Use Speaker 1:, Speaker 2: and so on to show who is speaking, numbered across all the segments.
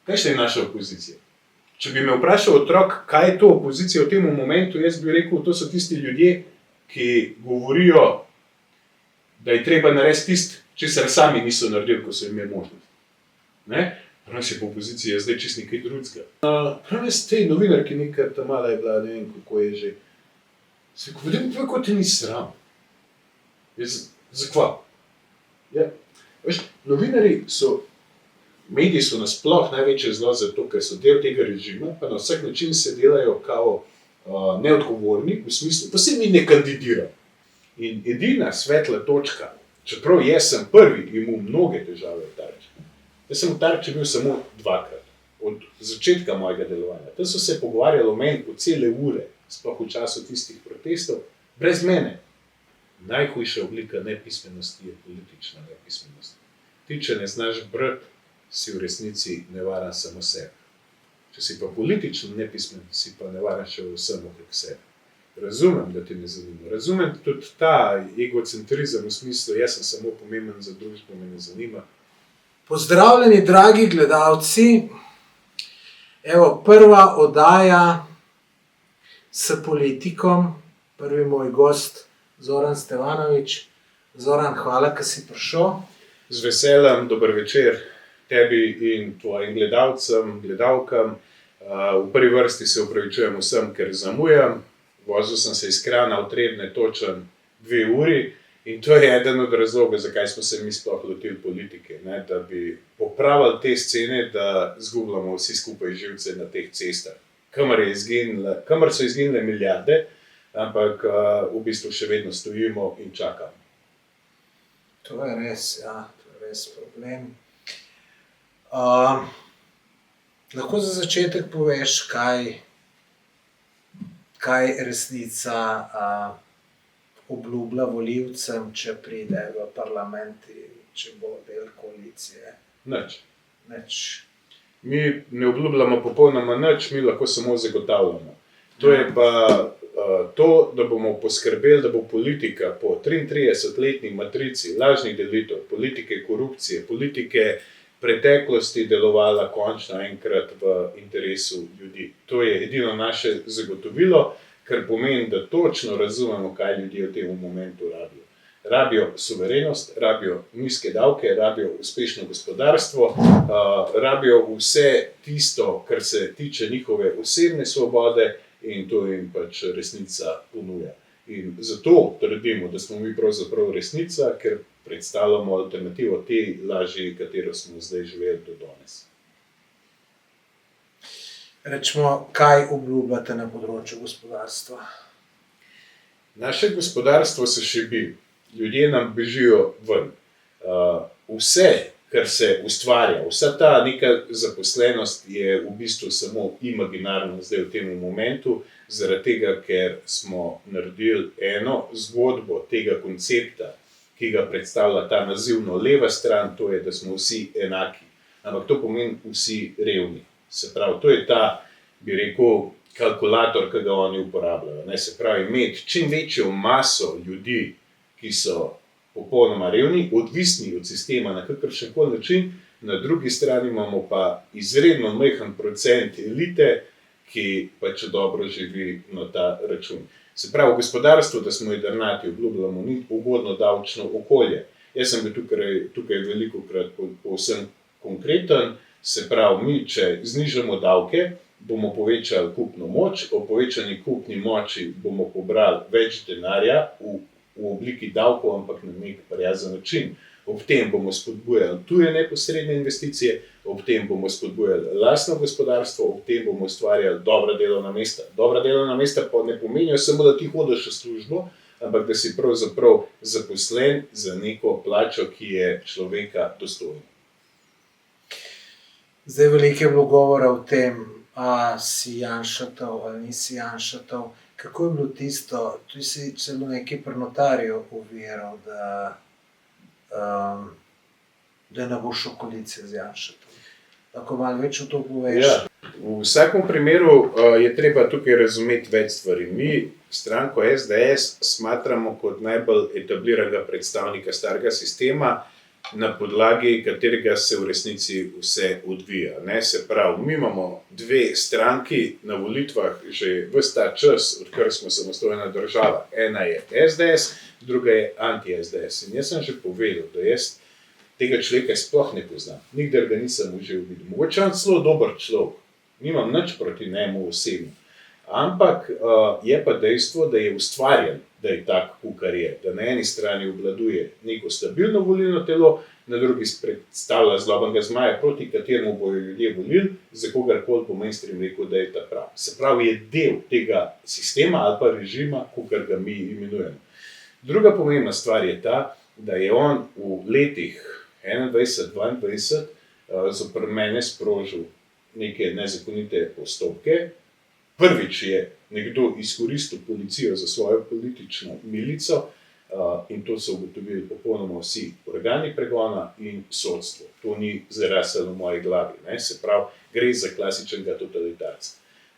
Speaker 1: Kakšna je naša opozicija? Če bi me vprašal otrok, kaj je to opozicija v tem momentu, jaz bi rekel, to so tisti ljudje, ki govorijo, da je treba narediti tisto, česar sami niso naredili, ko so imeli možnost. Ne? Prav se po opoziciji je zdaj čist nekaj drugega. Prav je tej novinarki nekaj ta mala je bila, ne vem, kako je že. Se rekel, vedem, kako te ni sram. Zakva? Ja, veš, novinari so, mediji so nasploh največje zlo zato, ker so del tega režima, pa na vsak način se delajo kao neodgovorni, v smislu, pa se mi ne kandidiram. In edina svetla točka, čeprav jaz sem prvi imel mnoge težave v Tarči. Jaz sem v Tarči bil samo 2krat, od začetka mojega delovanja. Tam so se pogovarjali o meni po cele ure, sploh v času tistih protestov, brez mene. Najhujša oblika nepismenosti je politična nepismenost. Ti, če ne znaš brati, si v resnici nevaren samo sebe. Če si pa politično nepismen, si pa nevaren še vsem okrog sebe. Razumem, da te ne zanima. Razumem tudi ta egocentrizem v smislu, jaz sem samo pomemben za družbo, me ne zanima.
Speaker 2: Pozdravljeni, dragi gledalci. Evo, prva oddaja s politikom, prvi moj gost, Zoran Stevanovič. Zoran, hvala, ker si prišel.
Speaker 1: Z veseljem, dober večer tebi in tvojim gledalcem, gledalkam. V prvi vrsti se opravičujem vsem, ker zamujam. Vozil sem se iz Krana v Trebnje točen 2 uri in to je eden od razlogov, zakaj smo se mi sploh lotili politike, ne? Da bi popravili te scene, da zgubljamo vsi skupaj živce na teh cestah. Kamor so izginile milijarde, ampak v bistvu še vedno stojimo in čakamo.
Speaker 2: To je res, ja, to je res problem. Lahko za začetek poveš, kaj resnica obljublja volivcem, če pride v parlament, če bo del koalicije?
Speaker 1: Nič. Mi ne obljubljamo popolnoma nič, mi lahko samo zagotavljamo. To je pa to, da bomo poskrbeli, da bo politika po 33-letni matrici lažnih delitev, politike korupcije, politike preteklosti delovala končno enkrat v interesu ljudi. To je edino naše zagotovilo, kar pomeni, da točno razumemo, kaj ljudje v tem momentu rabijo. Rabijo suverenost, rabijo nizke davke, rabijo uspešno gospodarstvo, rabijo vse tisto, kar se tiče njihove osebne svobode in to jim pač resnica ponuja. In zato trdimo, da smo mi pravzaprav resnica, ker predstavljamo alternativo tej laži, katero smo zdaj živeli do danes.
Speaker 2: Rečemo, kaj obljubljate na področju gospodarstva?
Speaker 1: Naše gospodarstvo se šibi, ljudje nam bežijo ven. Vse, kar se ustvarja, vsa ta neka zaposlenost je v bistvu samo imaginarno zdaj v tem momentu, zaradi tega, ker smo naredili eno zgodbo tega koncepta, ki ga predstavlja ta nazivno leva stran, to je, da smo vsi enaki. Ampak to pomeni vsi revni. Se pravi, to je ta, bi rekel, kalkulator, ki ga oni uporabljajo. Se pravi, imeti čim večjo maso ljudi, ki so popolnoma revni, odvisni od sistema na kakršenkoli način, na drugi strani imamo pa izredno majhen procent elite, ki pač dobro živi na ta račun. Se pravi, v gospodarstvu, da smo jedrnati, obljubljamo ni ugodno davčno okolje. Jaz sem bil tukaj velikokrat povsem konkreten, se pravi, mi, če znižamo davke, bomo povečali kupno moč, o povečani kupni moči bomo pobrali več denarja v obliki davkov, ampak na nek prijazen način. Ob tem bomo spodbujali tuje neposredne investicije, ob tem bomo spodbujali lastno gospodarstvo, ob tem bomo ustvarjali dobra delovna mesta. Dobra delovna mesta pa ne pomenijo samo, da ti hodiš v službo, ampak da si pravzaprav zaposlen za neko plačo, ki je človeka dostojna.
Speaker 2: Zdaj veliko je bilo govora o tem, a si Janšatov ali nisi Janšatov. Kako je bilo tisto, tu si celo nekaj pri notarju uveral, da ne boš v koaliciji z Janšatom. Lahko malo več o to poveš?
Speaker 1: Ja, v vsakem primeru je treba tukaj razumeti več stvari. Mi stranko SDS smatramo kot najbolj etabliranega predstavnika starega sistema, na podlagi katerega se v resnici vse odvija. Ne? Se pravi, mi imamo dve stranki na volitvah že ves ta čas, odkar smo samostojna država. Ena je SDS, druga je anti-SDS. In jaz sem že povedal, da jaz tega človeka sploh ne poznam. Nikdar ga nisem užil videti. Mogoče on celo dober človek. Nimam nič proti njemu osebno. Ampak je pa dejstvo, da je ustvarjen, da je tak, kar je. Da na eni strani obvladuje neko stabilno volilno telo, na drugi predstavlja zlobnega zmaja, proti kateremu bojo ljudje volili, za kogarkoli po mainstream rekel, da je ta prav. Se pravi, je del tega sistema ali pa režima, kar ga mi imenujemo. Druga pomembna stvar je ta, da je on v letih 21-22 zoper mene sprožil neke nezakonite postopke. Prvič je nekdo izkoristil policijo za svojo politično milico in to so ugotovili popolnoma vsi organi pregona in sodstvo. To ni zaraselo v moji glavi. Ne? Se pravi, gre za klasičnega totalitarca.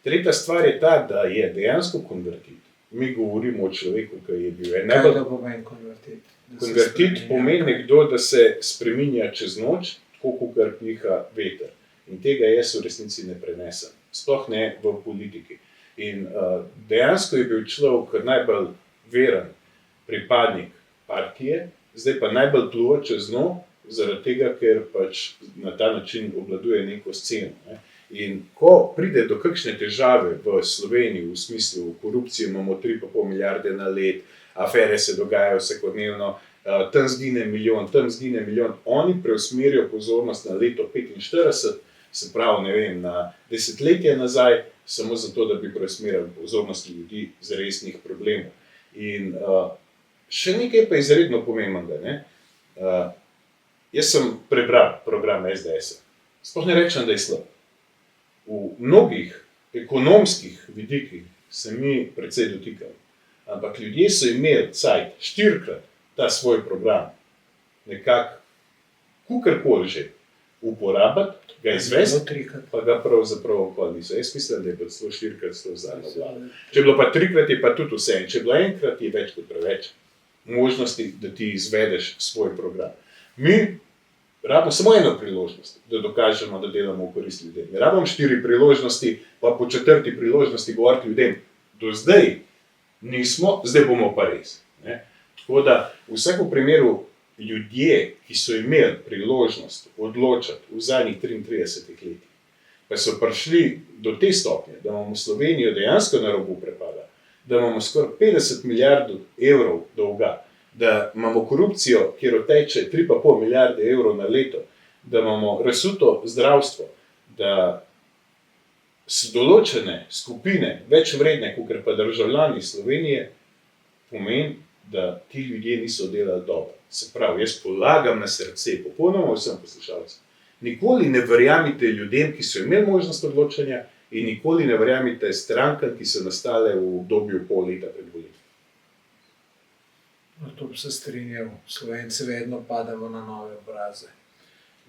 Speaker 1: Tretja stvar je ta, da je dejansko konvertit. Mi govorimo o človeku, ki je bil
Speaker 2: Kaj to pomeni konvertit?
Speaker 1: Konvertit pomeni nekdo, da se spreminja čez noč, tako kot piha veter. In tega jaz v resnici ne prenesem. Sploh ne v politiki. In dejansko je bil človek najbolj veren pripadnik partije, zdaj pa najbolj pluva čez dno, zaradi tega, ker pač na ta način obvladuje neko sceno. Ne. In ko pride do kakšne težave v Sloveniji, v smislu korupcije, imamo 3,5 milijarde na let, afere se dogajajo vsakodnevno, tam zgine milijon, oni preusmerijo pozornost na leto 45, se pravi, ne vem, na desetletje nazaj, samo zato, da bi preusmerili pozornost ljudi z resnih problemov. In še nekaj pa izredno pomembnega. Jaz sem prebral program SDS-a. Sploh ne rečem, da je slab. V mnogih ekonomskih vidikih se mi precej dotikali. Ampak ljudje so imeli cajt 4-krat ta svoj program nekako, kakorkoli že, uporabiti, ga izvesti, pa ga pravzaprav okoli niso. Jaz mislim, da je bilo celo 4-krat celo zadnjo vlado. Če je bilo pa 3-krat, je pa tudi vse. In če je bilo 1-krat, je več kot preveč možnosti, da ti izvedeš svoj program. Mi rabimo samo eno priložnost, da dokažemo, da delamo v korist ljudem. Ne rabimo 4 priložnosti, pa po 4. priložnosti govoriti ljudem. Do zdaj nismo, zdaj bomo pa res. Ne? Tako da v vsakem primeru ljudje, ki so imeli priložnost odločati v zadnjih 33 letih, pa so prišli do te stopnje, da imamo Slovenijo dejansko na robu prepada, da imamo skoraj 50 milijard evrov dolga, da imamo korupcijo, kjer oteče 3,5 milijarde evrov na leto, da imamo razsuto zdravstvo, da so določene skupine več vredne, kot pa državljani Slovenije, pomeni, da ti ljudje niso delali dobro. Se pravi, jaz polagam na srce popolnoma vsem poslušalcem. Nikoli ne verjamite ljudem, ki so imeli možnost odločanja, in nikoli ne verjamite strankam, ki so nastale v obdobju pol leta pred volitvami.
Speaker 2: To bi se strinjal. Slovenci vedno padamo na nove obraze.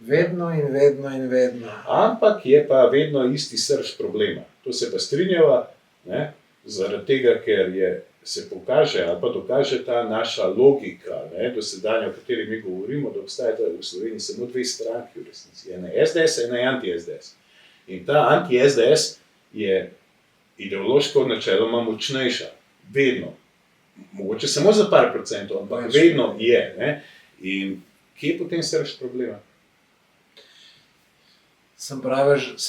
Speaker 2: Vedno in vedno in vedno.
Speaker 1: Ampak je pa vedno isti srž problema. To se pa strinjava, ne, zaradi tega, ker se pokaže ali pa dokaže ta naša logika, ne, dosedanja, o kateri mi govorimo, da obstajata v Sloveniji samo 2 stranki v resnici. Ena SDS, ena anti-SDS. In ta anti-SDS je ideološko načeloma močnejša. Vedno. Mogoče samo za par procentov, ampak vedno je. Ne? In kje je potem srž problema?
Speaker 2: Se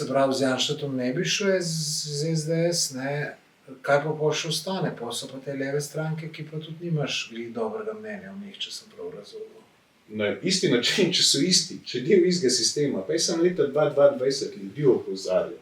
Speaker 2: pravi, z Janšetom ne bi šel z SDS, ne? Kaj pa še ostane? Pa so pa te leve stranke, ki pa tudi nimaš glih dobrega mnenja o njih, če sem prav razumel.
Speaker 1: Na isti način, če so isti, če del istega sistema, pa jaz sem leta 2022 ljudi opozarjal,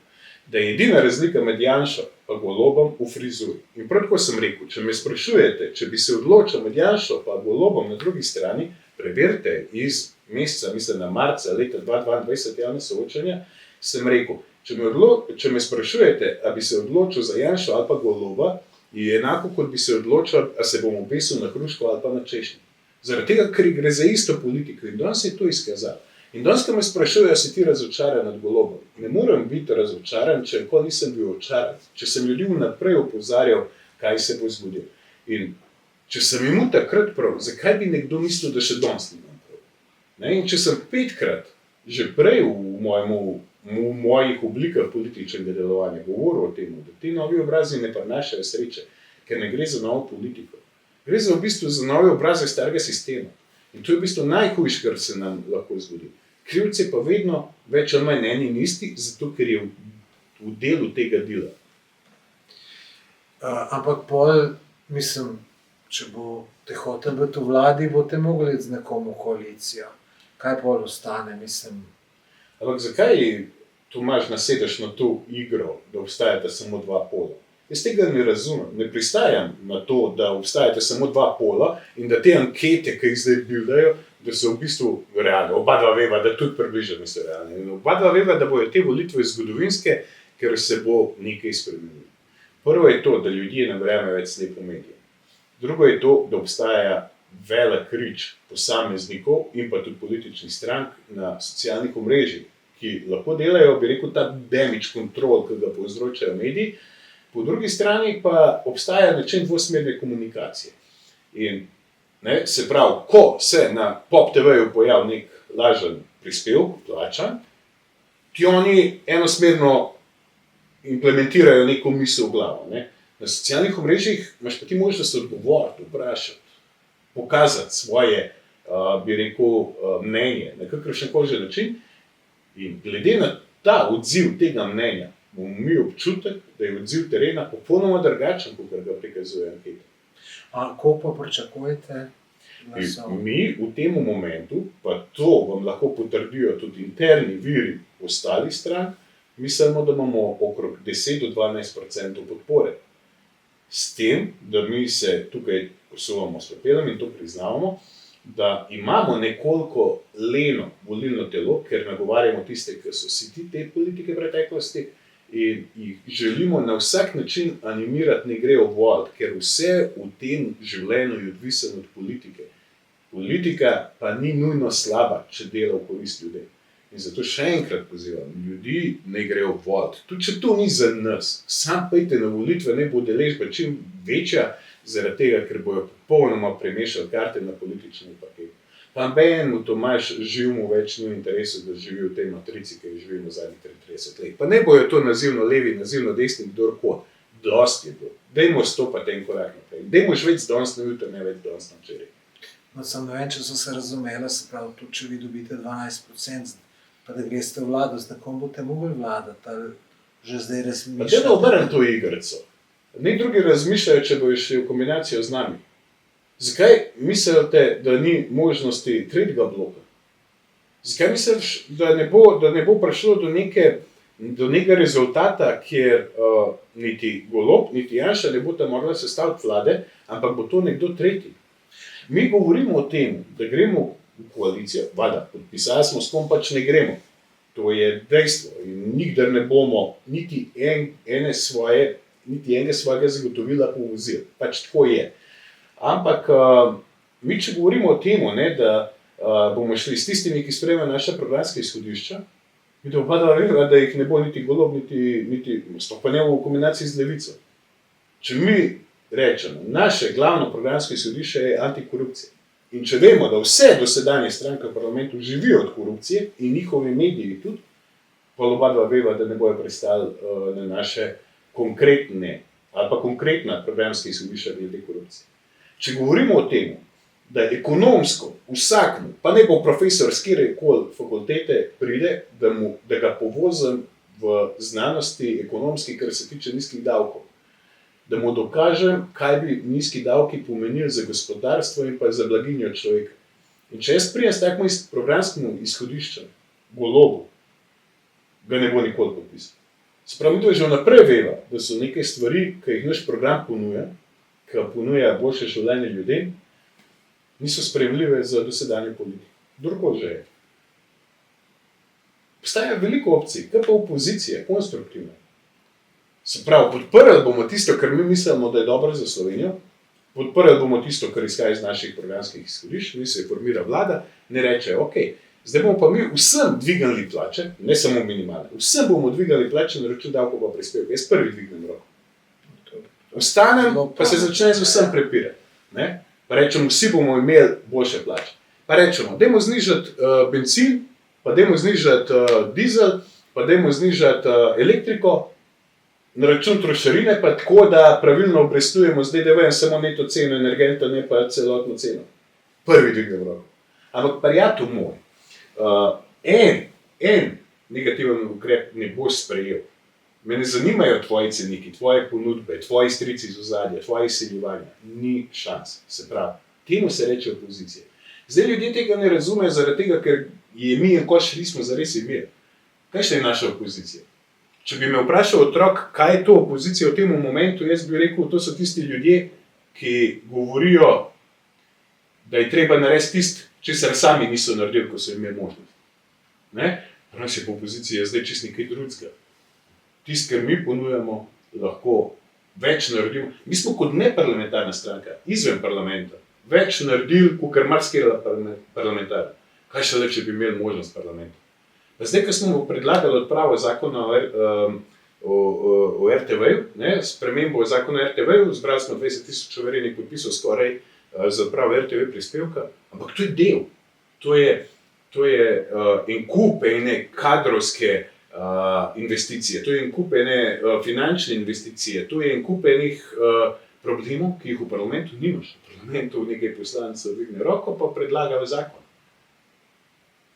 Speaker 1: da je edina razlika med Janšo pa Golobom v frizuri. In prav tako sem rekel, če me sprašujete, če bi se odločil med Janšo pa Golobom na drugi strani, preverite iz meseca, mislim na marca leta 2022 javne soočanja, sem rekel, če me sprašujete, a bi se odločil za Janšo ali pa Goloba, je enako, kot bi se odločil, a se bom obesil na hruško ali pa na češnjo. Zaradi tega, ker gre za isto politiko in danes se je to izkazalo. In danes, ko me sprašujejo, si ti razočaran nad Golobom. Ne morem biti razočaran, če nikoli nisem bil očaran. Če sem ljudi vnaprej opozarjal, kaj se bo zgodilo. In če sem jim takrat prav, zakaj bi nekdo mislil, da še danes nimam prav? Ne? In če sem 5-krat že prej v mojih oblikah političnega delovanja govoril o tem, da ti novi obrazi ne prinašajo sreče, ker ne gre za novo politiko. Gre za v bistvu za novi obrazek starega sistema. In to je v bistvu najhujše, kar se nam lahko zgodi. Krivci pa vedno več ali manj eni in isti, zato ker je v delu tega dela.
Speaker 2: Ampak pol, mislim, če boste hoteli biti v vladi, boste mogli z nekom v koalicijo. Kaj pol ostane, mislim?
Speaker 1: Ampak zakaj, Tomaž, nasedeš na to igro, da obstajata samo dva pola? Jaz tega ne razumem, ne pristajam na to, da obstajata samo dva pola in da te ankete, ki jih zdaj bildajo, da so v bistvu realne. Oba dva veva, da tudi približno so realne. In oba dva veva, da bojo te volitve zgodovinske, ker se bo nekaj spremenilo. Prvo je to, da ljudje ne verjamejo več slepo medijem. Drugo je to, da obstaja velik rič posameznikov in pa tudi političnih strank na socialnih omrežjih, ki lahko delajo, bi rekel, ta damage control, ki ga povzročajo mediji. Po drugi strani pa obstaja način dvosmerne komunikacije. In se pravi, ko se na Pop TV-ju pojavi nek lažen prispevek, plačan, ti oni enosmerno implementirajo neko misel v glavo. Ne? Na socialnih omrežjih imaš pa ti možnost odgovoriti, vprašati, pokazati svoje, bi rekel, mnenje na kakršenkoli način. In glede na ta odziv tega mnenja, bomo mi občutek, da je odziv terena popolnoma drugačen, kot ga prikazuje anketa.
Speaker 2: Koliko pa pričakujete glasov?
Speaker 1: Mi v tem momentu, pa to vam lahko potrdijo tudi interni viri ostalih strank, mislimo, da imamo okrog 10 do 12% podpore. S tem, da mi se tukaj posuvamo s pepelom in to priznavamo, da imamo nekoliko leno volilno telo, ker nagovarjamo tiste, ki so siti te politike preteklosti in jih želimo na vsak način animirati, ne grejo voliti, ker vse v tem življenju je odvisno od politike. Politika pa ni nujno slaba, če dela v korist ljudem. In zato še enkrat pozivam, ljudi ne grejo voliti. Tudi če to ni za nas, sam pejte na volitve, ne bo deležba čim večja, zaradi tega, ker bojo popolnoma premešali karte na politični paket. Pa Ben, Tomaž, živimo več ni v interesu, da živi v tej matrici, ki jo živimo zadnjih 33 let. Pa ne bojo to nazivno levi, nazivno desni, kdorkoli. Dosti je bilo. Dajmo stopati en korak naprej. Dajmo živeti danes na jutro, ne več danes na včeraj.
Speaker 2: No, sem ne vem, če so se razumela, se pravi, tudi če vi dobite 12%, pa da greste v vlado, z nekom boste mogli vladati, ali že zdaj razmišljate?
Speaker 1: Pa da obrnem to igrico. Ne drugi razmišljajo, če bojo šli v kombinacijo z nami. Zakaj mislite, da ni možnosti tretjega bloka? Zakaj misliš, da ne bo prišlo do nekega rezultata, kjer niti Golob, niti Janša ne bosta mogla sestaviti vlade, ampak bo to nekdo tretji? Mi govorimo o tem, da gremo v koalicijo, valjda, podpisali smo, s kom pač ne gremo. To je dejstvo in nikdar ne bomo niti enega svojega zagotovila povozili. Pač tako je. Ampak mi, če govorimo o tem, da bomo šli s tistimi, ki sprejemajo naša programska izhodišča, mi to oba dva veva, da jih ne bo niti Golob, niti sploh pa ne v kombinaciji z Levico. Če mi rečemo, naše glavno programsko izhodišče je antikorupcija. In če vemo, da vse dosedanje stranke v parlamentu živijo od korupcije in njihovi mediji tudi, pa oba dva veva, da ne bojo pristali na naše konkretna programska izhodišča glede korupcije. Če govorimo o tem, da ekonomsko vsakmu, pa ne bo profesor s kjerkoli fakultete pride, da ga povozim v znanosti ekonomski, kar se tiče nizkih davkov, da mu dokažem, kaj bi nizki davki pomenili za gospodarstvo in pa za blaginjo človeka. In če jaz prijem s takim programskim izhodiščem, Golobu, ga ne bo nikoli podpisal. Se pravi, to je že vnaprej veva, da so neke stvari, ki jih naš program ponuja, ki ponuja boljše življenje ljudem, niso sprejemljive za dosedanje politike. Kdorkoli že je. Obstaja veliko opcij, kaj pa opozicija, konstruktivna. Se pravi, podprli bomo tisto, kar mi mislimo, da je dobro za Slovenijo, podprli bomo tisto, kar izhaja iz naših programskih izhodišč, mi se formira vlada, ne reče, ok, zdaj bomo pa mi vsem dvignili plače, ne samo minimalne, vsem bomo dvignili plače na račun davkov pa prispevkov, jaz prvi dvignem roko. Ostanem, pa se začne z vsem prepirati. Pa rečem, vsi bomo imeli boljše plače. pa rečemo, dajmo znižati bencin, pa dajmo znižati dizel, pa dajmo znižati elektriko, na račun trošarine pa tako, da pravilno obrestujemo z DDV-jem samo neto ceno energenta, ne pa celotno ceno. Prvi dvignem roko. Ampak prijatelj moj, en negativen ukrep ne boš sprejel. Me ne zanimajo tvoji ceniki, tvoje ponudbe, tvoji strici iz ozadja, tvoje izsiljevanja. Ni šans. Se pravi, temu se reče opozicija. Zdaj ljudje tega ne razumejo zaradi tega, ker je mi en koš rismo zares imeli. Kaj še je naša opozicija? Če bi me vprašal otrok, kaj je to opozicija v tem momentu, jaz bi rekel, to so tisti ljudje, ki govorijo, da je treba narediti tisto, česar sami niso naredili, ko so imeli možnost. Ne? Prav se po opoziciji je zdaj čist nekaj drugega. Tisto, kar mi ponujamo, lahko več naredimo. Mi smo kot neparlamentarna stranka, izven parlamenta, več naredili, kot marsikera parlamentarna. Kaj šele, če bi imeli možnost parlamenta. Zdaj, ko smo predlagali odpravo zakona o RTV-ju, spremembo zakona o RTV-ju, zbrali smo 20,000 overjenih podpisov skoraj za odpravo RTV prispevka, ampak to je del. To je en kup ene kadrovske investicije, to je en kup ene finančne investicije, to je en kup enih problemov, ki jih v parlamentu nimaš. V parlamentu nekaj poslancev dvigne roko, pa predlagajo zakon.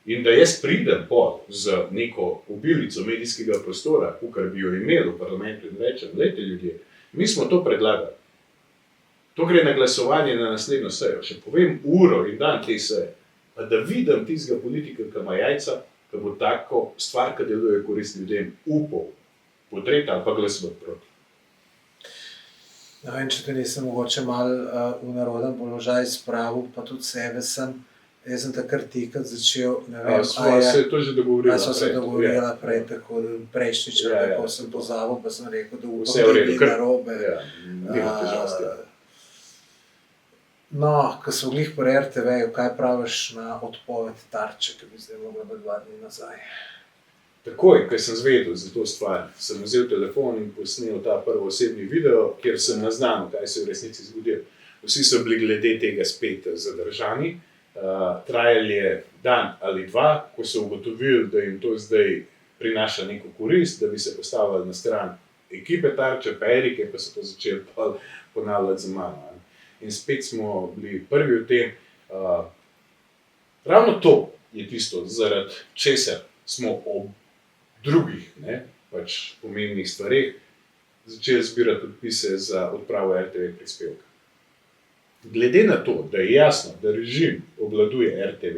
Speaker 1: In da jaz pridem z neko obilico medijskega prostora, kar bi jo imel v parlamentu in rečem, glejte ljudje, mi smo to predlagali. To gre na glasovanje na naslednjo sejo. Še povem uro in dan te seje, pa da vidim tistega politika, ki ima jajca, ki bo tako stvar, ki deluje korist ljudem, upal podreti ali pa glasovati proti.
Speaker 2: Ne vem, če te nisem mogoče malo v naroden položaj spravil, pa tudi sebe sem. Jaz sem takrat tikati začel, ne vem,
Speaker 1: se je to že dogovorila
Speaker 2: prej. Se dogovorila prej, tako prejšnjič, ko sem pozabil, pa sem rekel, da upam, da ni narobe.
Speaker 1: Nima težav s tem.
Speaker 2: No, ko so glih po RTV-ju, kaj praviš na odpoved Tarče, ki bi zdaj mogla biti 2 dni nazaj?
Speaker 1: Takoj, ko sem zvedel za to stvar, sem vzel telefon in posnel ta prvoosebni video, kjer sem naznanil, kaj se v resnici zgodilo. Vsi so bili glede tega spet zadržani. Trajal je dan ali 2, ko so ugotovili, da jim to zdaj prinaša neko korist, da bi se postavili na stran ekipe Tarče, pa Erike, pa so to začeli ponavljati za mano. In spet smo bili prvi v tem. Ravno to je tisto, zaradi česar smo ob drugih pomembnih stvareh začeli zbirati podpise za odpravo RTV prispevka. Glede na to, da je jasno, da režim obvladuje RTV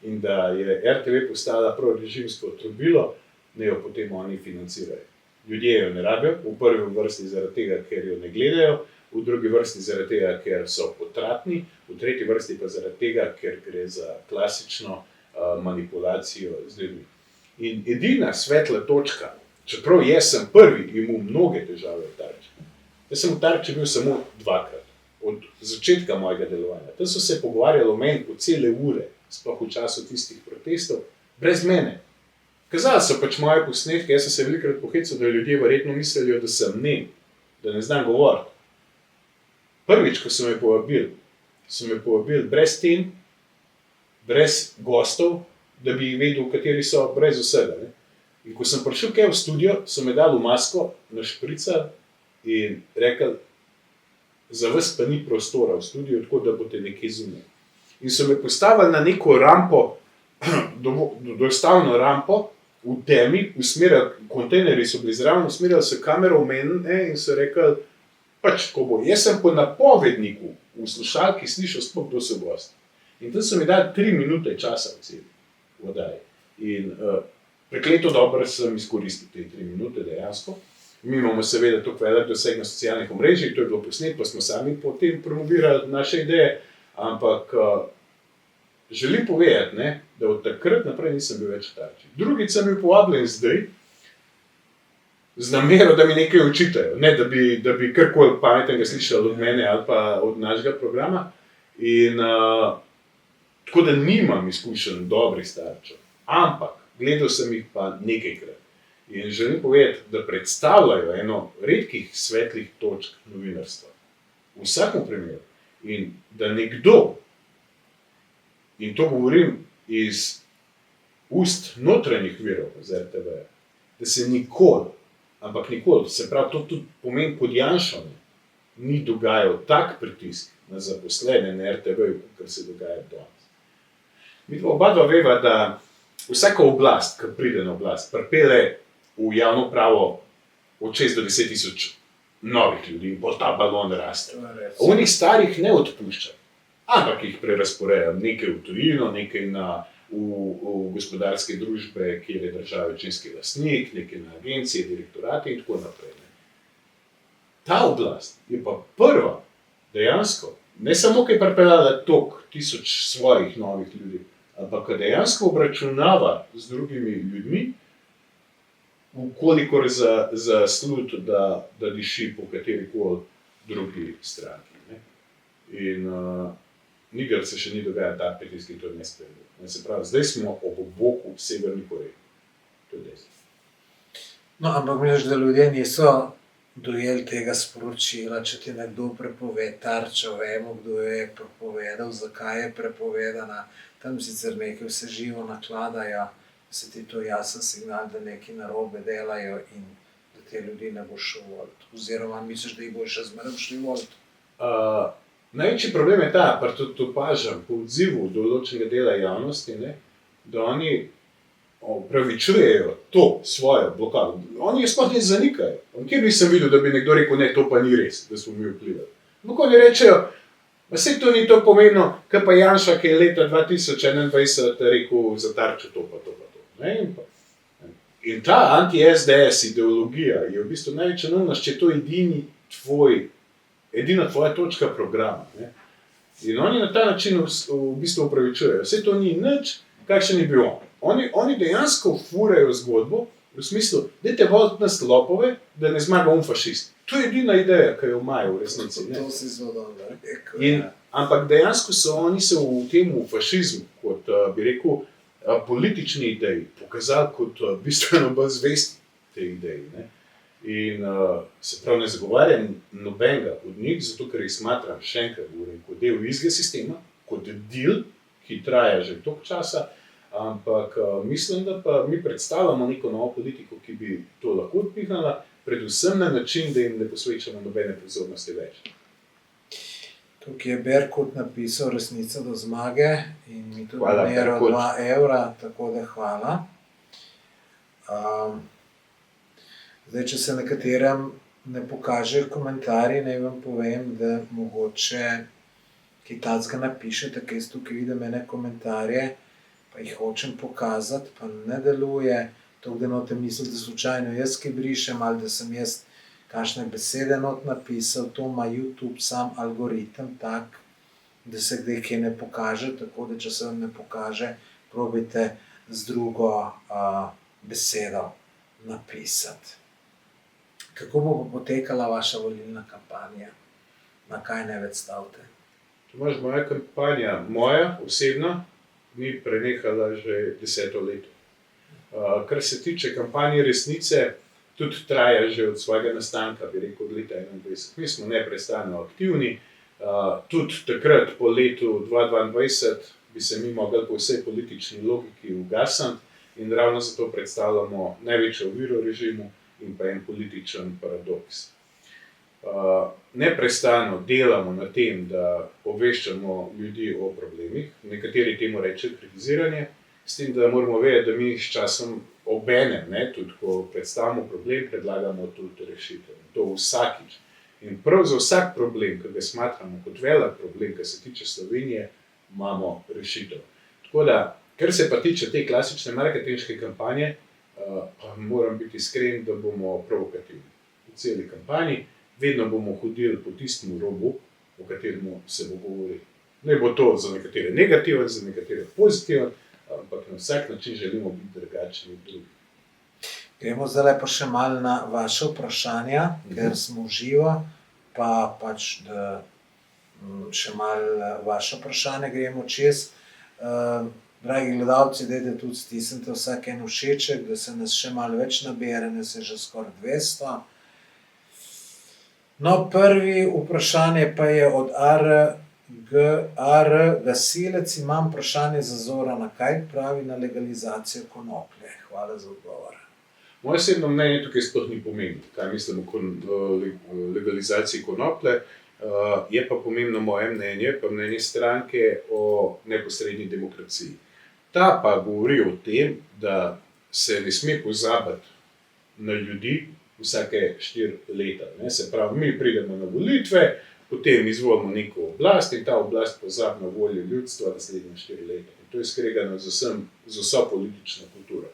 Speaker 1: in da je RTV postala prav režimsko trobilo, ne jo potem oni financirajo. Ljudje jo ne rabijo, v prvi vrsti zaradi tega, ker jo ne gledajo, v drugi vrsti zaradi tega, ker so potratni, v tretji vrsti pa zaradi tega, ker gre za klasično manipulacijo z ljudmi. In edina svetla točka, čeprav jaz sem prvi imel mnoge težave v Tarči. Jaz sem v Tarči bil samo 2krat. Od začetka mojega delovanja. Tam so se pogovarjali o meni po cele ure, sploh v času tistih protestov, brez mene. Kazali so pač moje posnetke, jaz sem se velikokrat pohecal, da ljudje verjetno mislijo, da sem nem, da ne znam govoriti. Prvič, ko so me povabili brez tem, brez gostov, da bi vedel, kateri so, brez vsega. Ne? In ko sem prišel kaj v studio, so me dali v masko, našpricali in rekli, za vas pa ni prostora v studiu, tako da boste nekje zunaj. In so me postavili na neko rampo, dostavno rampo, v temi, kontejnerji so bili zraven, usmerjali so kamero v mene in so rekli, pač ko bo, jaz sem po napovedniku v slušalki slišal sploh, kdo so gosti. In tam so mi dali 3 minute časa v celi oddaji. In prekleto dobro sem izkoristil te 3 minute dejansko. Mi imamo seveda toliko velik doseg na socialnih omrežjih, to je bilo posnet, pa smo sami potem promovirali naše ideje, ampak želim povedati, da od takrat naprej nisem bil več v Tarči. Drugič sem bil povabljen zdaj, z namero, da mi nekaj očitajo, ne da bi karkoli pametnega slišali od mene ali pa od našega programa. In tako da nimam izkušenj dobrih s Tarčo, ampak gledal sem jih pa nekajkrat. In želim povedati, da predstavljajo eno redkih svetlih točk novinarstva. V vsakem primeru. In da nekdo, in to govorim iz ust notranjih virov z RTV, da se nikoli, ampak nikoli, se pravi, to tudi pomeni pod Janšom, ni dogajal tak pritisk na zaposlene na RTV-ju, kar se dogaja danes. Mi oba dva veva, da vsaka oblast, ki pride na oblast, pripelje v javno pravo od 6 do 10 tisoč novih ljudi in ta balon raste. Onih starih ne odpušča, ampak jih prerazporeja nekaj v tujino, nekaj v gospodarske družbe, kjer je država večinski lastnik, nekaj na agencije, direktorate in tako naprej. Ta oblast je pa prva dejansko, ne samo, ki je pripeljala toliko tisoč svojih novih ljudi, ampak dejansko obračunava z drugimi ljudmi, ukolikor zaslud, da diši po katerikoli drugi stranki. Ne? In nikdar se še ni dogajal ta pritisk, ki to ne sprejel. Se pravi, zdaj smo ob boku v Severni Koreji. To je dejstvo.
Speaker 2: No, ampak misliš, da ljudje niso dojeli tega sporočila, če ti nekdo prepove tarčo, vemo, kdo je prepovedal, zakaj je prepovedana, tam sicer nekaj vse živo nakladajo, se ti to jasen signal, da nekaj narobe delajo in da te ljudi ne bo šel voliti. Oziroma misliš, da jih bo še zmeraj šli voliti?
Speaker 1: Največji problem je ta, pa tudi opažam po odzivu določenega dela javnosti, ne, da oni opravičujejo to svojo blokado. Oni je sploh ne zanikajo. Kjer nisem videl, da bi nekdo rekel, ne, to pa ni res, da smo mi vplivali. Ampak oni rečejo, saj to ni to pomembno, kaj pa Janša, ki je leta 2021 rekel za tarčo to pa to pa to. Ne, in ta anti-SDS ideologija je v bistvu največja neumnost, če je to edina tvoja točka programa. Ne? In oni na ta način v bistvu upravičujejo. Vse to ni nič, kakšen je bil on. Oni dejansko furajo zgodbo v smislu, dajte voliti nas lopove, da ne zmaga fašist. To je edina ideja, ki jo imajo v resnici.
Speaker 2: To si zelo dobro rekel.
Speaker 1: Ampak dejansko so oni se v tem fašizmu, kot bi rekel, politični ideji, pokazali kot bistveno bolj zvesti te ideji. Ne? In se pravi, ne zagovarjam nobenega od njih, zato ker jih smatram še enkrat kot del istega sistema, kot del, ki traja že toliko časa, ampak mislim, da pa mi predstavljamo neko novo politiko, ki bi to lahko odpihnala, predvsem na način, da jim ne posvečamo nobene pozornosti več.
Speaker 2: Tukaj je Berkut napisal Resnica do zmage in mi tudi doniral 2 evra, tako da hvala. Zdaj, če se nekaterem ne pokažejo komentarji, naj vam povem, da mogoče kaj takega napišete, kaj jaz tukaj vidim ene komentarje, pa jih hočem pokazati, pa ne deluje. Tako da note misli, da slučajno jaz kaj brišem, ali da sem jaz kakšne besede not napisal, to ima YouTube sam algoritem tak, da se kdaj kaj ne pokaže, tako da če se vam ne pokaže, probajte z drugo besedo napisati. Kako bo potekala vaša volilna kampanja? Na kaj največ stavite?
Speaker 1: Moja kampanja, moja osebna, ni prenehala že 10 leto. Kar se tiče kampanje Resnice, tudi traja že od svojega nastanka, bi rekel, od leta 2021. Mi smo neprestano aktivni, tudi takrat po letu 2022 bi se mi mogli po vsej politični logiki ugasniti in ravno zato predstavljamo največjo oviro režimu in pa en političen paradoks. Neprestano delamo na tem, da obveščamo ljudi o problemih, nekateri temu rečejo kritiziranje, s tem, da moramo vedeti, da mi s časom obenem, tudi ko predstavimo problem, predlagamo tudi rešitev. To vsakič. In prav za vsak problem, ki ga smatramo kot velik problem, ki se tiče Slovenije, imamo rešitev. Tako da, kar se pa tiče te klasične marketinške kampanje, pa moram biti iskren, da bomo provokativni. V celi kampanji vedno bomo hodili po tistem robu, o katerem se bo govorili. Ne bo to za nekatere negativen, za nekatere pozitiven, ampak na vsak način želimo biti drugačni od drugih.
Speaker 2: Gremo zdaj pa še malo na vaše vprašanja, ker smo živo, pa pač da še malo vaše vprašanje gremo čez. Dragi gledalci, dajte tudi stisnite vsak en všeček, da se nas še malo več nabere, nas je že skoraj 200. No, prvi vprašanje pa je od GR, gasilec, imam vprašanje za Zorana. Kaj pravi na legalizacijo konoplje? Hvala za odgovor.
Speaker 1: Moje osebno mnenje tukaj sploh ni pomembno, kaj mislim o legalizaciji konoplje. Je pa pomembno moje mnenje, pa mnenje stranke o neposredni demokraciji. Ta pa govori o tem, da se ne sme pozabiti na ljudi vsake 4 leta. Ne? Se pravi, mi pridemo na volitve, potem izvolimo neko oblast in ta oblast pozabi na voljo ljudstva naslednje 4 leta. In to je skregano z vso politično kulturo.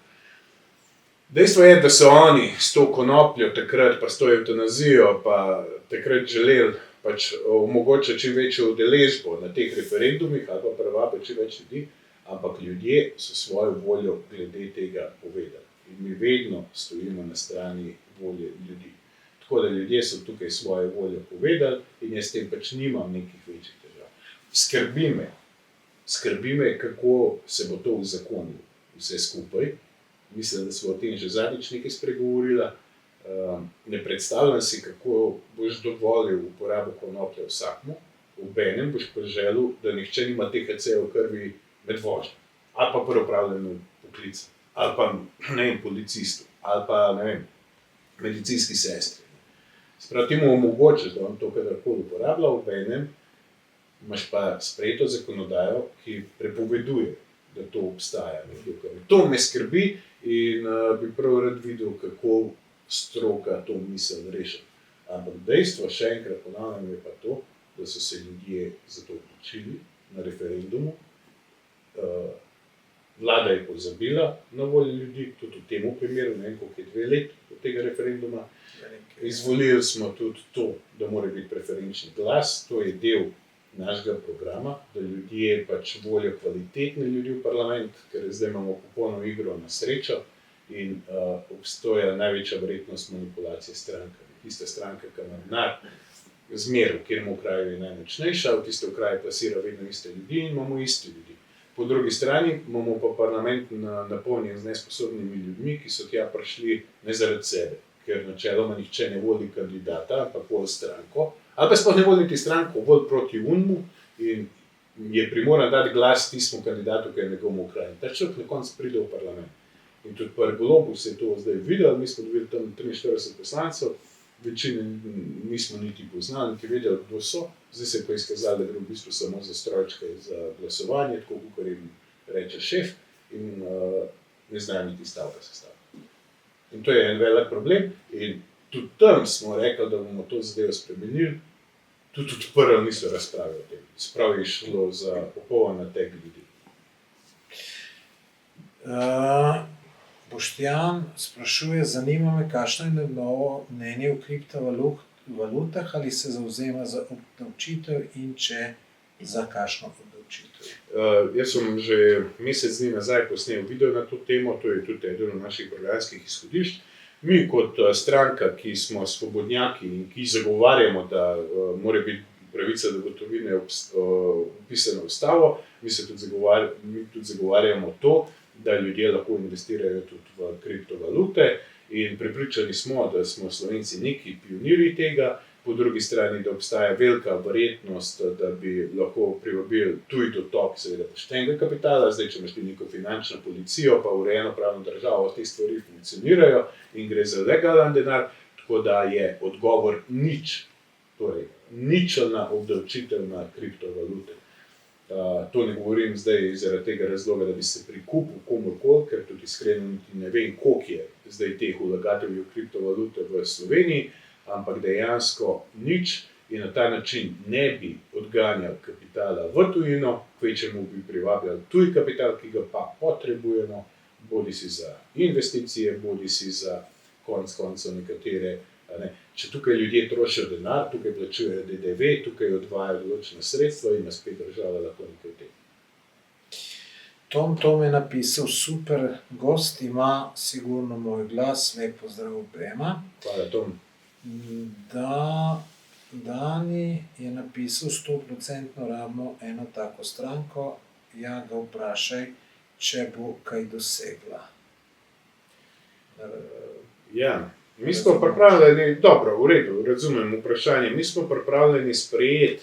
Speaker 1: Dejstvo je, da so oni s to konopljo takrat, pa s to evtanazijo, pa takrat želeli pač omogočiti čim večjo udeležbo na teh referendumih ali pa privabiti čim več ljudi, ampak ljudje so svojo voljo glede tega povedali. In mi vedno stojimo na strani volje ljudi. Tako da ljudje so tukaj svojo voljo povedali in jaz s tem pač nimam nekih večjih težav. Skrbi me, kako se bo to uzakonilo vse skupaj. Mislim, da smo o tem že zadnjič nekaj spregovorila. Ne predstavljam si, kako boš dovolil uporabo konoplje vsakmu, obenem boš pa želel, da nihče nima THC-ja v krvi med vožnjo, ali pa pri opravljanju poklica, ali pa policistu, ali pa medicinski sestri. Sprav ti mu omogočiš, da on to kadarkoli uporablja, obenem imaš pa sprejeto zakonodajo, ki prepoveduje, da to obstaja. To me skrbi in bi prav rad videl, kako stroka to misel reši. Ampak dejstvo, še enkrat ponavljam, je pa to, da so se ljudje za to odločili na referendumu. Vlada je pozabila na voljo ljudi, tudi v tem primeru, ne vem, koliko je 2 let od tega referenduma. Izvolili smo tudi to, da mora biti preferenčni glas, to je del našega programa, da ljudje pač volijo kvalitetne ljudi v parlament, ker zdaj imamo popolno igro na srečo in obstoja največja verjetnost manipulacije strankami. Tista stranka, ki ima denar, zmer, v katerem kraju je najmočnejša, v tistem kraju plasira vedno iste ljudi in imamo iste ljudi. Po drugi strani imamo pa parlament napolnjen z nesposobnimi ljudmi, ki so tja prišli ne zaradi sebe, ker načeloma nihče ne voli kandidata, ampak voli stranko, ali pa sploh ne voli niti stranko, voli proti unmu in je primoran dati glas tistemu kandidatu, ki je njegovemu kraju. Ta človek na koncu pride v parlament. In tudi pri Golobu se je to zdaj videlo, mi smo dobili tam 43 poslancev, večine nismo niti poznali, niti vedeli, kdo so. Zdaj se je pa izkazalo, da gre v bistvu samo za strojčke za glasovanje, tako kakor jim reče šef, in ne znajo niti stavka sestaviti. In to je en velik problem. In tudi tam smo rekli, da bomo to zadevo spremenili, tudi odprli niso razprave o tem. Sprav je šlo za popoln nateg ljudi.
Speaker 2: Boštjan sprašuje, zanima me, kakšno je njegovo mnenje o kriptovalutah, ali se zavzema za obdavčitev in če za kakšno obdavčitev.
Speaker 1: Jaz sem že mesec dni nazaj posnel video na to temo, to je tudi eden od naših programskih izhodišč. Mi kot stranka, ki smo svobodnjaki in ki zagovarjamo, da mora biti pravica do gotovine vpisana v ustavo, mi tudi zagovarjamo to, da ljudje lahko investirajo tudi v kriptovalute in prepričani smo, da smo Slovenci neki pionirji tega, po drugi strani, da obstaja velika verjetnost, da bi lahko privabili tuj dotok seveda poštenega kapitala. Zdaj, če imaš ti neko finančno policijo, pa urejeno pravno državo, te stvari funkcionirajo in gre za legalen denar, tako da je odgovor nič, torej ničelna obdavčitev na kriptovalute. To ne govorim zdaj zaradi tega razloga, da bi se prikupil komurkoli, ker tudi iskreno niti ne vem, koliko je zdaj teh vlagateljev kriptovalute v Sloveniji, ampak dejansko nič in na ta način ne bi odganjal kapitala v tujino, kvečemu bi privabljali tuj kapital, ki ga pa potrebujemo, bodisi za investicije, bodisi za koncev nekatere. Če tukaj ljudje trošijo denar, tukaj plačujejo DDV, tukaj odvajajo določena sredstva in nas spet država lahko nekaj tem.
Speaker 2: Tom je napisal, super gost, ima sigurno moj glas, lep pozdrav obema.
Speaker 1: Hvala, Tom.
Speaker 2: Dani je napisal, 100% rabimo eno tako stranko, ja ga vprašaj, če bo kaj dosegla.
Speaker 1: Ja. Mi smo pripravljeni, dobro, v redu, razumem vprašanje, mi smo pripravljeni sprejeti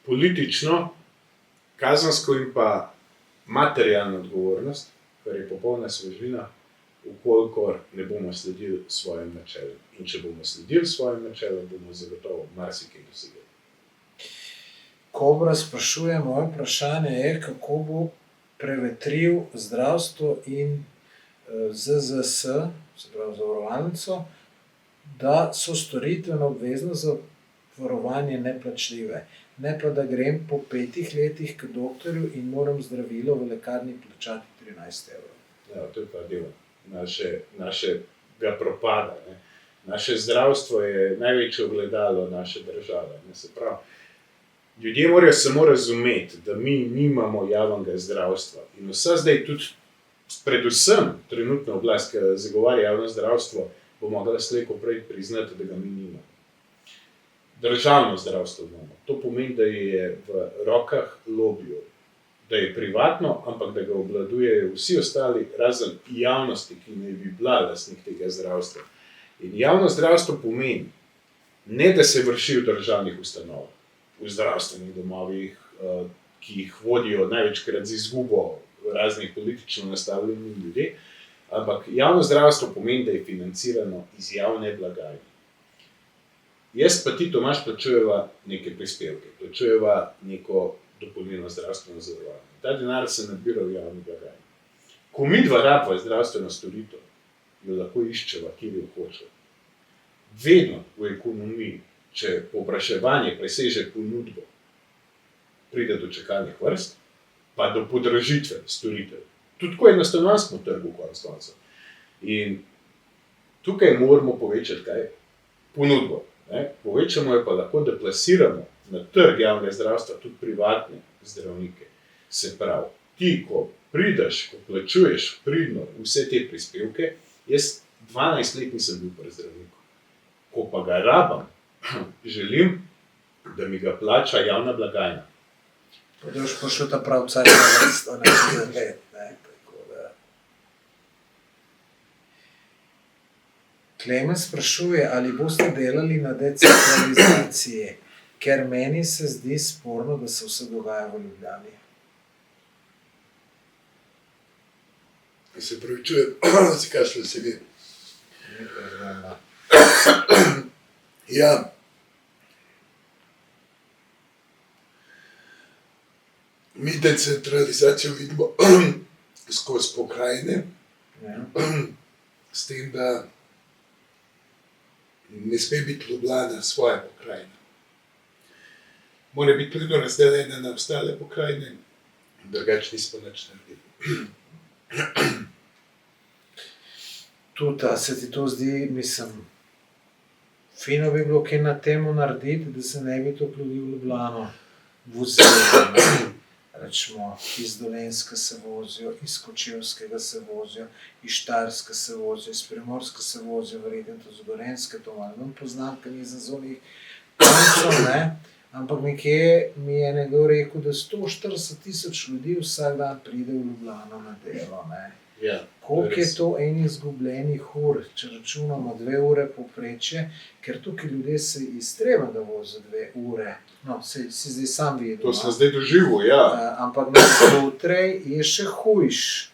Speaker 1: politično, kazensko in pa materialno odgovornost, kar je popolna svežina, ukolikor ne bomo sledili svojim načelom. In če bomo sledili svojim načelom, bomo zagotovo marsikaj dosegli.
Speaker 2: Kobra sprašuje, moje vprašanje je, kako bo prevetril zdravstvo in ZZS, se pravi zavarovalnico, da so storitveno obvezno zavarovanje neplačljive. Ne pa, da grem po 5 letih k doktorju in moram zdravilo v lekarni plačati 13 evrov.
Speaker 1: Ja, to je pa del našega propada. Ne. Naše zdravstvo je največje ogledalo naše države. Ne. Se pravi, ljudje morajo samo razumeti, da mi nimamo javnega zdravstva. In vsa zdaj tudi, predvsem trenutna oblast, ki zagovarja javno zdravstvo, bo mogla slej ko prej priznati, da ga mi nimamo. Državno zdravstvo imamo. To pomeni, da je v rokah lobijev, da je privatno, ampak da ga obvladujejo vsi ostali, razen javnosti, ki naj bi bila lastnik tega zdravstva. In javno zdravstvo pomeni, ne da se vrši v državnih ustanovah, v zdravstvenih domovih, ki jih vodijo največkrat z izgubo raznih politično nastavljenih ljudi, ampak javno zdravstvo pomeni, da je financirano iz javne blagajne. Jaz pa ti, Tomaž, plačujeva neke prispevke, plačujeva neko dopolnilno zdravstveno zavarovanje. Ta denar se nabira v javni blagajni. Ko midva rabva zdravstveno storitev, jo lahko iščeva, kjer jo hoče. Vedno v ekonomiji, če povpraševanje preseže ponudbo, pride do čakalnih vrst, pa do podražitve storitev. Tudi ko je na stanovanjskem trgu konec koncev. In tukaj moramo povečati kaj? Ponudbo. Ne? Povečamo jo pa lahko, da plasiramo na trg javnega zdravstva tudi privatne zdravnike. Se pravi, ti, ko prideš, ko plačuješ pridno vse te prispevke, jaz 12 let nisem bil pri zdravniku. Ko pa ga rabam, želim, da mi ga plača javna blagajna.
Speaker 2: Pa da boš pošel ta prav cajt na vrsto, ne zagled, ne, tako da. Klemen sprašuje, ali boste delali na decentralizaciji, ker meni se zdi sporno, da se vse dogaja v Ljubljani.
Speaker 3: Se pravičujem, si kašljal se vi. Ja. Mi decentralizacijo vidimo skozi pokrajine,
Speaker 2: Ja.
Speaker 3: s tem, da ne sme biti Ljubljana svoja pokrajina. Mora biti pridno razdeljena na ostale pokrajine, drugače nismo nič naredili.
Speaker 2: Tudi, a se ti to zdi, mislim, fino bi bilo kaj na temu narediti, da se ne bi toliko ljudi v Ljubljano vozilo, ne? Rečemo, iz Dolenjska se vozijo, iz Kočevskega se vozijo, iz Štajerske se vozijo, iz Primorske se vozijo, verjetno tudi z Gorenjske, to malo manj poznam, ker nisem z onih koncev, ne? Ampak nekje mi je nekdo rekel, da 140 000 ljudi vsak dan pride v Ljubljano na delo, ne?
Speaker 1: Ja,
Speaker 2: Koliko je
Speaker 1: res.
Speaker 2: to enih izgubljenih ur, če računamo 2 ure povprečje, ker tukaj ljudje se iztreba, da vozijo 2 ure. No, si zdaj sam videl.
Speaker 1: To
Speaker 2: no.
Speaker 1: sem zdaj doživel, ja.
Speaker 2: Ampak na zjutraj je še hujš.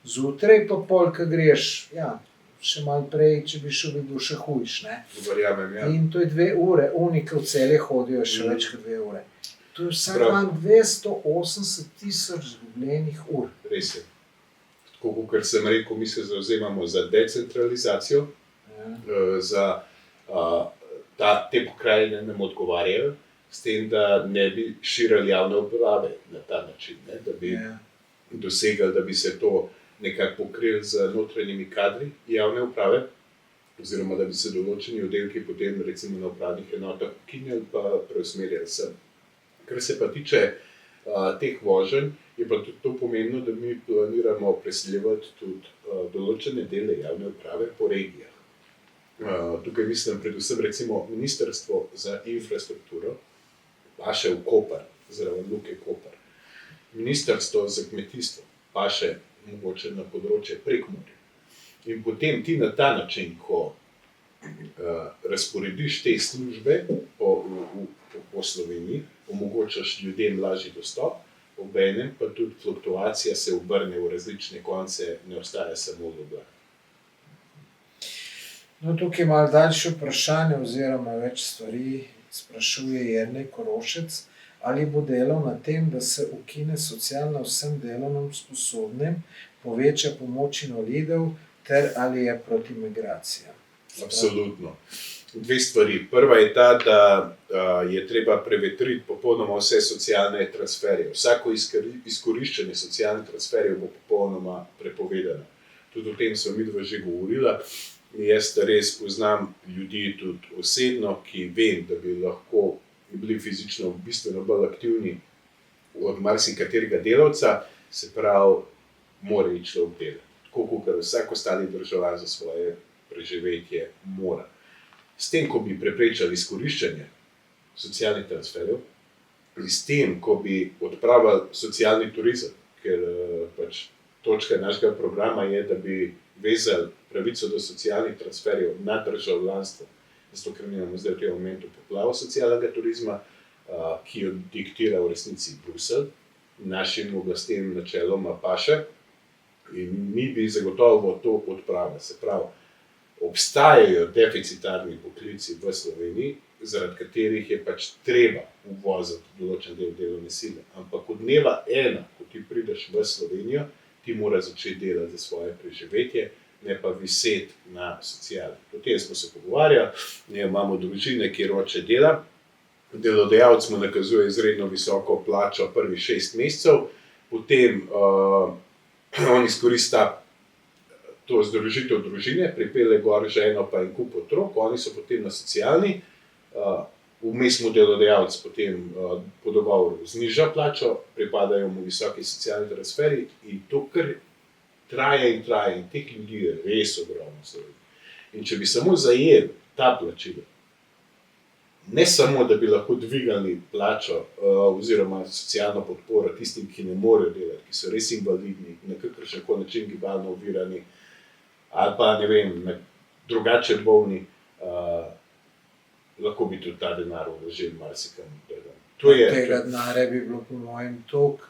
Speaker 2: Zjutraj pa pol, ko greš, ja, še malo prej, če bi šel, bi bil še hujš, ne.
Speaker 1: Verjamem, ja.
Speaker 2: In to je 2 ure, oni, ki v Celje hodijo še več kot 2 ure. To je vsak
Speaker 1: Prav.
Speaker 2: dan 280 000 izgubljenih ur.
Speaker 1: Res je. Tako kot sem rekel, mi se zavzemamo za decentralizacijo,
Speaker 2: Ja.
Speaker 1: te pokrajine nam odgovarjajo, s tem, da ne bi širili javne uprave na ta način, ne? Da bi
Speaker 2: Ja.
Speaker 1: dosegli, da bi se to nekako pokrili z notranjimi kadri javne uprave, oziroma da bi se določeni oddelki potem recimo na upravnih enotah ukinjali pa preusmerjali sem. Kar se pa tiče teh voženj, je pa tudi to pomembno, da mi planiramo preseljevati tudi določene dele javne uprave po regijah. Tukaj mislim predvsem recimo Ministrstvo za infrastrukturo, paše v Koper, zraven Luke Koper. Ministrstvo za kmetijstvo paše mogoče na področje Prekmurja. In potem ti na ta način, ko razporediš te službe po Sloveniji, po omogočaš ljudem lažji dostop, obenem pa tudi fluktuacija se obrne v različne konce, ne ostaja samo v Ljubljani.
Speaker 2: No, tukaj malo daljše vprašanje oziroma več stvari sprašuje Jernej Korošec. Ali bo delal na tem, da se ukine socialna vsem delovno sposobnim, poveča pomoč invalidov, ter ali je proti migracijam?
Speaker 1: Absolutno. Dve stvari. Prva je ta, da je treba prevetriti popolnoma vse socialne transferje. Vsako izkoriščanje socialnih transferjev bo popolnoma prepovedano. Tudi o tem smo midva že govorila. Jaz res poznam ljudi tudi osebno, ki vem, da bi lahko bili fizično bistveno bolj aktivni od marsikaterega delavca, se pravi, mora iti človek delati. Tako kot vsak ostali državljan za svoje preživetje mora. S tem, ko bi preprečali izkoriščanje socialnih transferjev, in s tem, ko bi odpravili socialni turizem, ker pač točka našega programa je, da bi vezali pravico do socialnih transferjev na državljanstvo, zato ker imamo zdaj v tem momentu poplavo socialnega turizma, ki jo diktira v resnici Bruselj, našim oblastem načeloma paše, in mi bi zagotovo to odpravili. Se pravi, obstajajo deficitarni poklici v Sloveniji, zaradi katerih je pač treba uvoziti določen del delovne sile. Ampak od dneva ena, ko ti prideš v Slovenijo, ti mora začeti delati za svoje preživetje, ne pa viseti na sociali. O tem smo se pogovarjali, imamo družine, kjer oče dela, delodajalec mu nakazuje izredno visoko plačo prvih 6 mesecev, potem on izkoristi to združitev družine, pripelje gor ženo pa en kup otrok, oni so potem na socialni, vmes mu delodajalec potem po dogovoru zniža plačo, pripadajo mu visoki socialni transferji in to kar traja in teh ljudi je res ogromno. In če bi samo zajeli ta plačila, ne samo, da bi lahko dvigali plačo oziroma socialno podporo tistim, ki ne morejo delati, ki so res invalidni, na kakršenkoli način gibalno ovirani, ali pa, ne vem, drugače bolni, lahko bi tudi ta denar vložili marsikam.
Speaker 2: Tega denarja bi bilo po mojem toliko,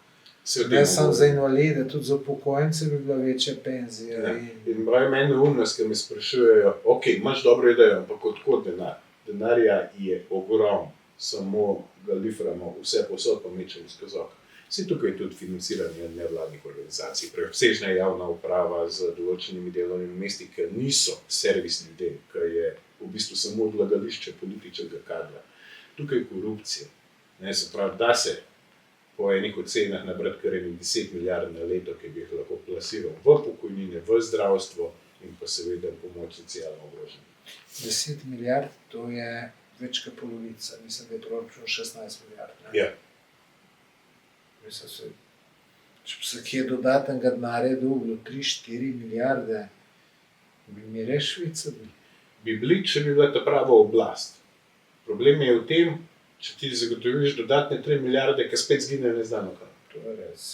Speaker 2: ne samo za invalide, tudi za upokojence bi bila večja penzija.
Speaker 1: Ja. In pravi meni neumnost, ker me sprašujejo, ok, imaš dobro idejo, ampak odkot denar? Denarja je ogromno, samo ga liframo vse posod, pa mečemo skozi okno. Vse tukaj je tudi financiranje nevladnih organizacij, preobsežna javna uprava z določenimi delovnimi mesti, ki niso servis ljudem, ki je v bistvu samo odlagališče političnega kadra. Tukaj je korupcija. Se pravi, da se po enih ocenah nabrati kar 10 milijard na leto, ki bi jih lahko plasiral v pokojnine, v zdravstvo in pa seveda pomoč socialno ogroženim.
Speaker 2: 10 milijard, to je več kot polovica. Mislim, da je proračun 16 milijard. Ne?
Speaker 1: Ja.
Speaker 2: Mislim, če bi se kje dodatnega denarja dobilo 3-4 milijarde, bi mi res Švica bili.
Speaker 1: Bi bili, če bi bila ta prava oblast. Problem je v tem, če ti zagotoviš dodatne 3 milijarde, ki spet zginejo neznano kam.
Speaker 2: To je res.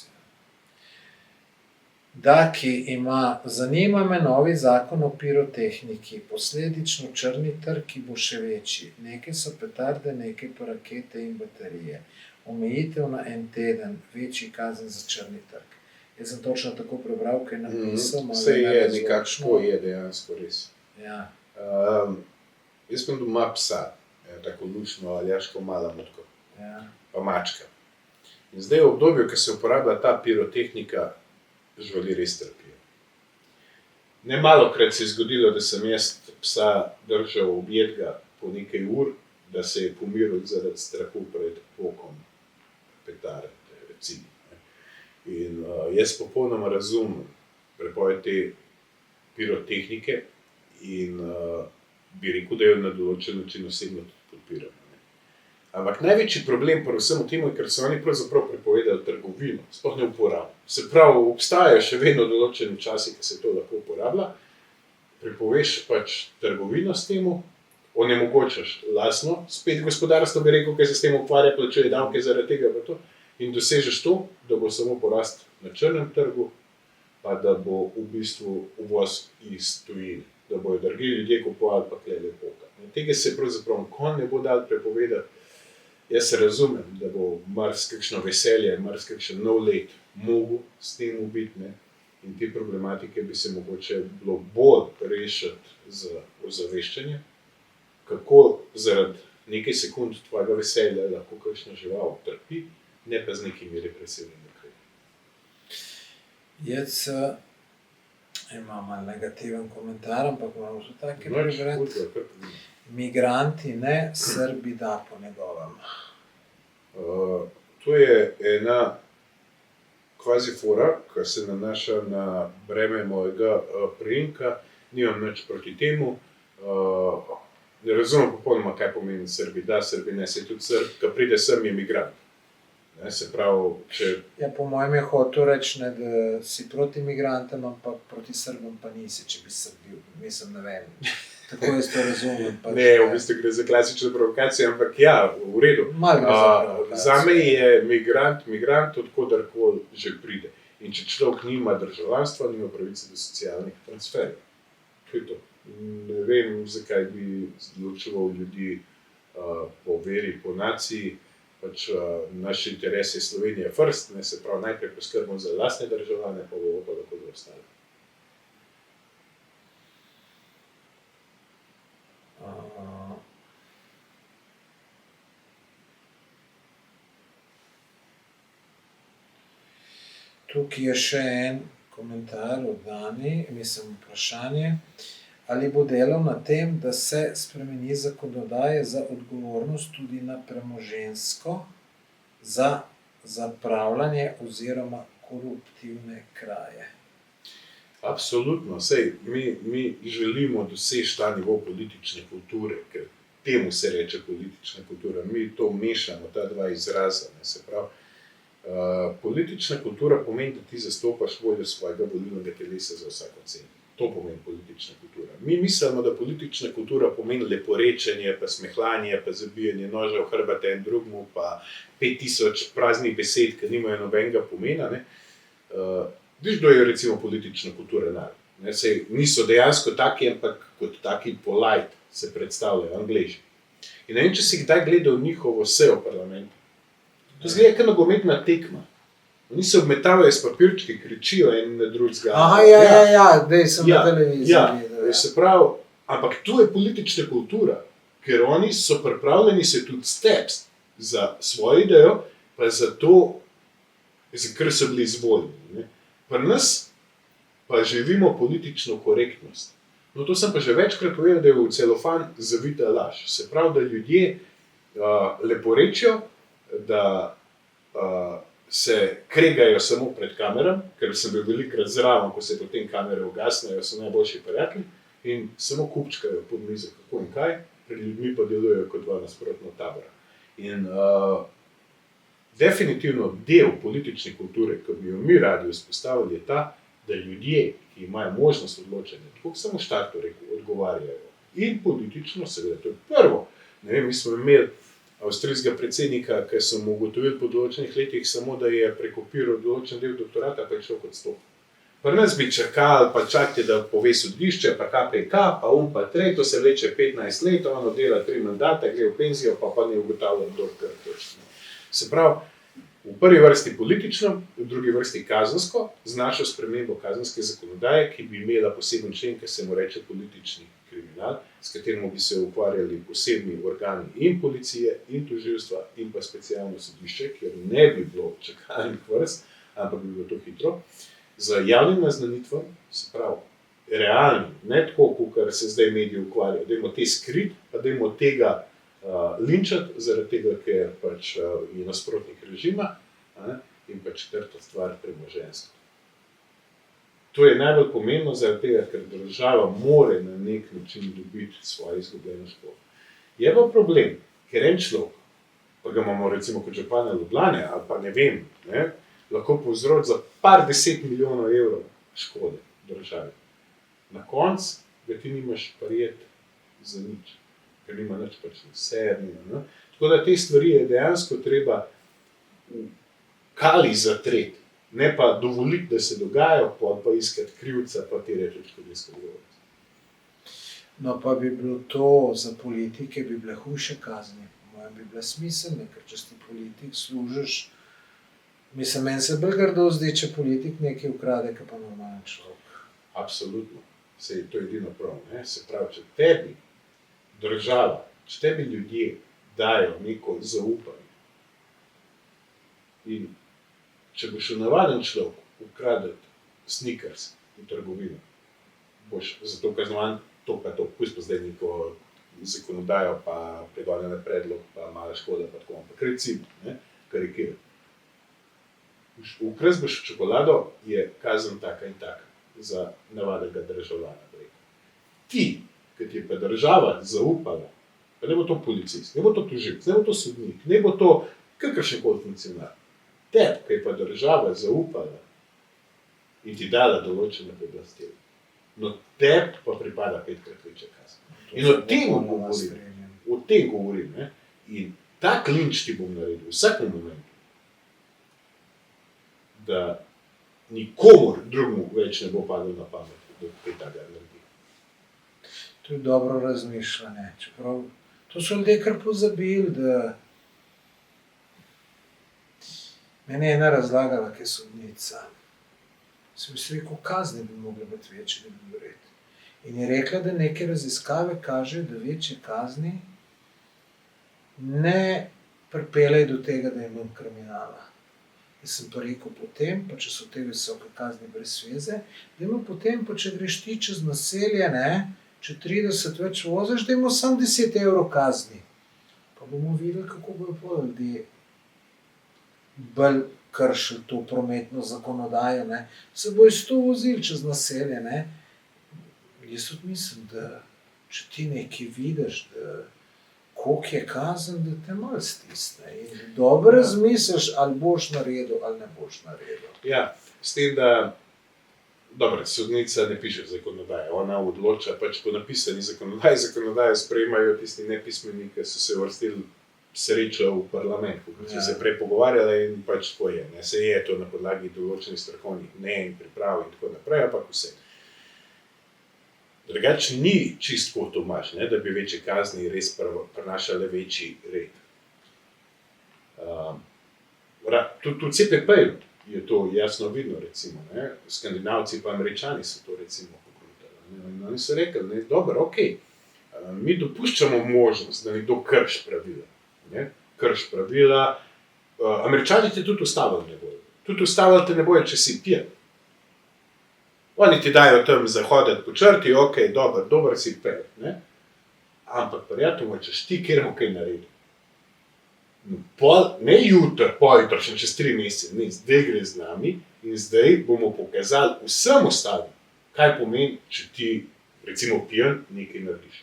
Speaker 2: Daki ima, zanima me novi zakon o pirotehniki, posledično črni trg, ki bo še večji. Nekaj so petarde, nekaj pa rakete in baterije. Omejitev na 1 teden, večji kazen za črni trg. Jaz sem točno tako prebral, kaj je napisal.
Speaker 1: Vse je nekako je dejansko res.
Speaker 2: Ja.
Speaker 1: Jaz sem doma psa, tako lučno aljaško malo mutko,
Speaker 2: Ja.
Speaker 1: pa mačka. In zdaj v obdobju, ko se uporablja ta pirotehnika, živali res trpijo. Nemalokrat se je zgodilo, da sem jaz psa držal objetega po nekaj ur, da se je pomiril zaradi strahu pred pokom petarde, recimo. In jaz popolnoma razumem prepoved te pirotehnike in bi rekel, da jo na določen način osebno tudi podpiram. Ampak največji problem predvsem v tem, ker so oni pravzaprav prepovedali trgovino, sploh ne uporabo. Se pravi, obstajajo še vedno določeni časi, ki se to lahko uporablja, prepoveš pač trgovino s temu, onemogočaš lastno, spet gospodarstvo bi rekel, ki se s tem ukvarja, plačuje davke zaradi tega pa to, in dosežeš to, da bo samo porast na črnem trgu, pa da bo v bistvu uvoz iz tujine, da bojo dragi ljudje kupovali pa klele poka. Tega se pravzaprav nikoli ne bo dalo prepovedati. Jaz se razumem, da bo marsikakšno veselje, marsikakšen nov let mogel s tem biti, ne. In te problematike bi se mogoče bilo bolj rešiti z ozaveščanjem, kako zaradi nekaj sekund tvojega veselja lahko kakšna žival trpi, ne pa z nekimi represivnimi ukrepi.
Speaker 2: Jaz imam malo negativen komentar, ampak moram še take
Speaker 1: Nič
Speaker 2: prebrati.
Speaker 1: hudega, kar pomeni.
Speaker 2: Migranti, ne Srbi, da po njegovem.
Speaker 1: To je ena kvazi fora, ki se nanaša na breme mojega priimka, nimam nič proti temu. Ne razumem popolnoma, kaj pomeni Srbi da, Srbi ne, saj tudi Srb, ki pride sem, je migrant. Ne, se pravi, če
Speaker 2: Ja, po mojem je hotel reči, ne, da si proti migrantom, ampak proti Srbom pa nisi, če bi Srb bil. Mislim, ne vem. Tako jaz to razumem. Pač,
Speaker 1: ne, v bistvu gre za klasično provokacijo, ampak ja, v redu.
Speaker 2: Malo gre za provokacijo.
Speaker 1: Zame je migrant od koderkoli že pride. In če človek nima državljanstva, nima pravice do socialnih transferjev. To je to. Ne vem, zakaj bi ločeval ljudi po veri, po naciji. Pač naš interes je Slovenija first, ne, se pravi, najprej poskrbimo za lastne državljane, pa bomo pa lahko za ostale.
Speaker 2: Tukaj je še en komentar od Dani, mislim vprašanje. Ali bo delal na tem, da se spremeni zakonodaje za odgovornost tudi na premoženjsko za zapravljanje oziroma koruptivne kraje?
Speaker 1: Absolutno, sej mi želimo doseči ta nivo politične kulture, ker temu se reče politična kultura. Mi to mešamo, ta dva izraza, ne, se pravi. Politična kultura pomeni, da ti zastopaš voljo svojega volilnega telesa za vsako ceno. To pomeni politična kultura. Mi mislimo, da politična kultura pomeni leporečenje, pa smehljanje, pa zabijanje noža v hrbet en drugemu, pa 5000 praznih besed, ki nimajo nobenega pomena, ne. Viš, kdo je recimo politična kultura narod? Ne, sej niso dejansko taki, ampak kot taki polite se predstavljajo, Angleži. In ne vem, če si kdaj gledal njihovo sejo v parlamentu. To zgleda kot nogometna tekma. Oni se obmetavajo s papirčki, kričijo en na drugega.
Speaker 2: Aha, ja, dej sem na televiziji.
Speaker 1: Ja, se pravi, ampak to je politična kultura, ker oni so pripravljeni se tudi stepsti za svojo idejo, pa za to, za kar so bili izvoljeni. Pri nas pa živimo politično korektnost. No, to sem pa že večkrat povedal, da je v celofan zavita laž. Se pravi, da ljudje leporečijo, da se kregajo samo pred kameram, ker sem bil velikokrat zraven, ko se potem kamere ugasnejo, so najboljši prijatelji in samo kupčkajo pod mizo kako in kaj, pred ljudmi pa delujejo kot dva nasprotna tabora. In definitivno del politične kulture, ki bi jo mi radi vzpostavili, je ta, da ljudje, ki imajo možnost odločanja, tako samo štartu rekel, odgovarjajo. In politično, seveda, to je prvo. Ne vem, mi smo imeli avstrijskega predsednika, ki so mu ugotovili po določenih letih samo, da je prekopiral določen del doktorata, pa je šel kot stop. Pri nas bi čakali, pa čakajte, da pove sodišče, pa KPK, pa pa trej, to se vleče 15 let, ono dela 3 mandate, gre v penzijo, pa ne ugotavlja doktor. Se pravi, v prvi vrsti politično, v drugi vrsti kazensko, z našo spremembo kazenske zakonodaje, ki bi imela poseben člen, ki se mu reče politični kriminal, s katerim bi se ukvarjali posebni organi in policije, in tožilstva, in pa specialno sodišče, kjer ne bi bilo čakalnih vrst, ampak bi bilo to hitro, z javnim naznanitvom, se pravi, realnim, ne tako, kot se zdaj mediji ukvarjajo, dajmo te skriti, pa dajmo tega linčati, zaradi tega, ker pač je nasprotnik režima, in pa četrta stvar, premoženjstvo. To je najbolj pomembno zaradi tega, ker država more na nek način dobiti svoje izgubljeno škodo. Je pa problem, ker en človek, pa ga imamo recimo kot župana Ljubljane, ali pa ne vem, lahko povzroči za par 10 milijonov evrov škode državi. Na koncu ga ti nimaš prijeti za nič, ker nima nič pač vse. Tako da te stvari je dejansko treba kali zatreti. Ne pa dovoliti, da se dogajajo, pa iskati krivca, pa ti reči odškodninsko odgovornost.
Speaker 2: No, pa bi bilo to za politike, bi bile hujše kazni. Po mojem bi bila smiselna, ker če si politik, služiš. Mislim, meni se bolj grdo zdi, če politik nekaj ukrade, kot pa normalen človek.
Speaker 1: Absolutno. Sej to je edino prav. Ne? Se pravi, če tebi država, če tebi ljudje dajo neko zaupanje in če boš navaden človek ukradeti Snickers v trgovino, boš zato kaznovan to pa to, pusti pa zdaj neko zakonodajo, pa pregonjen predlog, pa mala škoda, pa tako, ampak recimo, karikira. Ukras boš čokolado, je kazen taka in taka za navadnega državljana. Ti, ki ti je pa država zaupala, pa ne bo to policist, ne bo to tožilec, ne bo to sodnik, ne bo to kakršenkoli funkcionar. Tebi, ki je pa država zaupala in ti dala določene pooblastila, no tebi pa pripada 5-krat večja kazen. In o tem govorim, ne? In tak linč ti bom naredil v vsakem momentu, da nikomor drugmu več ne bo padlo na pamet, da kaj takega naredi.
Speaker 2: To je dobro razmišljanje. Čeprav to so ljudje kar pozabili, da meni je ena razlagala, ki je sodnica. Sem si rekel, kazni bi mogli biti večji, da bi bil red. In je rekla, da neke raziskave kaže, da večje kazni ne pripeljejo do tega, da je manj kriminala. Jaz sem pa rekel potem, pa če so te visoke kazni brez veze, da ima potem, pa če greš ti čez naselje, če 30 več voziš, da ima samo 10 evrov kazni. Pa bomo videli, kako bojo pa ljudje bolj kršili to prometno zakonodajo, se bojo 100 vozili čez naselje, Jaz tudi mislim, da če ti nekaj vidiš, da koliko je kazen, da te malo stisne in dobro razmisliš, ali boš naredil, ali ne boš naredil.
Speaker 1: Ja, s tem, da dobro, sodnica ne piše zakonodaje, ona odloča pač po napisani zakonodaje sprejemajo tisti nepismeni, ki so se vrstili srečo v parlament, kot so se prej pogovarjali in pač to je. Se je to na podlagi določenih strokovnih mnenj, priprav in tako naprej, ampak vse. Drugače ni čisto Tomaž, da bi večje kazni res prinašale večji red. Tudi v CPP-ju je to jasno vidno, recimo. Skandinavci pa Američani so to recimo pogrutali. Oni so rekli, dobro, okej, mi dopuščamo možnost, da nekdo krši pravila. Krši pravila. Američani te tudi ustavili ne bojo. Tudi ustavili te ne bojo, če si pijan. Oni ti dajo tam zahoditi po črti, okej, dober si pel, Ampak prijatelj, češ ti kjer bo kaj naredil. Ne jutri, pojutri, še čez 3 mesece, ne, zdaj gre z nami in zdaj bomo pokazali vsem ostalim, kaj pomeni, če ti, recimo pijan, nekaj narediš.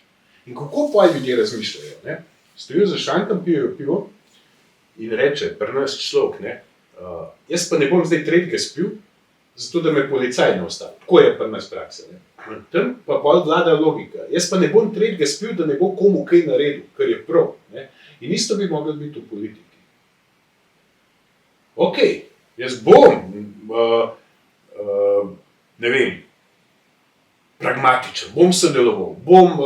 Speaker 1: In kako pa ljudje razmišljajo, Stojijo za šankom, pijejo pivo in reče, pri nas človek, jaz pa ne bom zdaj tretjega spil, zato da me policaj ne ustavi. Tako je pri nas praksa. Tam pa pol vlada logika. Jaz pa ne bom tretjega spil, da ne bo komu kaj naredil, kar je prav. In isto bi mogli biti v politiki. Okej, jaz bom, pragmatičen, bom sodeloval, bom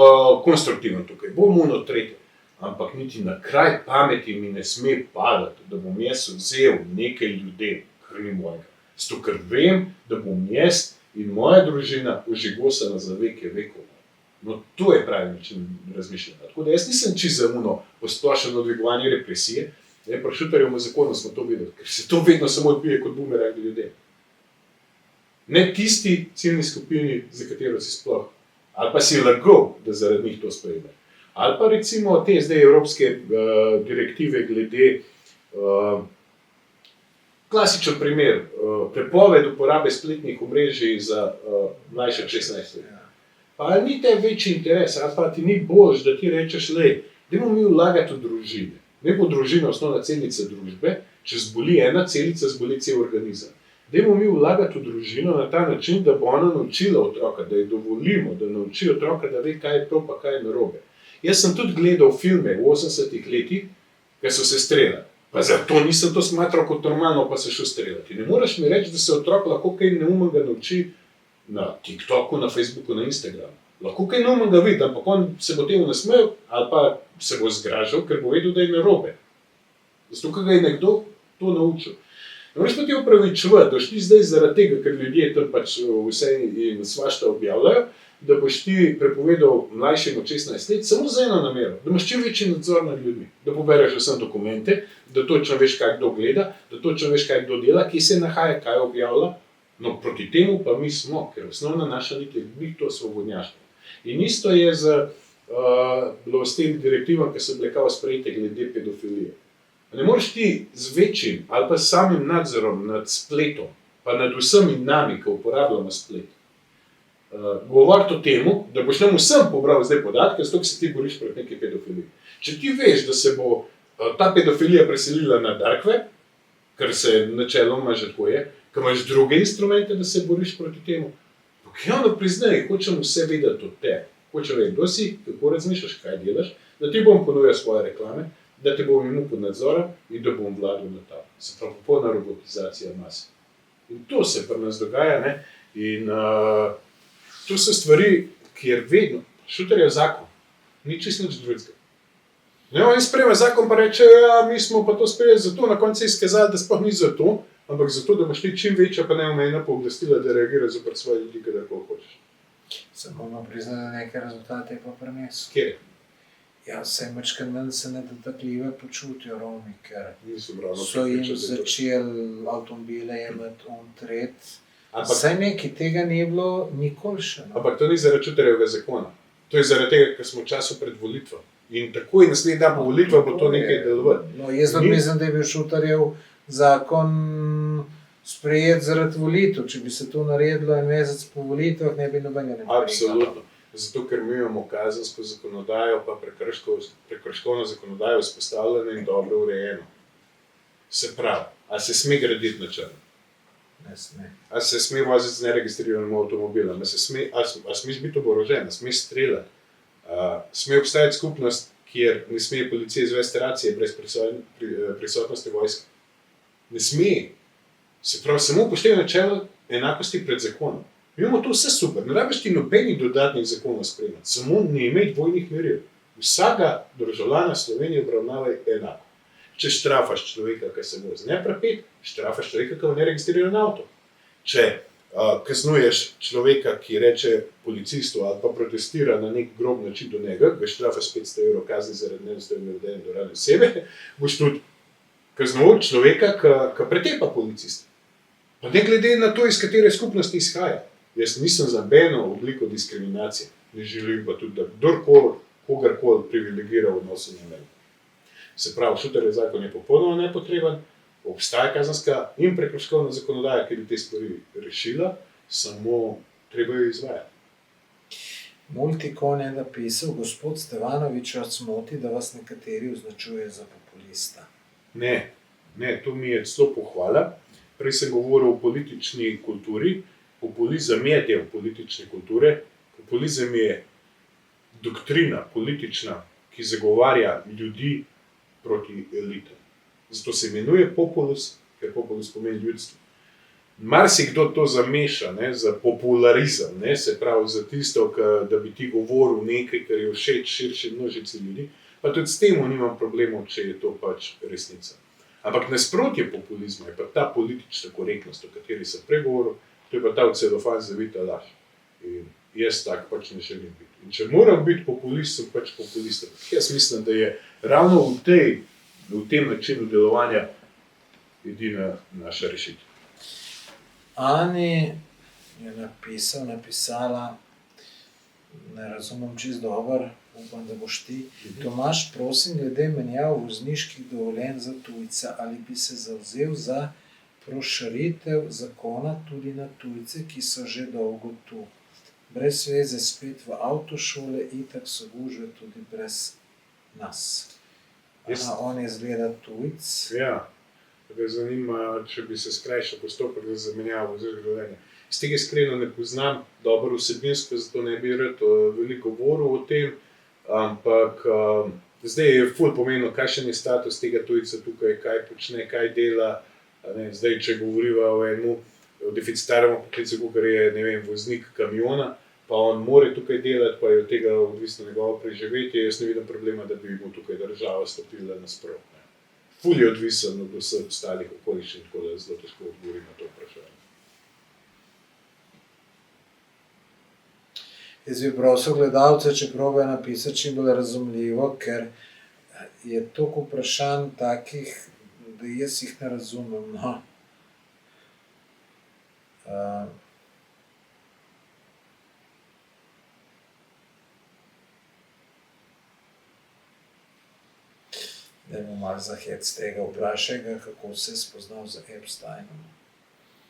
Speaker 1: konstruktiven tukaj, bom tretje. Ampak niti na kraj pameti mi ne sme padati, da bom jaz vzel nekaj ljudem, kar ni mojega. Zato, ker vem, da bom jaz in moja družina ožigosana za veke vekov. No, to je pravi način razmišljanja. Tako da jaz nisem čisto za posplošeno dvigovanje represije. Pri Šutarjevem zakonu smo to videli, ker se to vedno samo odbije kot bumerang ljudem. Ne tisti ciljni skupini, za katero si sploh, ali pa si lagal, da zaradi njih to sprejme. Ali pa recimo te zdaj evropske direktive glede klasičen primer, prepoved uporabe spletnih omrežij za mlajše 16 let. Pa ni te večji interes, ali pa ti ni boljš, da ti rečeš, dajmo mi vlagati v družine. Ne bo družina osnovna celica družbe, če zboli ena celica, zboli cel organizem. Dajmo mi vlagati v družino na ta način, da bo ona naučila otroka, da ji dovolimo, da nauči otroka, da ve, kaj je to, pa kaj je narobe. Jaz sem tudi gledal filme v 80-ih letih, ki so se streljali. Pa zato nisem to smatral kot normalno, pa se šel streljati. Ne moreš mi reči, da se otrok lahko kaj neumnega nauči na TikToku, na Facebooku, na Instagramu. Lahko kaj neumnega vidi, ampak on se bo temu nasmejal ali pa se bo zgražal, ker bo vedel, da je narobe. Zato, ker ga je nekdo to naučil. Ne moreš pa ti opravičevati, da boš ti zdaj zaradi tega, ker ljudje tam pač vse in svašta objavljajo, da boš ti prepovedal mlajšim od 16 let samo za eno namero, da imaš čim večji nadzor nad ljudmi, da pobereš vsem dokumente, da točno veš, kaj kdo gleda, da točno veš, kaj kdo dela, kje se nahaja, kaj objavlja. No, proti temu pa mi smo, ker osnovna naša nit je biti to svobodnjaštvo. In isto je bilo s tem direktivom, ki so bile kao sprejete glede pedofilije. Ne moreš ti z večjim ali pa samim nadzorom nad spletom, pa nad vsemi nami, ki uporabljamo splet, govoriti o temu, da boš nam vsem pobral zdaj podatke, zato, ker se ti boriš proti neki pedofiliji. Če ti veš, da se bo ta pedofilija preselila na dark web, kar se načeloma že tako je, ker imaš druge instrumente, da se boriš proti temu, pa javno priznaj, hočem vse vedeti od tebe. Hočem vedeti, kdo si, kako razmišljaš, kaj delaš, da ti bom ponujal svoje reklame, da te bom imel pod nadzorom in da bom vladal na ta. Se pravi, popolna robotizacija mase. In to se pri nas dogaja, ne? In to so stvari, kjer vedno šuter je zakon, ni čisto nič drugega. Ne, oni sprejme zakon pa reče, ja, mi smo pa to sprejeli zato, na koncu je izkazali, da sploh ni zato, ampak zato, da boš ti čim večja pa neomejena pooblastila, da reagiraš zoper svoje ljudi, kadarkoli hočeš.
Speaker 2: Se bomo priznali, da neke rezultate je pa prinesel.
Speaker 1: Kjer?
Speaker 2: Ja, vse mačkaj manj se nedotakljive počutijo Romi, ker
Speaker 1: Niso
Speaker 2: so jim začeli avtomobile jemati on tret. Saj nekaj tega ni bilo nikoli še. No?
Speaker 1: Ampak to ni zaradi Šuterjevega zakona. To je zaradi tega, ker smo v času pred volitvami. In takoj naslednji dan po volitvah bo to nekaj delovati.
Speaker 2: No, jaz mislim, da je bil Šuterjev zakon sprejet zaradi volitev. Če bi se to naredilo en mesec po volitvah, ne bi nobenega ne
Speaker 1: Absolutno. Zato, ker mi imamo kazensko zakonodajo, pa prekrškovno zakonodajo vzpostavljeno in dobro urejeno. Se pravi, a se sme graditi na črno?
Speaker 2: Ne sme.
Speaker 1: A se sme voziti z neregistriranim avtomobilom? A smeš biti oborožen? A smeš streljati? Sme obstajati skupnost, kjer ne sme policija izvesti racije brez prisotnosti vojske? Ne sme. Se pravi, samo upoštevaj načelo enakosti pred zakonom. Mi imamo to vse super, ne rabiš ti nobenih dodatnih zakonov sprejemati, samo ne imej dvojnih meril. Vsaka državljana Slovenije obravnavaj enako. Če štrafaš človeka, ki se vozi neprepet, štrafaš človeka, ki ima neregistriran avto. Če kaznuješ človeka, ki reče policistu ali pa protestira na nek grob način do njega, ga štrafaš 500 € kazni zaradi nedostojnega vedenja do uradne osebe, boš tudi kaznoval človeka, ki pretepa policista. Pa ne glede na to, iz katere skupnosti izhaja. Jaz nisem za nobeno obliko diskriminacije, ne želim pa tudi, da kdorkoli, kogarkoli privilegira v odnosu na mene. Se pravi, Šuterjev zakon je popolnoma nepotreben, obstaja kazenska in prekrškovna zakonodaja, ki bi te stvari rešila, samo treba jo izvajati.
Speaker 2: Multikon je napisal, gospod Stevanovič, vas moti, da vas nekateri označujejo za populista.
Speaker 1: Ne, to mi je celo pohvala. Prej sem govoril o politični kulturi. Populizem je del politične kulture. Populizem je doktrina politična, ki zagovarja ljudi proti elitam. Zato se imenuje populus, ker populus pomeni ljudstvo. Marsikdo to zameša, ne, za popularizem, ne, se pravi za tisto, da bi ti govoril nekaj, kar je všeč širši množici ljudi, pa tudi s tem nimam problemov, če je to pač resnica. Ampak nasprotje populizma je pa ta politična korektnost, o kateri sem pregovoril, to je pa ta v celofan zavita laž. In jaz tak pač ne želim biti. In če moram biti populist, sem pač populist. Jaz mislim, da je ravno v tem načinu delovanja edina naša rešitev.
Speaker 2: Ani je napisala, ne razumem čisto dobro, upam, da boš ti. Tomaž, prosim, glede menjav vozniških dovoljenj za tujce, ali bi se zavzel za proširitev zakona tudi na tujce, ki so že dolgo tu. Brez veze spet v avtošole, itak so gužve tudi brez nas. On je izgleda tujc.
Speaker 1: Ja, da zanima, če bi se skrajšal postopek za zamenjavo vozniškega dovoljenja. Iz tega iskreno ne poznam dobro vsebinsko, zato ne bi rad veliko govoril o tem, ampak zdaj je ful pomenilo, kakšen je status tega tujca tukaj, kaj počne, kaj dela. Ne, zdaj, če govoriva o enemu deficitarnem poklicu, kakor je, ne vem, voznik kamiona, pa on more tukaj delati, pa je od tega odvisno njegovo preživetje, jaz ne vidim problema, da bi mu tukaj država stopila nasprot. Ful je odvisen od vseh ostalih okoliščin, tako da zelo težko odgovorim na to vprašanje.
Speaker 2: Jaz bi prosil gledalce, če probajo napisati čim bolj razumljivo, ker je toliko vprašanj takih, da jaz jih ne razumem. No. Dajmo malo za hec tega, vprašaj ga, kako se je spoznal z Epsteinom.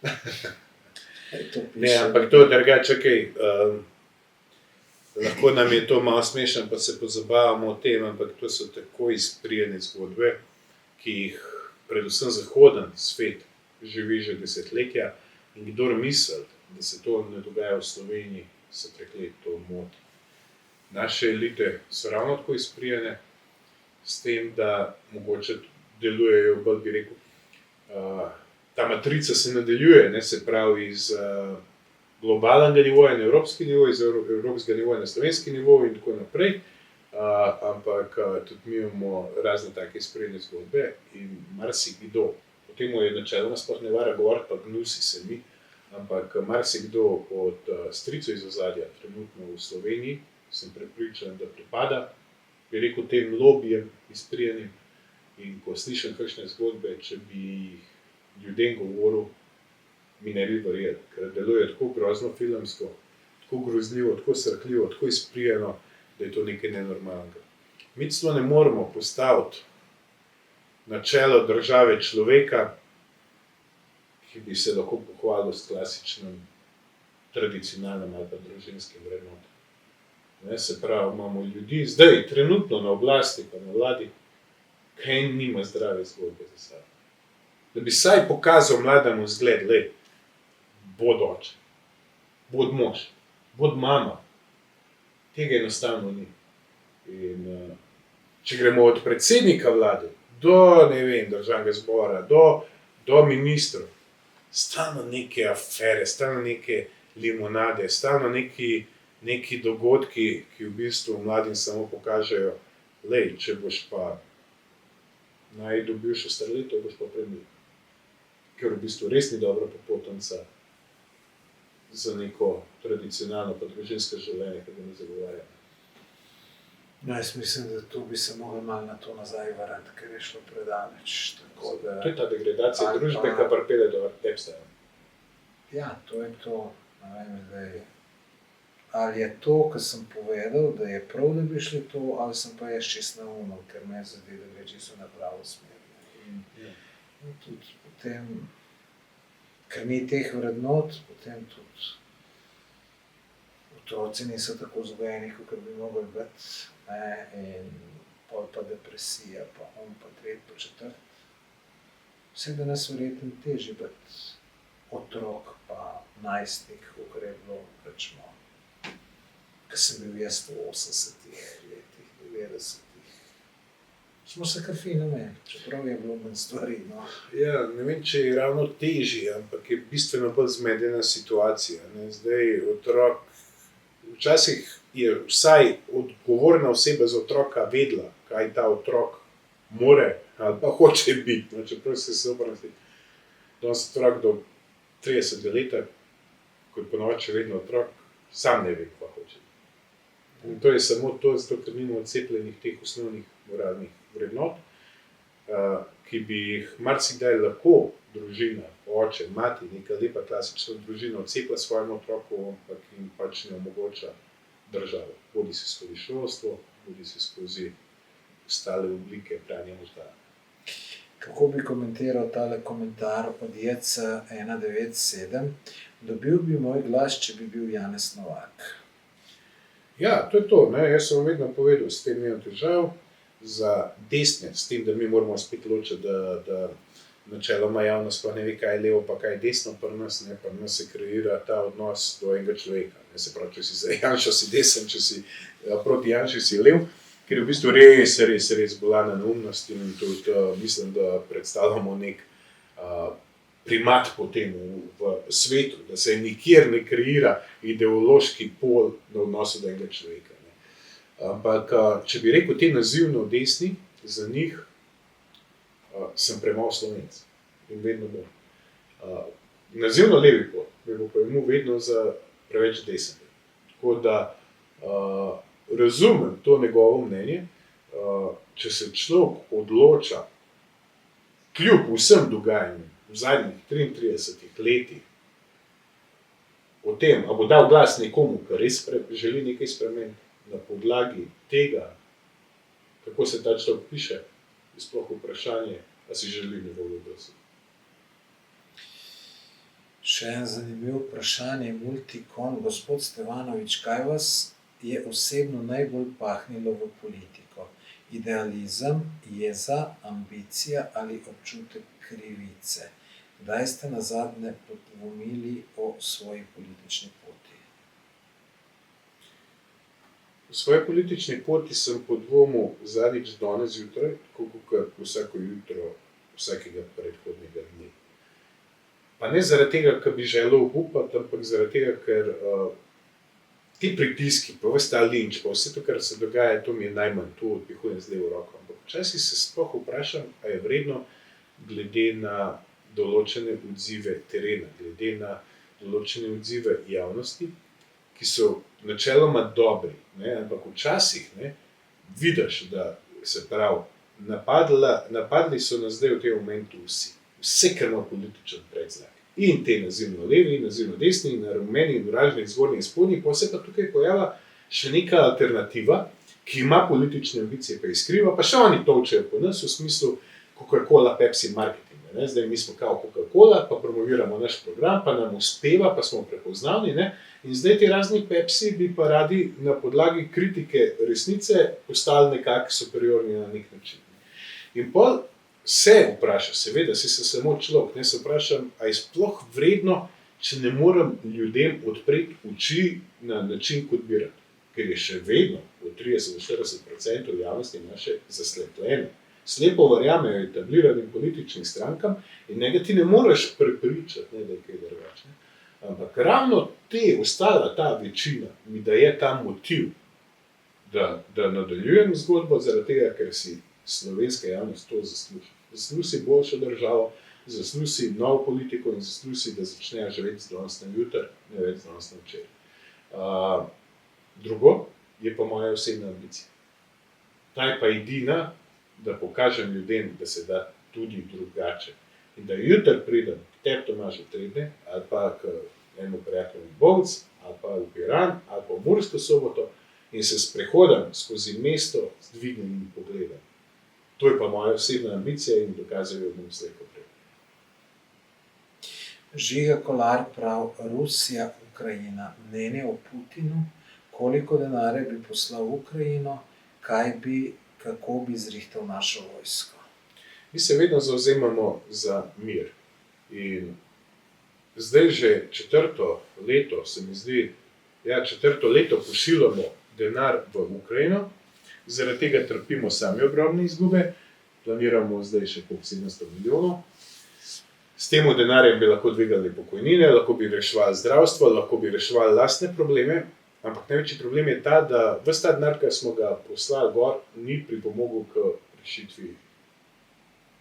Speaker 2: To piše.
Speaker 1: Ne, ampak to drugače, lahko nam je to malo smešno, pa se pozabavamo o tem, ampak to so tako izprijene zgodbe, ki jih predvsem zahoden svet živi že desetletja in kdor misli, da se to ne dogaja v Sloveniji, se preklet to moti. Naše elite so ravno tako izprijene, s tem, da mogoče delujejo, bolj bi rekel, ta matrica se nadaljuje, ne, se pravi iz globalnega nivoja na evropski nivo, iz evropskega nivoja na slovenski nivo in tako naprej, ampak tudi mi imamo razne take izprijene zgodbe in marsikdo, o tem je načeloma sploh ne vara govoriti, pa gnusi se mi, ampak marsikdo od stricev iz ozadja trenutno v Sloveniji, sem prepričan, da pripada, bi rekel, tem lobijem izprijenim in ko slišim kakšne zgodbe, če bi jih ljudem govoril, mi ne bi verjeli, ker deluje tako grozno filmsko, tako grozljivo, tako srhljivo, tako izprijeno, da je to nekaj nenormalnega. Mi celo ne moremo postaviti na čelo države človeka, ki bi se lahko pohvalil s klasičnim, tradicionalnim ali pa družinskim vrednotam. Se pravi, imamo ljudi zdaj, trenutno na oblasti pa na vladi, kaj nima zdrave zgodbe za sabo. Da bi saj pokazal mlademu zgled, lej, bod oče, bod mož, bod mama. Tega enostavno ni. In če gremo od predsednika vlade do, ne vem, državnega zbora, do ministrov, stalno neke afere, stalno neke limonade, stalno neki dogodki, ki v bistvu mladim samo pokažejo, lej, če boš pa naj dobil še starleto, boš pa premil. Ker v bistvu res ni dobra popotnica za neko tradicionalno pa družinsko življenje, ki ga ne zagovarja.
Speaker 2: No, jaz mislim, da tu bi se mogli malo na to nazaj varati, ker je šlo predaleč. Tako da...
Speaker 1: To je ta degradacija družbe, ki pripelje do Epsteina.
Speaker 2: Ja, to je to. Ne vem, zdaj, ali je to, kar sem povedal, da je prav, da bi šli to, ali sem pa jaz čisto naumel, ker me zdi, da gre čisto na pravo smer. In tudi potem, ker ni teh vrednot, potem tudi otroci niso tako vzgojeni, kot bi mogli biti, in pol pa depresija, pa on pa tret, pa četrt. Vse da nas verjetno težje biti otrok, pa najstnik, kakor je bilo, rečemo, ko sem bil jaz v 80-ih letih, 90-ih. Smo se kar fino imeli, čeprav je bilo manj stvari, no.
Speaker 1: Ja, ne vem, če je ravno težje, ampak je bistveno bolj zmedena situacija, ne. Zdaj, otrok, včasih je vsaj odgovorna oseba za otroka vedela, kaj ta otrok more ali pa hoče biti, no, čeprav se obrniti. Danes otrok do 30 leta, kot ponovadi še vedno otrok, sam ne ve, kaj hoče. In to je samo to, zato ker nimamo odcepljenih teh osnovnih moralnih vrednot, ki bi jih marsikdaj lahko družina, oče, mati, neka lepa klasična družina odcepila svojemu otroku, ampak jim pač ne omogoča država. Bodi se skozi šolstvo, bodi se skozi ostale oblike pranja možgana.
Speaker 2: Kako bi komentiral tale komentar od JC197? Dobil bi moj glas, če bi bil Janez Novak.
Speaker 1: Ja, to je to, ne. Jaz sem vam vedno povedal, s tem nimam težav, za desne, s tem, da mi moramo spet ločiti, da načeloma javnost pa ne ve, kaj je levo, pa kaj je desno pri nas, ne, pri nas se kreira ta odnos do enega človeka. Ne, se pravi, če si za Janšo, si desen, če si proti Janši, si lev, ker je v bistvu res bolana neumnost in tudi mislim, da predstavljamo nek primat potem v svetu, da se nikjer ne kreira ideološki pol na odnosu do enega človeka. Ne. Ampak, če bi rekel te nazivno desni, za njih sem premalo Slovenec in vedno bom. Nazivno levi pol, bi bo pa imel vedno za preveč desen. Tako da razumem to njegovo mnenje, če se človek odloča kljub vsem dogajanjem v zadnjih 33 letih o tem, a bo dal glas nekomu, ki res želi nekaj spremeniti na podlagi tega, kako se ta človek piše, je sploh vprašanje, a si želi njegovega glasu.
Speaker 2: Še en zanimiv vprašanje, Multikon, gospod Stevanovič, kaj vas je osebno najbolj pahnilo v politiko? Idealizem, jeza, ambicija ali občutek krivice? Kdaj ste nazadnje podvomili o svoji politični poti?
Speaker 1: V svoji politični poti sem podvomil zadnjič danes zjutraj, tako kot vsako jutro vsakega predhodnega dne. Pa ne zaradi tega, ker bi želel obupati, ampak zaradi tega, ker ti pritiski, pa ves ta linč, pa vse to, kar se dogaja, to mi je najmanj, to odpihujem z levo roko. Ampak včasih se sploh vprašam, a je vredno glede na določene odzive terena, glede na določene odzive javnosti, ki so načeloma dobri, ne, ampak včasih ne, vidiš, da se pravi, napadli so nas zdaj v tem momentu vse, kar ima političen predznak. In te nazivno levi, in nazivno desni, in rumeni, in oranžni, in zgornji, in spodnji, pa se pa tukaj pojavlja še neka alternativa, ki ima politične ambicije, pa jih skriva, pa še oni tolčejo po nas v smislu Coca-Cola, Pepsi marketinga. Ne? Zdaj mi smo kao Coca-Cola, pa promoviramo naš program, pa nam uspeva, pa smo prepoznavni. Ne? In zdaj ti razni Pepsi bi pa radi na podlagi kritike resnice postali nekako superiorni na nek način. In pol se vpraša, seveda, si se samo človek, ne se vprašam, a je sploh vredno, če ne morem ljudem odpreti oči na način, kot bi rad. Ker je še vedno od 30-40% javnosti naše zaslepljeno. Slepo verjamejo etabliranim političnim strankam in njega ti ne moreš prepričati, ne, da je kaj drugače. Ampak ravno ostala ta večina mi daje ta motiv, da nadaljujem zgodbo zaradi tega, ker si slovenska javnost to zasluži. Zasluži si boljšo državo, zasluži si novo politiko in zasluži si, da začnejo živeti z danes na jutri, ne več z danes na včeraj. Drugo je pa moja osebna ambicija. Ta je pa edina, da pokažem ljudem, da se da tudi drugače. In da jutri pridem k tebi, Tomažu Trebnje, ali pa k enemu prijatelju v Bovec, ali pa v Piran, ali pa v Mursko Soboto in se sprehodam skozi mesto z dvignjenim pogledom. To je pa moja osebna ambicija in dokazujem jo bom slej ko prej.
Speaker 2: Žiga Kolar prav, Rusija, Ukrajina, mnenje o Putinu, koliko denarja bi poslal v Ukrajino, kako bi zrihtal našo vojsko.
Speaker 1: Mi se vedno zavzemamo za mir. In zdaj že četrto leto, se mi zdi, četrto leto pošiljamo denar v Ukrajino, zaradi tega trpimo sami ogromne izgube, planiramo zdaj še 700 milijonov. S tem denarjem bi lahko dvigali pokojnine, lahko bi reševali zdravstvo, lahko bi reševali lastne probleme, ampak največji problem je ta, da ves ta denar, ki smo ga poslali gor, ni pripomogel k rešitvi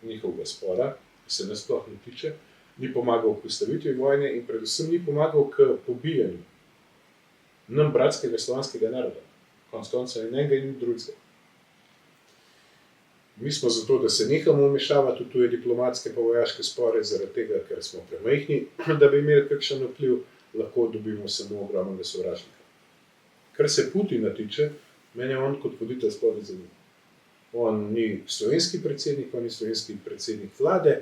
Speaker 1: njihovega spora, ki se nas sploh ne tiče, ni pomagal k ustavitvi vojne in predvsem ni pomagal k pobijanju nam bratskega slovanskega naroda. Konec konca in enega in drugega. Mi smo zato, da se nehamo vmešavati v tuje diplomatske pa vojaške spore, zaradi tega, ker smo premajhni, da bi imeli kakšen vpliv, lahko dobimo samo ogromnega sovražnika. Kar se Putina tiče, mene on kot voditelj sploh ne zanima. On ni slovenski predsednik, on je slovenski predsednik vlade,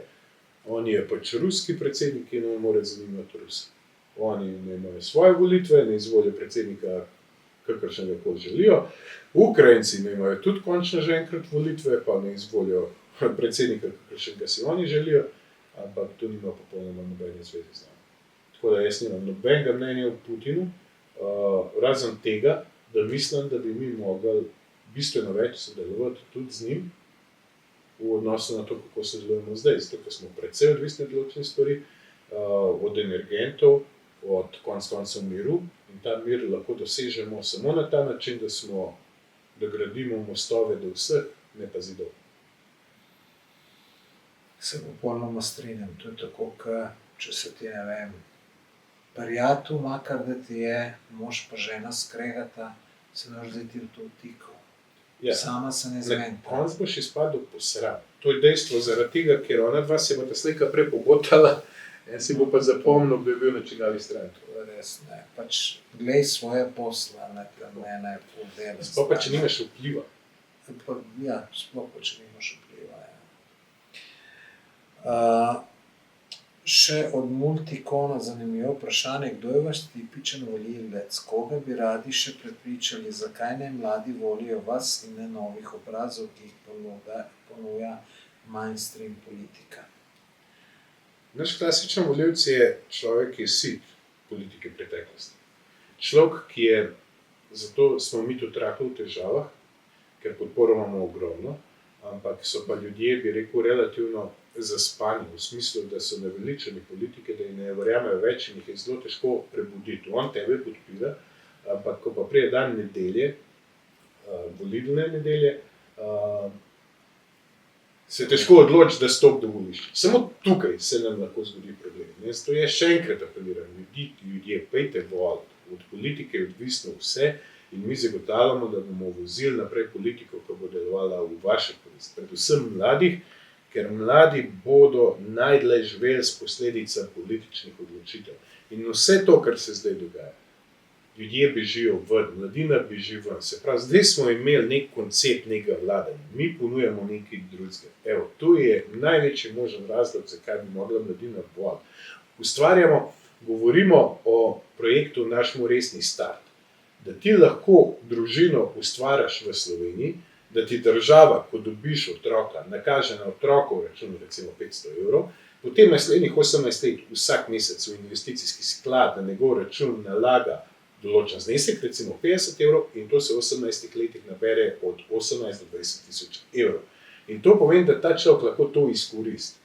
Speaker 1: on je pač ruski predsednik in on mora zanimati Rusi. Oni imajo svoje volitve, ne izvolijo predsednika, kakršnega koli želijo. Ukrajinci imajo tudi končno že enkrat volitve, pa ne izvolijo predsednika, kakršnega si oni želijo, ampak to nima popolnoma nobene zveze z nami. Tako da jaz nimam nobenega mnenja o Putinu, razen tega, da mislim, da bi mi mogli bistveno več sodelovati tudi z njim v odnosu na to, kako se delujemo zdaj, zato ker smo precej odvisni od določenih stvari, od energentov, od konec koncev miru, in ta mir lahko dosežemo samo na ta način, da gradimo mostove do vseh, ne pa zidov.
Speaker 2: Se popolnoma strinjam. To je tako, če se ti, ne vem, prijatelj makar, da ti je mož pa žena skregata, se ne da ti v to vtikal.
Speaker 1: Ja.
Speaker 2: Sama se ne
Speaker 1: Na
Speaker 2: zmenta.
Speaker 1: koncu boš izpadel posran. To je dejstvo zaradi tega, ker ona dva se bosta slejka prej pobotala, en si bo pa zapomnil, da je bil na čigavi strani.
Speaker 2: To je res, ne. Pač glej svoje posla, ne pol dela.
Speaker 1: Sploh pa, če nimaš vpliva.
Speaker 2: Ja, sploh pa, če nimaš vpliva, ja. Še od Multikona zanimivo vprašanje, kdo je vaš tipičen volivec? Koga bi radi še prepričali, zakaj ne mladi volijo vas in ne novih obrazov, ki jih ponuja mainstream politika?
Speaker 1: Naš klasičen volivec je človek, ki je sit politike preteklosti. Človek, ki je, zato smo mi tudi rahlo v težavah, ker podporo imamo ogromno, ampak so pa ljudje, bi rekel, relativno zaspani, v smislu, da so naveličani politike, da jih ne verjamejo več in jih je zelo težko prebuditi. On tebe podpira, ampak ko pa prije dan nedelje, volilne nedelje, se težko odloči, da stopi do volišča. Samo tukaj se nam lahko zgodi problem. Jaz to je še enkrat apeliram, ljudje, pejte voliti, od politike je odvisno vse in mi zagotavljamo, da bomo vozili naprej politiko, ki bo delovala v vaše korist. Predvsem mladih, ker mladi bodo najdlje živeli s posledica političnih odločitev. In vse to, kar se zdaj dogaja, ljudje bežijo ven, mladina beži ven. Se pravi, zdaj smo imeli nek koncept nekega vladanja, mi ponujamo nekaj drugega. Evo, to je največji možen razlog, zakaj bi mogla mladina voliti. Govorimo o projektu Našmo resni start. Da ti lahko družino ustvariš v Sloveniji, da ti država, ko dobiš otroka, nakaže na otrokov račun recimo 500 €, potem naslednjih 18 let vsak mesec v investicijski sklad na njegov račun nalaga določen znesek, recimo 50 € in to se v 18 letih nabere od 18 do 20 tisoč €. In to pomeni, da ta človek lahko to izkoristi,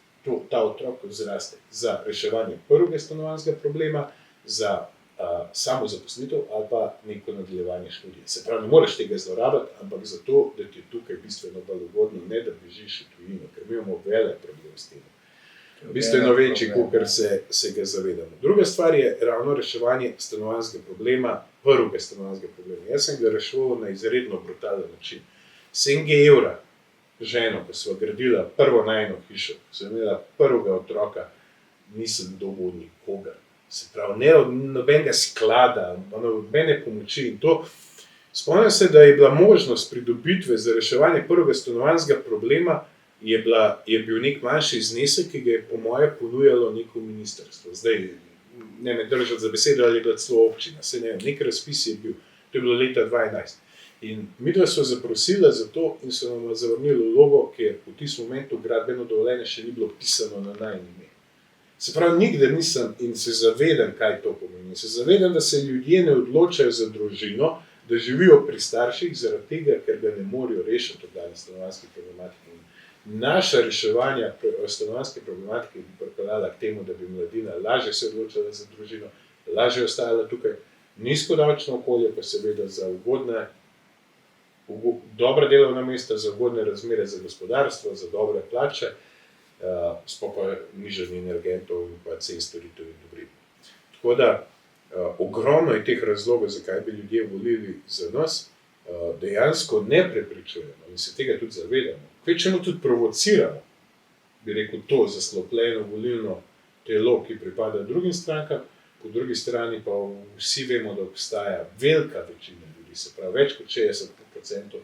Speaker 1: ta otrok zraste za reševanje prvega stanovanjskega problema, za samo zaposlitev ali pa neko nadaljevanje študija. Se pravi, ne moreš tega zlorabiti, ampak zato, da ti je tukaj bistveno bolj ugodno, ne da bežiš v tujino, ker mi imamo velik problem s tem. Bistveno večji, kakor se ga zavedamo. Druga stvar je ravno reševanje stanovanjskega problema, prvega stanovanjskega problema. Jaz sem ga reševal na izredno brutalen način. 7 € ženo, ko sva gradila prvo najino hišo, ko sem imela prvega otroka, nisem dobil nikogar. Se pravi, ne od nobenega sklada, nobene pomoči in to. Spomnim se, da je bila možnost pridobitve za reševanje prvega stanovanjskega problema, je bil nek manjši znesek, ki ga je po moje ponujalo neko ministrstvo. Zdaj, ne me držati za besedo, ali je bila celo občina, se ne vem, nek razpis je bil, to je bilo leta 2011. In midva so zaprosila za to in so nam zavrnili vlogo, ker v tistem momentu gradbeno dovoljenje še ni bilo pisano na najin ime. Se pravi, nikdar nisem in se zavedam, kaj to pomeni. Se zavedam, da se ljudje ne odločajo za družino, da živijo pri starših zaradi tega, ker ga ne morejo rešiti od danes stanovanjske problematike. Naša reševanja stanovanjske problematike bi pripeljala k temu, da bi mladina lažje se odločala za družino, lažje ostajala tukaj, nizko davčno okolje, pa seveda za ugodne, dobra delovna mesta, za ugodne razmere za gospodarstvo, za dobre plače, sploh pa nižanje energentov in pa cen storitev in dobrin. Tako da, ogromno je teh razlogov, zakaj bi ljudje volili za nas, dejansko ne prepričujemo in se tega tudi zavedamo. Kvečemo tudi provociramo, bi rekel, to zaslopljeno volilno telo, ki pripada drugim strankam, po drugi strani pa vsi vemo, da obstaja velika večina ljudi, se pravi več kot 60%,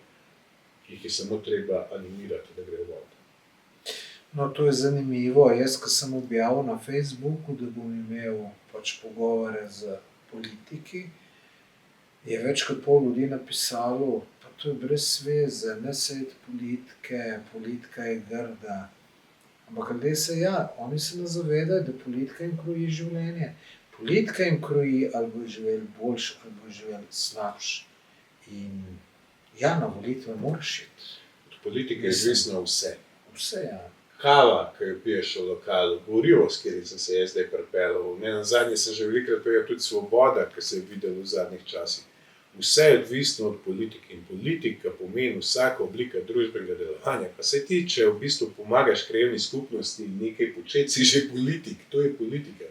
Speaker 1: ki jih je samo treba animirati, da grejo voliti.
Speaker 2: No, to je zanimivo. Jaz, ko sem objavil na Facebooku, da bom imel pač pogovore z politiki, je več kot pol ljudi napisalo, pa to je brez veze, ne sejti politike, politika je grda. Ampak ljudje oni se ne zavedajo, da politika jim kroji življenje. Politika jim kroji, ali bojo živeli boljše, ali bojo živeli slabše. In ja, na volitve moraš iti.
Speaker 1: Od politike je odvisno vse.
Speaker 2: Vse, ja.
Speaker 1: Kava, ki jo piješ v lokalu, gorivo, s katerim sem se jaz zdaj pripeljal. Nenazadnje sem že velikokrat pojel tudi Svoboda, ki se je videl v zadnjih časih. Vse je odvisno od politike in politika pomeni vsaka oblika družbenega delovanja. Pa se ti, če v bistvu pomagaš krajevni skupnosti in nekaj početi, si že politik, to je politika.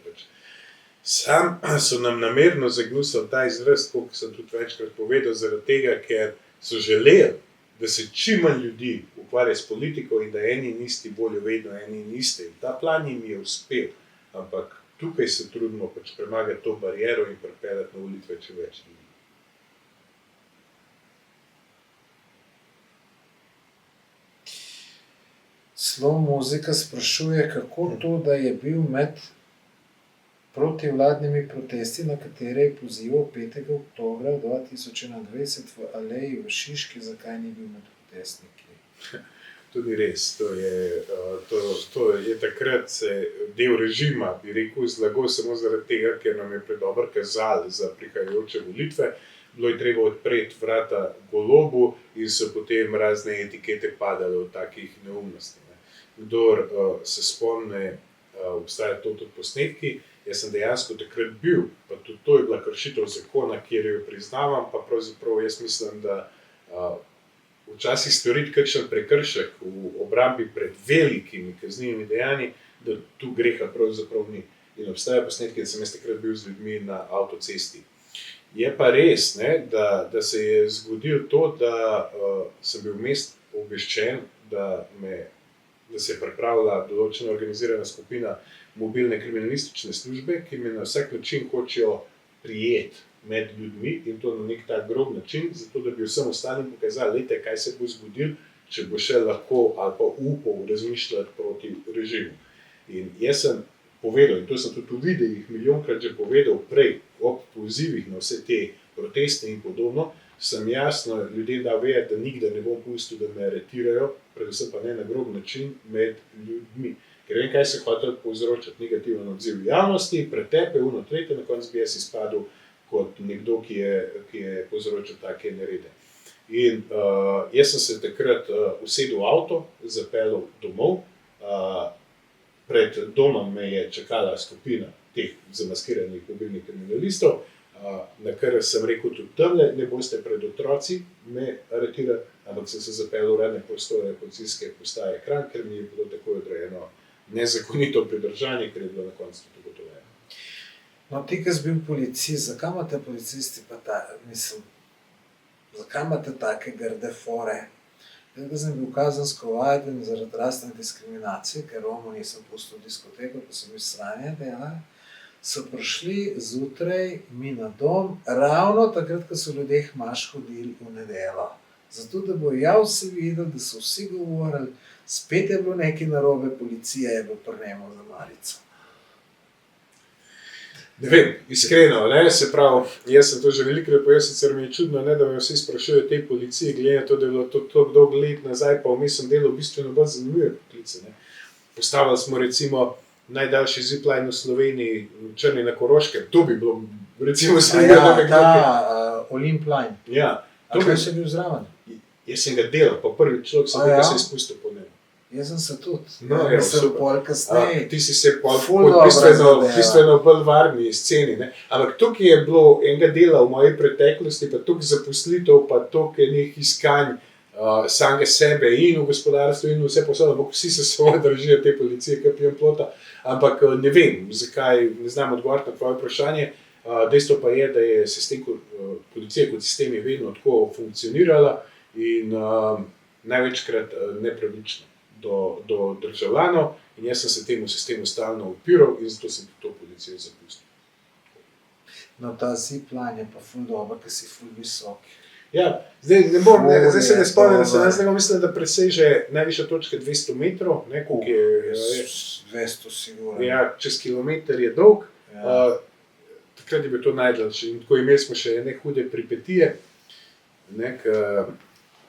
Speaker 1: Sam so nam namerno zagnusili ta izraz, kot sem tudi večkrat povedal, zaradi tega, ker so želeli, da se čim manj ljudi ukvarja s politiko in da eni in isti volijo vedno eni in iste. Ta plan jim je uspel, ampak tukaj se trudimo pač premagati to bariero in pripeljati na volitve čim več ljudi.
Speaker 2: Slow muzika sprašuje, kako to, da je bil med protivladnimi protesti, na katere je pozival 5. oktobra 2021 v Aleji v Šiški, zakaj ni bil med protestniki?
Speaker 1: To ni res, to je takrat del režima, bi rekel, zlagal samo zaradi tega, ker nam je predobro kazali za prihajajoče volitve. Bilo je treba odpreti vrata Golobu in so potem razne etikete padale v takih neumnosti. Kdor se spomne, obstajajo to tudi posnetki, jaz sem dejansko takrat bil, pa tudi to je bila kršitev zakona, kjer jo priznavam, pa pravzaprav jaz mislim, da včasih storiti kakšen prekršek v obrambi pred velikimi kaznivimi dejanji, da tu greha pravzaprav ni. In obstajajo posnetki, da sem jaz takrat bil z ljudmi na avtocesti. Je pa res, da se je zgodilo to, da sem bil vmes obveščen, da se je pripravila določena organizirana skupina mobilne kriminalistične službe, ki me na vsak način hočejo prijeti med ljudmi in to na nek tak grob način, zato da bi vsem ostalim pokazali, kaj se bo zgodilo, če bo še lahko ali pa upal razmišljati proti režimu. In jaz sem povedal, in to sem tudi v videih milijonkrat že povedal prej, ob pozivih na vse te proteste in podobno, sem jasno ljudem dal vedeti, da nikdar ne bom pustil, da me aretirajo, predvsem pa ne na grob način med ljudmi. Ker vem, kaj se hotel povzročati, negativen odziv javnosti, pretepe, tretje, na koncu bi jaz izpadel kot nekdo, ki je povzročil take nerede. In jaz sem se takrat usedel v avto, zapeljal domov, pred domom me je čakala skupina teh zamaskiranih mobilnih kriminalistov, na kar sem rekel tudi tamle, ne boste pred otroci me aretirati, ampak sem se zapeljal v radne prostore policijske postaje Kranj, ker mi je bilo takoj odrejeno nezakonito pridržanje, ker je bilo na koncu tudi ugotovljeno.
Speaker 2: No, ti, ki si bil policist, zakaj imate policisti pa zakaj imate take grde fore? Jaz sem bil kazensko vajen zaradi rasne diskriminacije, ker Romu nisem pustil diskoteko, ko sem bil sranje delal. So prišli zjutraj mi na dom, ravno takrat, ko so ljudje hmaš hodili v nedeljo. Zato, da bo vsi videli, da so vsi govorili, spet je bilo nekaj narobe, policija je bilo prnemo za marico.
Speaker 1: Ne vem, iskreno, se pravi, jaz sem to že velikokrat povedal, sicer mi je čudno, da me vsi sprašujejo te policije, glede na to, da je bilo to dolgo let nazaj, pa vmes sem delal bistveno bolj zanimive poklice. Postavili smo recimo najdaljši zipline v Sloveniji, v Črni na Koroškem, to bi bilo recimo zanimivo, da me kdo kaj.
Speaker 2: Olympline.
Speaker 1: Ja.
Speaker 2: A kaj si bil zraven?
Speaker 1: Jaz sem ga delal, pa prvi človek sem ga se izpustil po njemu.
Speaker 2: Jaz sem se tudi.
Speaker 1: No,
Speaker 2: jaz sem pol kasneje.
Speaker 1: Ti si se pol bistveno bolj varni sceni. Ampak tukaj je bilo enega dela v moji preteklosti, pa tukaj zaposlitev, pa tukaj nekih iskanj samega sebe in v gospodarstvu in vse posod, ampak vsi se samo držijo te policije, ki pijem plota. Ampak ne vem, zakaj ne znam odgovoriti na tvoje vprašanje. Dejstvo pa je, da je sistem policije kot sistem je vedno tako funkcionirala in največkrat nepravično do državljanov in jaz sem se temu sistemu stalno upiral in zato sem to policijo zapustil.
Speaker 2: No, ta zipline je pa ful dobro, ker si ful visok.
Speaker 1: Ja, zdaj se ne spomnim, da se jaz mislim, da preseže najvišja točka 200 metrov, koliko je
Speaker 2: 200 sigurno.
Speaker 1: Ja, čez kilometer je dolg. Takrat je bil to najdaljši in tako imeli smo še ene hude pripetije.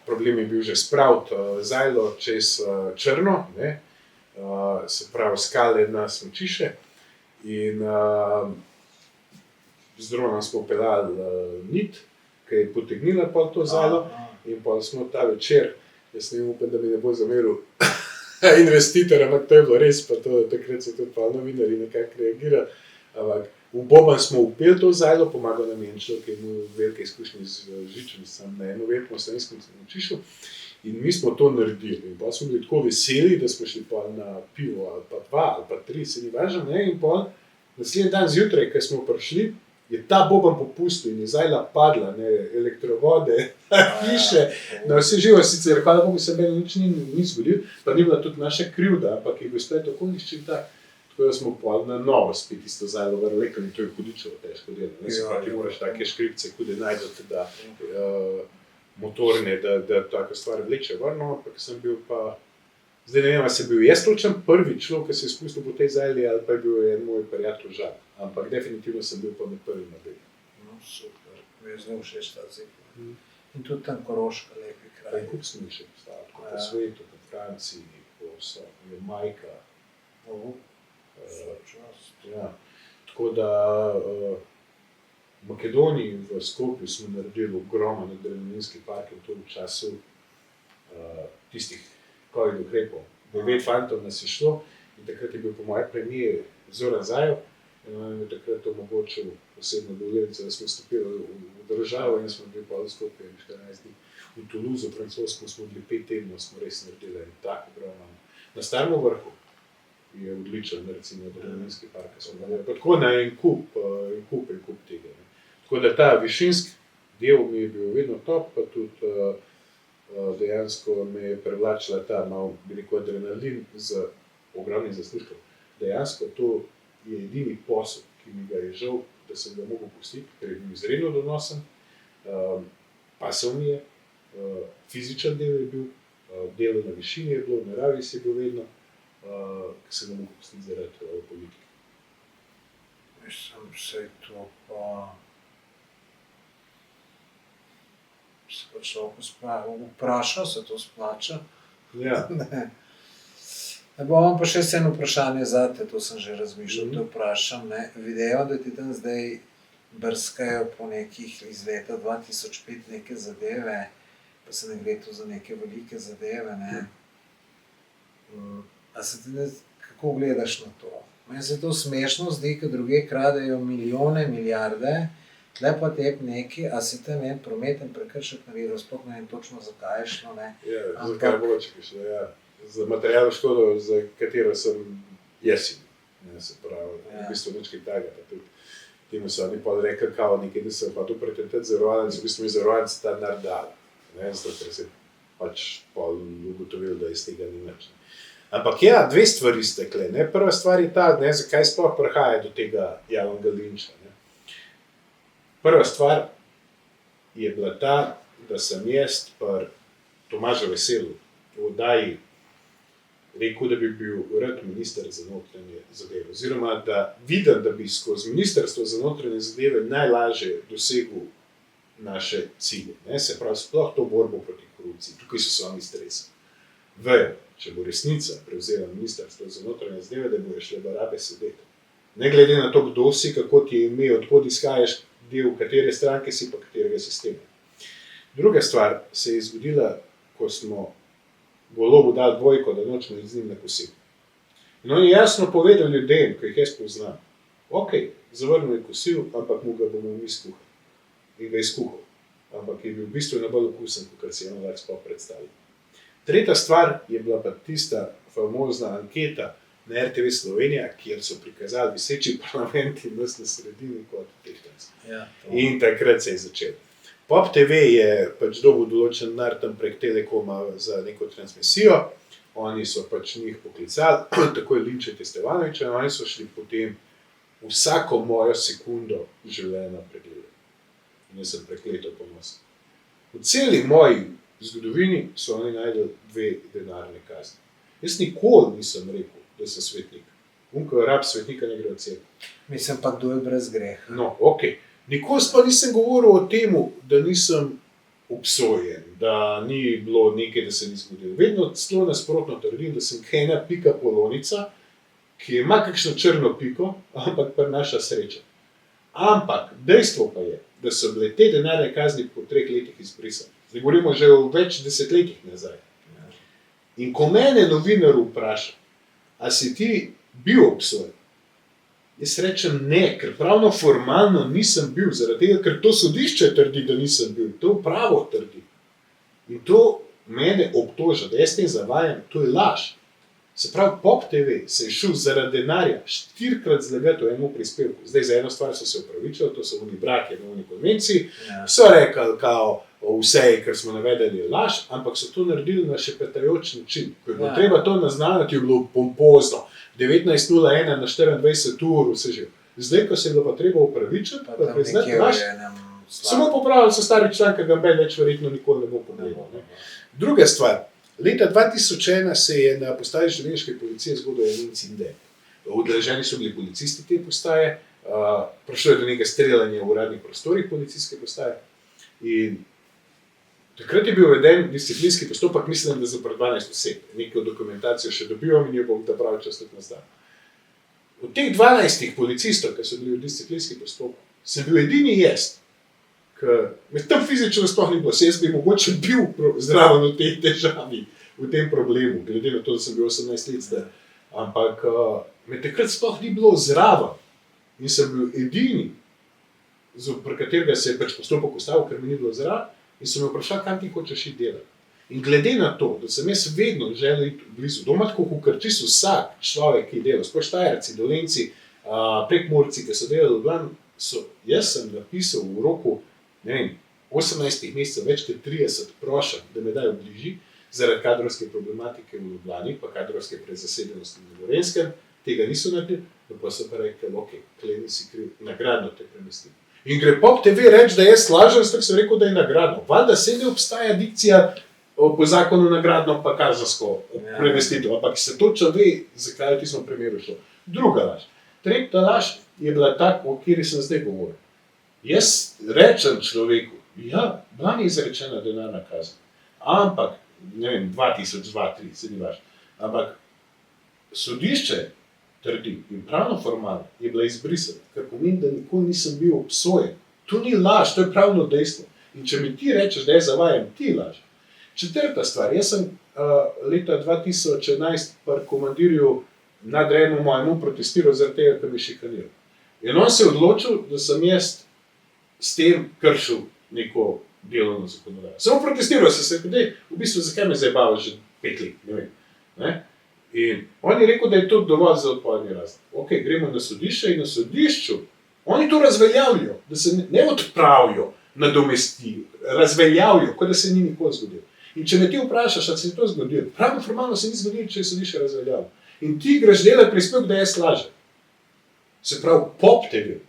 Speaker 1: Problem je bil že spraviti zajlo čez Črno, se pravi skale na smučišče in z dronom smo peljali nit, ki je potegnila pol to zajlo in pol smo ta večer, jaz ne upam, da mi ne bo zameril, investitor, ampak to je bilo res, pa to takrat so tudi pa novinarji nekako reagirali. Ampak v Boban smo upeli to zajlo, pomagal nam je en človek, ki je imel velike izkušnje z žičnicami na eno veliko slovenskem smučišču. In mi smo to naredili. In pa smo bili tako veseli, da smo šli pa na pivo ali pa 2 ali pa 3, se ni važno, ne? In pa naslednji dan zjutraj, ko smo prišli, je ta Boban popustil in je zajla padla, ne, elektrovode, hiše, no vse živo, sicer, hvala Bogu, se meni nič ni zgodil, pa ni bila tudi naša krivda, ampak je bil splet okoliščin tak, tako da smo pa na novo spet isto zajlo vrlekali in to je hudičevo težko delo, ne, se pa ti moraš take škripce, kude najdete, da motorne, da taka stvar vleče vrno, ampak sem bil pa, zdaj ne vem, ali sem bil jaz točen prvi človek, ki se je spustil po tej zajli, ali pa je bil en moj prijatelj Žan. Ampak definitivno sem bil pa med prvim na begu.
Speaker 2: No, super, mi je zelo všeč ta zikla. In tudi tam Koroška, lepi
Speaker 1: Pa
Speaker 2: kraj.
Speaker 1: in kup smo še postavili, tako po svetu, po Franciji, po Jamajka. Ja. Tako da v Makedoniji, v Skopju smo naredili ogromen adrenalinski park in to v času tistih covid ukrepov. 9 fantov nas je šlo in takrat je bil po mojem premijer Zoran Zajev in on je takrat omogočil posebno dovoljenje, da smo stopili v državo in smo bili pa v Skopju 14 dni. V Toulouse, v Francosku smo bili 5 tednov, smo res naredili en tak ogromen. Na Starem vrhu je odličen, recimo, adrenalinski park, ki smo ga tako na en kup tega. Ne. Tako da ta višinski del mi je bil vedno top, pa tudi dejansko me je privlačila ta malo, bi rekel, adrenalin z ogromnim zaslužkom. Dejansko to je edini posel, ki mi ga je žal, da sem ga mogel pustiti, ker je bil izredno donosen, pasal mi je, fizičen del je bil, delo na višini je bilo, v naravi si je bil vedno, ki sem ga mogel pustiti zaradi politike.
Speaker 2: Mislim, saj to pa... Se pa človek vpraša, se to splača.
Speaker 1: Ja.
Speaker 2: Ne. Imam pa še eno vprašanje zate, to sem že razmišljal, da vprašam. Ne. Videjo, da ti tam zdaj brskajo po nekih iz leta 2005 neke zadeve, pa se ne gre tu za neke velike zadeve. Ne. A se ti ne, kako gledaš na to? Meni se to smešno zdi, ker druge kradejo milijone, milijarde, tle pa tep neki, a si tam en prometen prekršek naredil, sploh ne vem točno zakaj je šlo, ne.
Speaker 1: Ja, zakaj bo šlo, ja. Za materialno škodo, za katero sem jesil, ne, se pravi, v bistvu nič kaj takega, pa tudi temu so oni pa rekli, kao nekaj, da sem pa tu pretentati zavarovalnic, v bistvu mi zavarovalnic ta denar dala, ne, zato ker se pač pol ugotovil, da iz tega ni nič. Ampak ja, 2 stvari sta tukaj, ne, prva stvar je ta, ne, zakaj sploh prihaja do tega javnega linča, ne. Prva stvar je bila ta, da sem jaz pri Tomažu Veselu v oddaji rekel, da bi bil rad minister za notranje zadeve, oziroma da vidim, da bi skozi ministrstvo za notranje zadeve najlažje dosegel naše cilje, ne, se pravi sploh to borbo proti korupciji, tukaj so se oni stresali. Vejo, če bo resnica prevzela ministrstvo za notranje zadeve, da bojo šle barabe sedeti. Ne glede na to, kdo si, kako ti je ime, odkod izhajaš, del katere stranke si, pa katerega sistema. Druga stvar se je zgodila, ko smo Golobu dali 2, da nočemo z njim na kosilo. In on je jasno povedal ljudem, ki jih jaz poznam, ok, zavrnil je kosil, ampak mu ga bomo mi skuhali. In ga je skuhal. Ampak je bil bistveno bolj okusen, kot si je on sploh predstavil. Tretja stvar je bila pa tista famozna anketa na RTV Slovenija, kjer so prikazali viseči parlament in nas na sredini kot tehtanci.
Speaker 2: Ja,
Speaker 1: in takrat se je začelo. Pop TV je pač dobil določen denar tam prek Telekoma za neko transmisijo, oni so pač njih poklicali, tako je Linčet Stevanovića, in oni so šli potem vsako mojo sekundo življenja pregledati. In jaz sem prekleto ponosen. V celi moji zgodovini so oni najdeli 2 denarne kazni. Jaz nikoli nisem rekel, da sem svetnik. Ko rab svetnika ne gre od sebe.
Speaker 2: Mislim pa, kdo je brez greha.
Speaker 1: No, ok. Nikoli pa nisem govoril o tem, da nisem obsojen, da ni bilo nekaj, da se ni zgodilo. Vedno celo nasprotno trdim, da sem kaj ena pika polonica, ki ima kakšno črno piko, ampak prinaša srečo. Ampak dejstvo pa je, da so bile te denarne kazni po 3 letih izbrisane. Zdaj govorimo že o več desetletjih nazaj. In ko mene novinar vpraša, a si ti bil obsojen, jaz rečem ne, ker pravno formalno nisem bil, zaradi tega, ker to sodišče trdi, da nisem bil, to pravo trdi. In to mene obtoža, da jaz te zavajam, to je laž. Se pravi, Pop TV se je šel zaradi denarja 4-krat zlagati v enemu prispevku. Zdaj za eno stvar so se upravičili, to so oni brake na oni konvenciji, so rekli, kao vse, kar smo navedeli, je laž, ampak so to naredili na šepetajoč način. Ko je bilo treba to naznaniti, je bilo pompozno. 19:01 na 24 ur, vse že. Zdaj, ko se je bilo pa treba upravičiti, pa priznati laž, samo popravili so stari član, ki ga Ben več verjetno nikoli ne bo pogledal. Druga stvar. Leta 2001 se je na postaji železniške policije zgodil en incident. Udeleženi so bili policisti te postaje, prišlo je do nekega streljanja v uradnih prostorih policijske postaje in takrat je bil uveden disciplinski postopek, mislim, da za 12 oseb. Neko dokumentacijo še dobivam in jo bom ta pravi čas tudi nazdal. Od teh 12 policistov, ki so bili v disciplinski postopek, sem bil edini jaz, ker tam fizično sploh ni bilo, jaz bi mogoče bil zraven v tej težavi, v tem problemu, glede na to, da sem bil 18 let zdaj. Ampak me takrat sploh ni bilo zraven in sem bil edini, pri katerega se je pač postopek ustavil, ker mi ni bilo zraven in so me vprašali, kam ti hočeš iti delati. In glede na to, da sem jaz vedno želel iti blizu doma, tako kot čisto vsak človek, ki dela, sploh Štajerci, Dolenjci, Prekmurci, ki so delali v Ljubljani, jaz sem napisal v roku 18 mesecev več kot 30 prošenj, da me dajo bližji, zaradi kadrovske problematike v Ljubljani, pa kadrovske prezasedenosti na Gorenjskem, tega niso naredili, pa so pa rekli, ok, klej nisi kriv, nagradno te premestim. In gre Pop TV reči, da jaz lažem, tako sem rekel, da je nagradno. Valjda se ne obstaja dikcija po zakonu nagradno pa kazensko premestitev, ampak se točno ve, zakaj v tistem primeru šlo. Druga laž. Tretja laž je bila tak, o kateri sem zdaj govoril. Jaz rečem človeku, ja, bila mi izrečena denarna kazen, ampak, ne vem, 2000, 2003, se ni važno, ampak sodišče trdi in pravno formalno je bila izbrisana, kar pomeni, da nikoli nisem bil obsojen. To ni laž, to je pravno dejstvo. In če mi ti rečeš, da jaz zavajam, ti laž. Četrta stvar, jaz sem leta 2011 pri komandirju nadrejenemu mojemu protestiral zaradi tega, ker mi šikaniral. In on se je odločil, da sem jaz s tem kršil neko delovno zakonodajo. Samo protestiral sem se, v bistvu zakaj me zabava že 5 let, ne vem. Ne? In on je rekel, da je to dovolj za odpovedni razlog. Ok, gremo na sodišče in na sodišču oni to razveljavljajo, da se ne odpravijo, nadomestijo, razveljavljajo, kot da se ni nikoli zgodilo. In če me ti vprašaš, ali se je to zgodilo, pravno formalno se ni zgodilo, če je sodišče razveljavljalo. In ti greš delati prispevek, da jaz lažem. Se pravi, Pop TV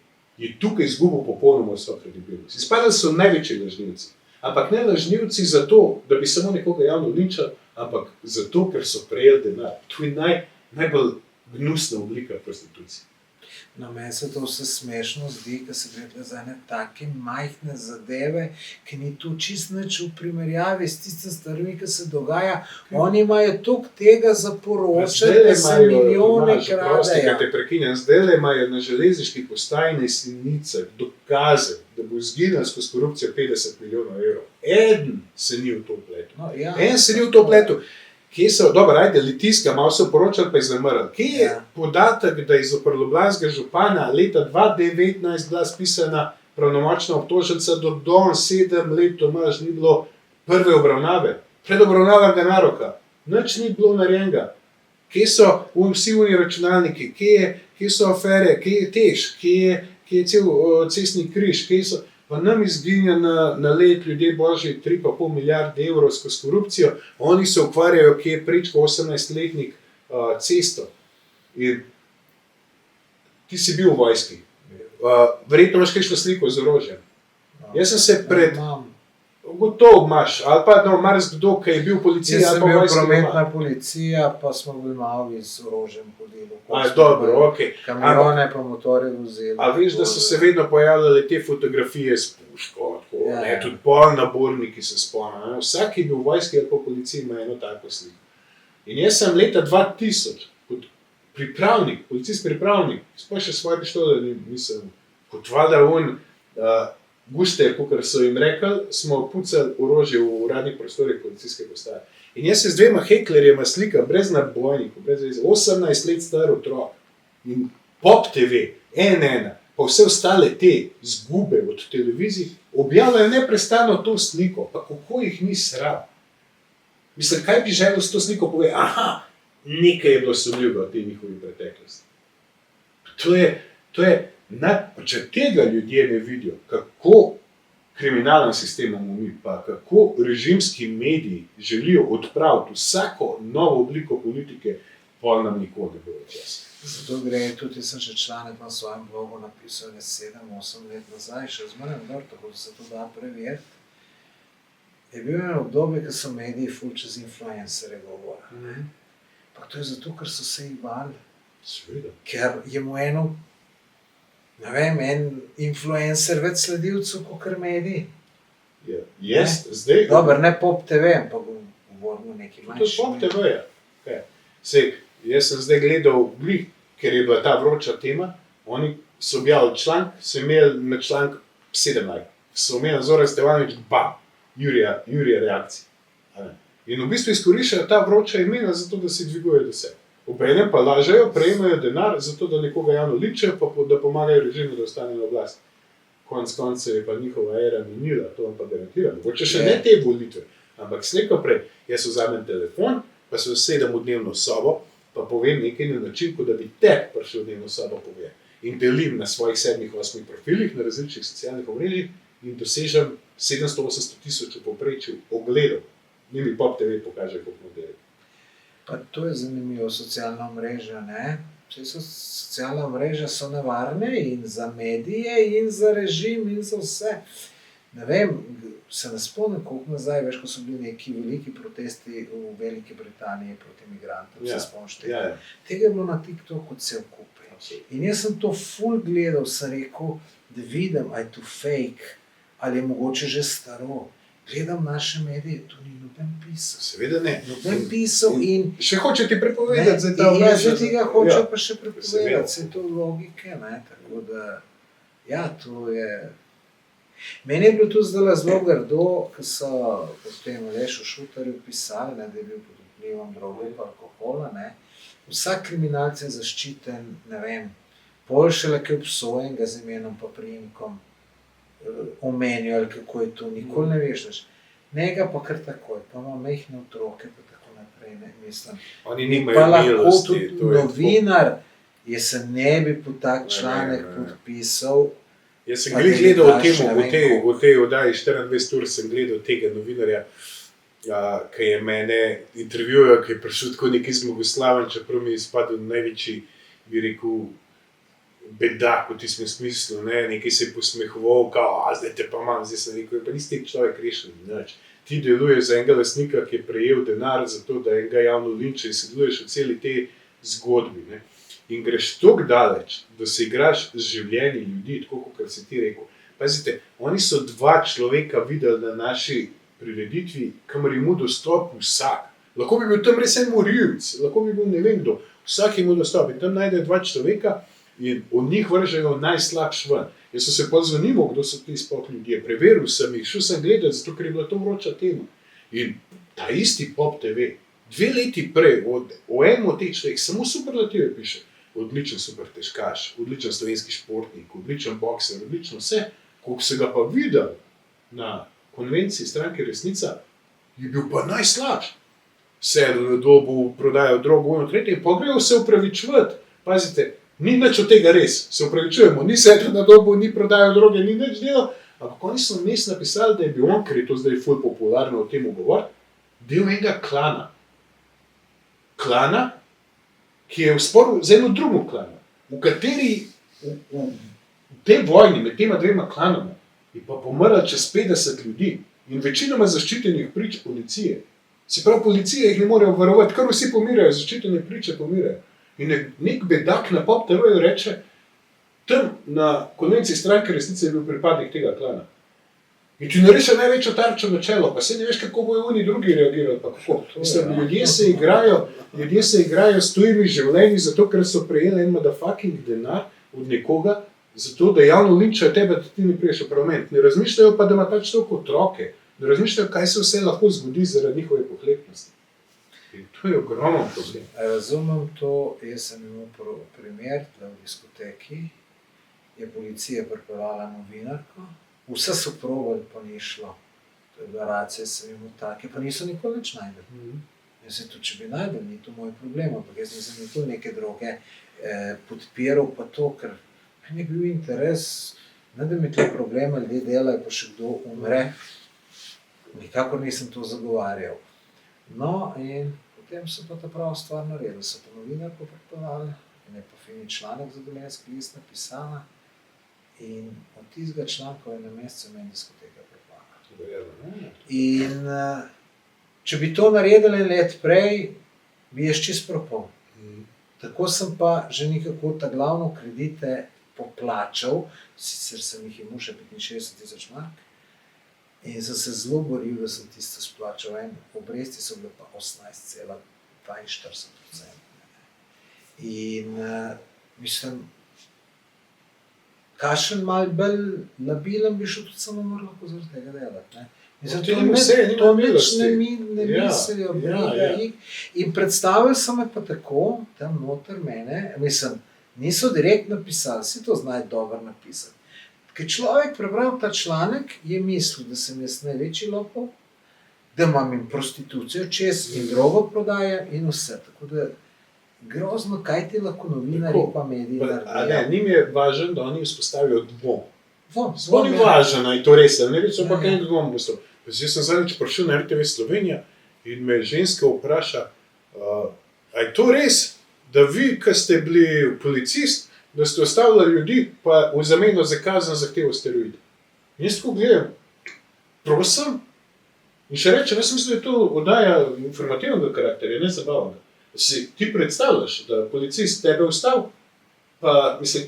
Speaker 1: je tukaj izgubil popolnoma vso kredibilnost. Izpadali so največji lažnivci. Ampak ne lažnivci zato, da bi samo nekoga javno linčali, ampak zato, ker so prejeli denar. To je najbolj gnusna oblika prostitucije.
Speaker 2: No, meni se to vse smešno zdi, ker se gre za ene take majhne zadeve, ki ni tu čist nič v primerjavi s tistim stvarmi, ki se dogaja. Oni imajo toliko tega za poročati, da se milijone kradejo.
Speaker 1: Te prekinjam, zdajle imajo na železniški postaji na Jesenicah dokaze, da bo izginil skozi korupcijo 50 milijonov evrov. Eden se ni v to vpletel.
Speaker 2: No, ja.
Speaker 1: En se ni v to vpletel. Kje so, dobro, ajde, Litijska, malo so poročali, pa je zamrl. Kje je podatek, da je zoper ljubljanskega župana leta 2019 bila spisana pravnomočna obtožnica, do 7 let Tomaž ni bilo prve obravnave, predobravnavnega naroka, nič ni bilo narejenega. Kje so vsi oni računalniki, kje so afere, kje je Tež, kje je cel cestni križ, kje so... Pa nam izginja na let ljudje božji 3,5 milijarde evrov skozi korupcijo, oni se ukvarjajo, kje je prečko 18-letnik cesto. In ti si bil v vojski. Verjetno imaš kakšno sliko z orožjem. Jaz sem se gotovo imaš, ali pa marsikdo, ki je bil policija.
Speaker 2: Jaz sem bil prometna policija, pa smo bili malo z orožjem hodili.
Speaker 1: Dobro, ok.
Speaker 2: Kamione pa motorje vozili.
Speaker 1: A veš, da so se vedno pojavljale te fotografije s puško, tudi polnaborniki se spomnijo. Vsak, ki je bil v vojski ali po policiji, ima eno tako sliko. In jaz sem leta 2000, kot pripravnik, policist pripravnik, sploh še svoje pištole nisem, kot valjda gušter, kakor so jim rekli, smo pucali orožje v uradnih prostorih policijske postaje. In jaz se z dvema heklerjema slikam, brez nabojnikov, brez veze, 18 let star otrok. In Pop TV, N1, pa vse ostale te zgube od televizij objavljajo neprestano to sliko. Pa kako jih ni sram? Mislim, kaj bi želel s to sliko povedati? Aha, nekaj je bilo sumljivega v tej njihovi preteklosti. To je če tega ljudje ne vidijo, kako kriminalen sistem imamo mi, pa kako režimski mediji želijo odpraviti vsako novo obliko politike, pol nam nikoli ne bo čas.
Speaker 2: Zato gre tudi, jaz sem še članek na svojem blogu napisal 7-8 let nazaj, še zmeraj gor, tako da se to da preveriti. Je bil eno obdobje, ko so mediji ful čez influencerje govorili. Pa to je zato, ker so se jih bali.
Speaker 1: Seveda.
Speaker 2: Ker je mu en influencer več sledilcev, kot mediji.
Speaker 1: Jaz zdaj...
Speaker 2: Dober, ne Pop TV, ampak govorimo neki manjši.
Speaker 1: To je Pop TV, ja. Sej, jaz sem zdaj gledal, ker je bila ta vroča tema, oni so objavili članek, so imeli na članek 7 like, so imeli Zoran Stevanović, bam, Jurija reakcije. In v bistvu izkoriščajo ta vroča imena zato, da si dvigujejo do sebe. Obenem pa lažejo, prejemajo denar zato, da nekoga javno ličejo, pa da pomagajo režimu, da ostane na oblasti. Konec koncev je pa njihova era minila, to vam pa garantiram. Mogoče še ne te volitve, ampak slejko prej, jaz vzamem telefon, pa se usedem v dnevno sobo, pa povem nekaj na način, kot da bi te prišel v dnevno sobo povem. In delim na svojih 7-8 profilih, na različnih socialnih omrežjih in dosežem 780 tisoč v povprečju ogledov. Ni mi Pop TV pokaže, koliko modeli.
Speaker 2: Pa to je zanimivo, socialna omrežja, ne? Socialna omrežja so nevarne in za medije, in za režim, in za vse. Ne vem, se ne spomnim, koliko nazaj, veš, ko so bili neki veliki protesti v Veliki Britaniji proti migrantom, se spomniš tega. Tega je bilo na TikToku cel kup. In jaz sem to ful gledal, sem rekel, da vidim, a je to fake, ali je mogoče že staro. Gledam naše medije, to ni noben pisal.
Speaker 1: Seveda ne.
Speaker 2: Noben pisal in...
Speaker 1: Še hoče ti prepovedati za ta omrežja.
Speaker 2: Ja, že tega hoče pa še prepovedati, se to logike, ne, tako da, ja, to je... Meni je bilo to zdaj zelo grdo, ko so potem Lešu Šutarju pisali, ne, da je bil pod vplivom droge in alkohola, ne. Vsak kriminalc je zaščiten, ne vem, poljšele, ki je obsojen ga z imenom pa priimkom, omenijo ali kako je to, nikoli ne veš. Njega pa kar takoj, pa ima mehne otroke, pa tako naprej, ne, mislim.
Speaker 1: Oni nimajo
Speaker 2: pa lahko
Speaker 1: milosti.
Speaker 2: tudi novinar, je se ne bi po tak članek podpisal.
Speaker 1: Jaz sem gledal v tej oddaji 24 ur, sem gledal tega novinarja, ki je mene intervjujal, ki je prišel tako neki zmagoslaven, čeprav mi je izpadel največji, bi rekel, bedak v tistem smislu, ne, nekaj se je posmehoval, kao, zdaj te pa imam, zdaj sem rekel, pa nisi človek rešen, nič. Ti deluješ za enega lastnika, ki je prejel denar za to, da enega javno linče in se deluješ v celi tej zgodbi, ne. In greš toliko daleč, da se igraš z življenji ljudi, tako kot si ti rekel. Pazite, oni so 2 človeka videli na naši prireditvi, kamor je mu dostop vsak. Lahko bi bil tam res en morilc, lahko bi bil ne vem kdo, vsak je mu dostop in tam najdejo 2 človeka in od njih vržejo najslabš ven. Jaz sem se pozvonil, kdo so ti sploh ljudje, preveril sem jih, šel sem gledati, zato ker je bila to vroča tema. In ta isti Pop TV, 2 leti prej, o enem od teh človek, samo superlative piše. Odličen super težkaš, odličen slovenski športnik, odličen bokser, odlično vse. Koliko se ga pa videl na konvenciji Stranke Resnica, je bil pa najslabši. Sedel na dobu, prodajal drogo, ono tretje, in pa grejo se upravičevati. Pazite, ni nič od tega res, se upravičujemo, ni sedel na dobu, ni prodajal droge, ni nič delal, ampak oni so vmes napisali, da je bil on, ker je to zdaj ful popularno o tem govoriti, del enega klana. Klana, ki je v sporu z eno drugo klano, v kateri v tej vojni med tema 2 klanoma je pa pomrlo čez 50 ljudi in večinoma zaščitenih prič policije. Se pravi, policija jih ne more obvarovati, kar vsi pomirajo, zaščitene priče pomirajo. In nek bedak na Pop TV-ju reče, tam na konvenciji Stranke Resnice je bil pripadnik tega klana. In ti nareša največjo tarčo na čelo, pa se ne veš, kako bojo oni drugi reagirali, pa kako. Mislim, ljudje se igrajo s tujimi življenji, zato ker so prejeli en motherfucking denar od nekoga, zato da javno linčajo tebe, da ti ne priješ v parlament. Ne razmišljajo pa, da ima pač toliko otroke. Ne razmišljajo, kaj se vse lahko zgodi zaradi njihove pohlepnosti. In to je ogromen problem.
Speaker 2: Razumem to, jaz sem imel primer, da v diskoteki je policija pripeljala novinarko, vse so probali, pa ni šlo. To je bila racija, sem imel take, pa niso nikoli nič najdeli. Jaz sem tudi, če bi najdel, ni to moj problem, ampak jaz nisem nikoli neke droge podpiral, pa to, ker meni je bil interes, ne da mi to problema ljudje delajo, pa še kdo umre. Nikakor nisem to zagovarjal. No, in potem so pa ta prava stvar naredili, so pa novinarko pripeljali in je pa fini članek za Dolenjski list napisala in od tistega članka je na mesec meni diskoteka propala. In če bi to naredili let prej, bi jaz čisto propal. Tako sem pa že nekako ta glavno kredite poplačal, sicer sem jih imel še 65.000 mark, in sem se zelo boril, da sem tisto splačal. Obresti so bile pa 18,42%. In mislim, kakšen malo bolj nabilen bi šel tudi samo lahko zaradi tega delati. Mislim, to nič ne mislijo, briga jih. In predstavili so me pa tako, tam noter mene, mislim, niso direktno napisali, si to znajo dobro napisati. Ker človek prebral ta članek, je mislil, da sem jaz največji lopov, da imam in prostitucijo čez in drogo prodaja in vse. Tako da grozno, kaj ti lahko novinarji pa mediji naredijo.
Speaker 1: Njim je važno, da oni vzpostavijo dvom.
Speaker 2: Dvom
Speaker 1: je važno, in to res, ne reč, ampak en dvom postavil. Jaz sem zadnjič prišel na RTV Slovenija in me ženska vpraša, a je to res, da vi, ki ste bili policist, da ste ostavljali ljudi, pa v zameno za kazen zahtevo steroide. In jaz tako gledam, prosim, in še rečem, jaz mislim, da je to oddaja informativnega karakterja, ne zabavnega. Si ti predstavljaš, da policist tebe ustav, pa mislim,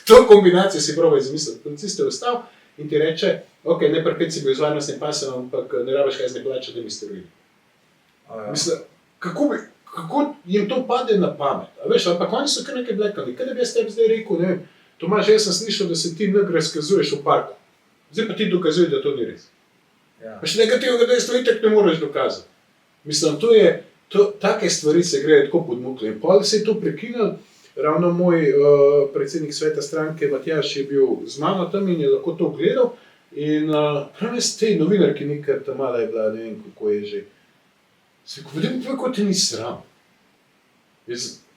Speaker 1: to kombinacijo si prav izmisliti, policist te ustav in ti reče, ok, ne prepet si bil z varnostnim pasom, ampak ne rabiš kazni plačati, da mi steroide. Mislim, kako jim to pade na pamet, a veš, ampak oni so kar nekaj blekali, kaj da bi jaz tebi zdaj rekel, ne vem, Tomaž, jaz sem slišal, da se ti nekaj razkazuješ v parku, zdaj pa ti dokazuje, da to ni res. Pa še negativnega dejstva itak ne moreš dokazati. Mislim, take stvari se grejo tako pod mukle in pol se je to prekinil, ravno moj predsednik sveta stranke Matjaž je bil z mano tam in je lahko to gledal in prav jaz tej novinarki nekaj ta mala je bila, ne vem, kako je že. Se rekel, vedem, kako te ni sram.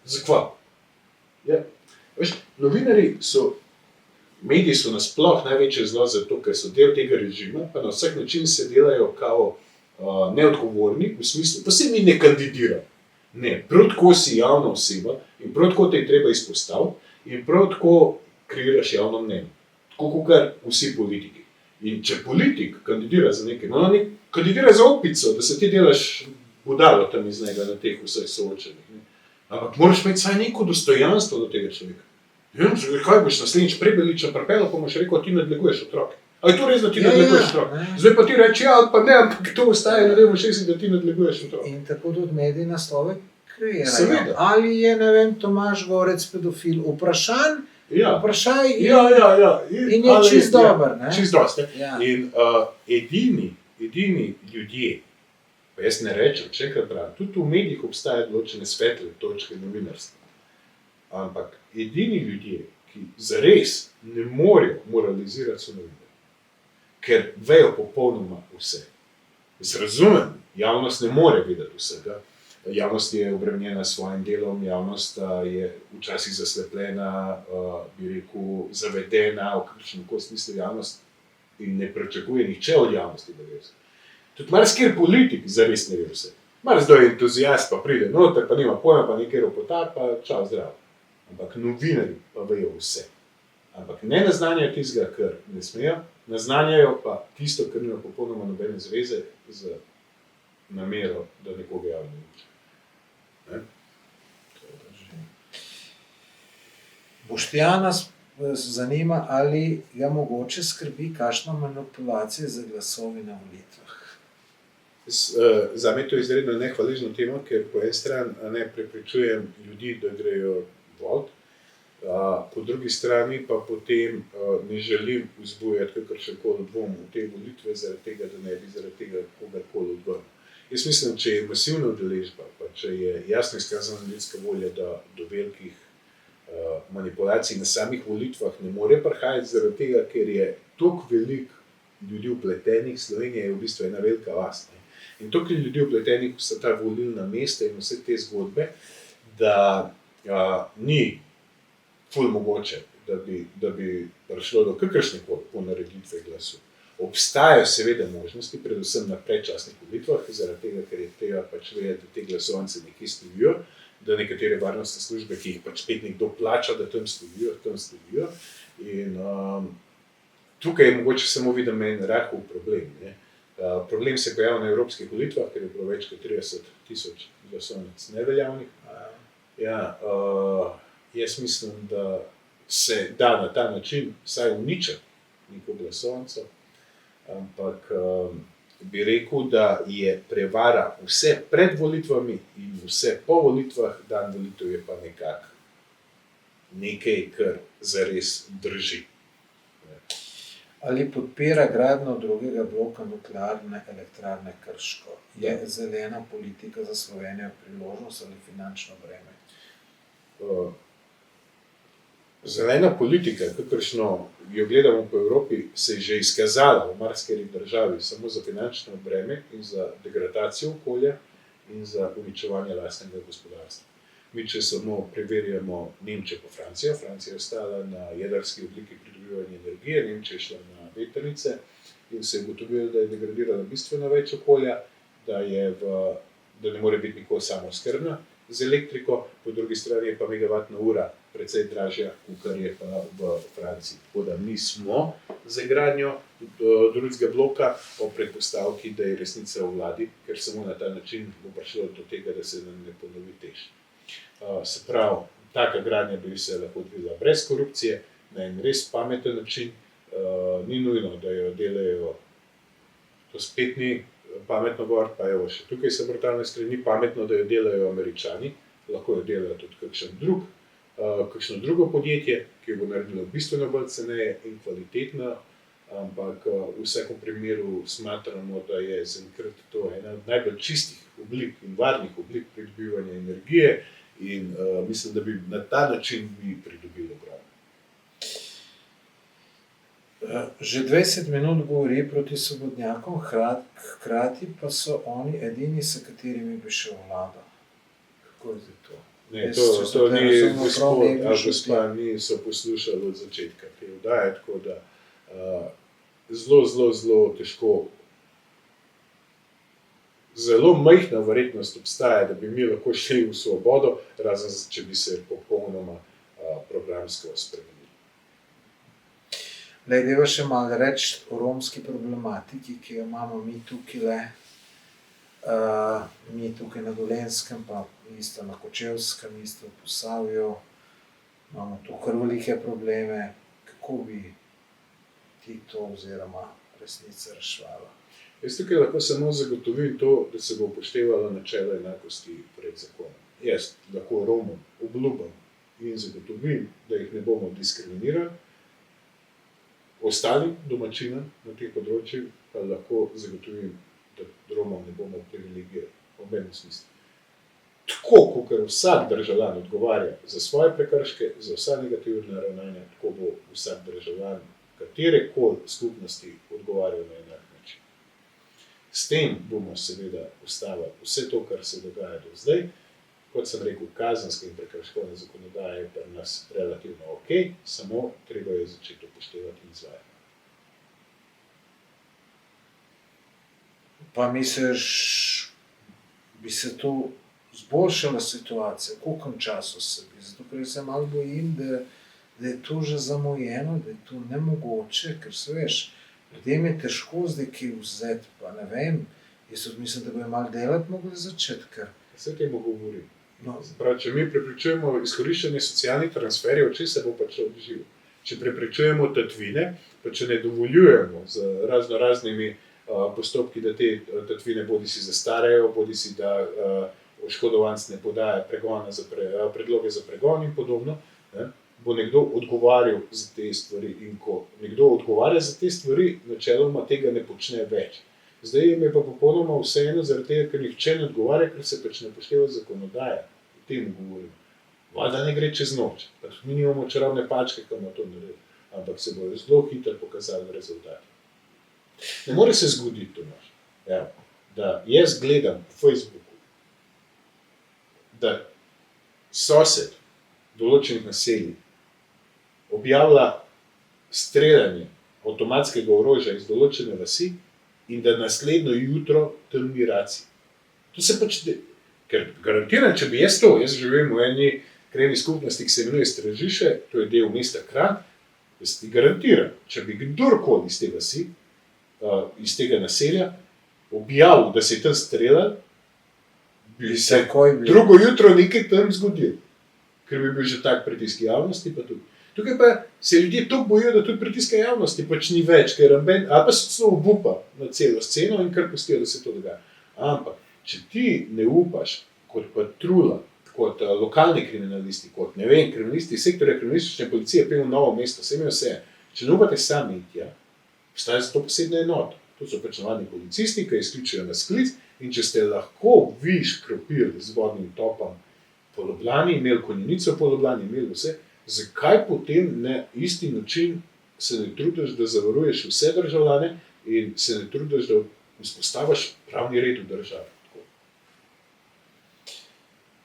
Speaker 1: Zakva? Ja, veš, novinari so, mediji so nasploh največje zlo zato, ker so del tega režima, pa na vsak način se delajo kao neodgovorni, v smislu, pa se mi ne kandidiramo. Ne, prav tako si javna oseba in prav tako te je treba izpostaviti in prav tako kreiraš javno mnenje. Tako kot vsi politiki. In če politik kandidira za nekaj, no, kandidira za opico, da se ti delaš budalo tam iz njega na teh vseh soočenih. Ampak moraš imeti saj neko dostojanstvo do tega človeka. Kaj boš naslednjič Prebeliča pripeljal, pa boš rekel, ti nadleguješ otroke. A je to res, da ti nadleguješ otroke? Zdaj pa ti reči, ja, pa ne, ampak to ostaje, ne boš rekel, da ti nadleguješ otroke.
Speaker 2: In tako tudi mediji naslove kreirajo.
Speaker 1: Seveda.
Speaker 2: Ali je, ne vem, Tomaž Gorec pedofil? Vprašaj in je čist dober.
Speaker 1: Čist dosti. In edini ljudje, pa jaz ne rečem, če enkrat pravim, tudi v medijih obstajajo določene svetle točke novinarstva. Ampak edini ljudje, ki zares ne morejo moralizirati, so novinarji. Ker vejo popolnoma vse. Jaz razumem, javnost ne more vedeti vsega. Javnost je obremenjena s svojim delom, javnost je včasih zaslepljena, bi rekel, zavedena, v kakšnem koli smislu javnost in ne pričakuje nihče od javnosti, da ve vse. Tudi marsikjer politik zares ne ve vse. Marsikdo je entuzijast, pa pride noter, pa nima pojma, pa nekaj ropota, pa čau zdravo. Ampak novinarji pa vejo vse. Ampak ne naznanjajo tistega, kar ne smejo, naznanjajo pa tisto, kar nima popolnoma nobene zveze z namero, da nekoga javno niče.
Speaker 2: Boštjana zanima, ali ga mogoče skrbi kakšna manipulacija z glasovi na volitvah.
Speaker 1: Zame to je izredno nehvaležna tema, ker po eni strani ne prepričujem ljudi, da grejo volit, po drugi strani pa potem ne želim vzbujati kakršenkoli dvom v te volitve zaradi tega, da ne bi zaradi tega kogarkoli odvrnil. Jaz mislim, če je masivna udeležba, pa če je jasno izkazana ljudska volja, da do velikih manipulacij na samih volitvah ne more prihajati zaradi tega, ker je toliko veliko ljudi vpletenih, Slovenija je v bistvu ena velika vas. In toliko ljudi vpletenih vsa ta volilna mesta in vse te zgodbe, da ni ful mogoče, da bi prišlo do kakršnekoli ponareditve glasu. Obstajajo seveda možnosti, predvsem na predčasnih volitvah, zaradi tega, ker je treba pač vedeti, da te glasovance nekje stojijo, da nekatere varnostne službe, ki jih pač spet nekdo plača, da tam stojijo. In tukaj je mogoče samo vidim en rahel problem. Ne? Problem se pojavil na evropskih volitvah, ker je bilo več kot 30,000 glasovnic neveljavnih. Jaz mislim, da se da na ta način vsaj uničiti neko glasovnico, ampak bi rekel, da je prevara vse pred volitvami in vse po volitvah, dan volitev je pa nekaj, kar zares drži.
Speaker 2: Ali podpira gradnjo drugega bloka nuklearne elektrarne Krško? Je zelena politika za Slovenijo priložnost ali finančno breme?
Speaker 1: Zelena politika, kakršno jo gledamo po Evropi, se je že izkazala v marsikateri državi samo za finančno breme in za degradacijo okolja in za uničevanje lastnega gospodarstva. Mi, če samo preverjamo Nemčijo pa Francijo, Francija je ostala na jedrski obliki pridobivanja energije, Nemčija je šla na vetrnice in se je ugotovilo, da je degradirala bistveno več okolja, da ne more biti nikoli samooskrbna z elektriko, po drugi strani je pa megavatna ura precej dražja, kot je pa v Franciji. Tako da mi smo za gradnjo drugega bloka po predpostavki, da je resnica v vladi, ker samo na ta način bo prišlo do tega, da se nam ne ponovi TEŠ. Se pravi, taka gradnja bi se lahko odvila brez korupcije, na en res pameten način, ni nujno, da jo delajo, to spet ni pametno govoriti, pa evo še tukaj se brutalno iskri, ni pametno, da jo delajo Američani, lahko jo delajo tudi kakšno drugo podjetje, ki jo bo naredilo bistveno bolj ceneje in kvalitetno, ampak v vsakem primeru smatramo, da je zaenkrat to ena od najbolj čistih oblik in varnih oblik pridobivanja energije in mislim, da bi na ta način bi pridobili ogromno.
Speaker 2: Že 20 minut govori proti svobodnjakom, hkrati pa so oni edini, s katerimi bi šel vlada. Kako je zdaj to?
Speaker 1: Ne, to ni gospod, a gospa niso poslušali od začetka te oddaje, tako da zelo težko. Zelo majhna verjetnost obstaja, da bi mi lahko šli v svobodo, razen če bi se popolnoma programsko spremenili.
Speaker 2: Dajva še malo reči o romski problematiki, ki jo imamo mi tukaj na Dolenjskem, pa isto na Kočevskem, isto v Posavju. Imamo tu kar velike probleme. Kako bi ti to oziroma resnica reševala?
Speaker 1: Jaz tukaj lahko samo zagotovim to, da se bo upoštevalo načelo enakosti pred zakonom. Jaz lahko Romom obljubim in zagotovim, da jih ne bomo diskriminirali, ostalim domačinom na teh področjih pa lahko zagotovim, da Romom ne bomo privilegirali v nobenem smislu. Tako, kot vsak državljan odgovarja za svoje prekrške, za vsa negativna ravnanja, tako bo vsak državljan katerekoli skupnosti odgovarjal na enak način. S tem bomo seveda ustavili vse to, kar se dogaja do zdaj. Kot sem rekel, kazenska in prekrškovna zakonodaja je pri nas relativno ok, samo treba je začeti upoštevati in izvajati.
Speaker 2: Pa misliš, bi se to zboljšala situacija, v koliko času se bi? Zato, ker se malo bojim, da je to že zamujeno, da je to nemogoče, ker se veš, ljudem je težko zdaj kaj vzeti, pa ne vem, jaz mislim, da bi malo delati mogli začeti, ker...
Speaker 1: Vse temu govorim. Prav, če mi preprečujemo izkoriščanje socialnih transferjev, če se bo pač odživel. Če preprečujemo tatvine, pa če ne dovoljujemo z raznimi postopki, da te tatvine bodisi zastarajo, bodisi da oškodovanec ne podaja predloge za pregon in podobno, ne, bo nekdo odgovarjal za te stvari in ko nekdo odgovarja za te stvari, načeloma tega ne počne več. Zdaj jim je pa popolnoma vseeno, zaradi tega, ker nihče ne odgovarja, ker se pač ne upošteva zakonodaja. O tem govorim. Voda ne gre čez noč. Pač mi nimamo čarobne palčke, ki bomo to naredili. Ampak se bojo zelo hitro pokazali rezultati. Ne more se zgoditi, Tomaž, da jaz gledam po Facebooku, da sosed določenih naselij objavlja streljanje avtomatskega orožja iz določene vasi in da naslednjo jutro tam ni racij. To se pač, ker garantiram, če bi jaz živim v eni krajevni skupnosti, ki se imenuje Stražiše, to je del mesta Kranj, jaz ti garantiram, če bi kdorkoli iz te vasi, iz tega naselja, objavil, da se je tam streljal, bi se drugo jutro nekaj tam zgodilo. Ker bi bil že tak pritisk javnosti, pa tudi. Tukaj pa se ljudje toliko bojijo, da tudi pritiska javnosti pač ni več, ker ali pa se celo obupa na celo sceno in kar pustijo, da se to dogaja. Ampak, če ti ne upaš kot patrula, kot lokalni kriminalisti, kot kriminalisti sektorja kriminalistične policije, pejmo Novo mesto, vse imajo vse. Če ne upate sami iti, obstaja za to posebna enota. To so pač navadni policisti, ki izključijo na sklic in če ste lahko vi škropili z vodnim topom po Ljubljani, imeli konjenico po Ljubljani, imeli vse, zakaj potem na isti način se ne trudiš, da zavaruješ vse državljane in se ne trudiš, da vzpostaviš pravni red v državi?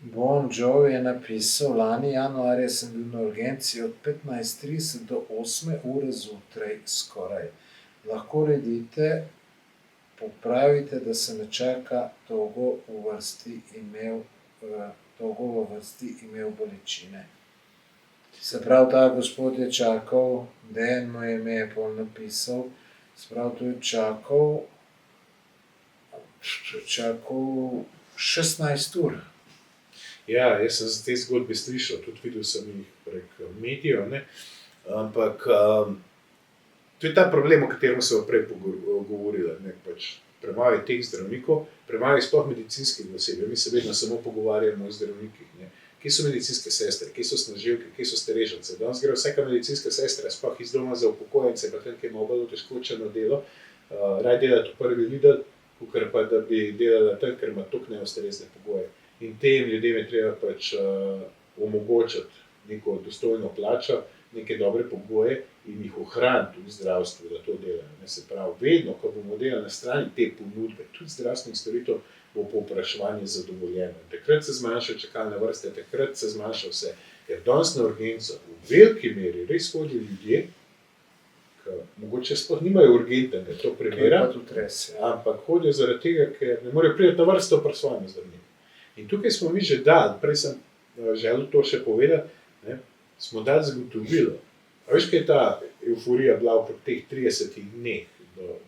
Speaker 2: Bon Jovi je napisal, lani januarja sem bil na urgenci od 15:30 do 8 ure zjutraj skoraj. Lahko redite, popravite, da se ne čaka dolgo v vrsti imel bolečine. Se pravi, ta gospod je čakal, Dejan mu je ime pol napisal, se pravi, to je čakal 16 ur.
Speaker 1: Ja, jaz sem za te zgodbe slišal, tudi videl sem jih prek medijev, ampak to je ta problem, o katerem smo prej govorili, pač premalo je teh zdravnikov, premalo je sploh medicinskih oseb, mi se vedno samo pogovarjamo o zdravnikih, kje so medicinske sestre, kje so snažilke, kje so strežnice. Danes gre vsaka medicinska sestra, sploh iz doma za upokojence, pa tam, ki ima bolj otežkočeno delo, raje delati v prvi lidl, kakor pa da bi delala tam, ker ima toliko neustrezne pogoje. In tem ljudem je treba pač omogočiti neko dostojno plačo, neke dobre pogoje in jih ohraniti v zdravstvu, da to delajo. Se pravi, vedno, ko bomo delali na strani te ponudbe, tudi zdravstvenih storitev, bo povpraševanje zadovoljeno. Takrat se zmanjša čakalne vrste, takrat se zmanjša vse. Ker danes na urgenco v veliki meri res hodijo ljudje, ki mogoče sploh nimajo urgentnega to primera, ampak hodijo zaradi tega, ker ne morejo priti na vrsto pri svojem zdravniku. In tukaj smo mi že dali, prej sem želel to še povedati, smo dali zagotovilo. A veš, kaj je ta euforija bila okrog teh 30 dneh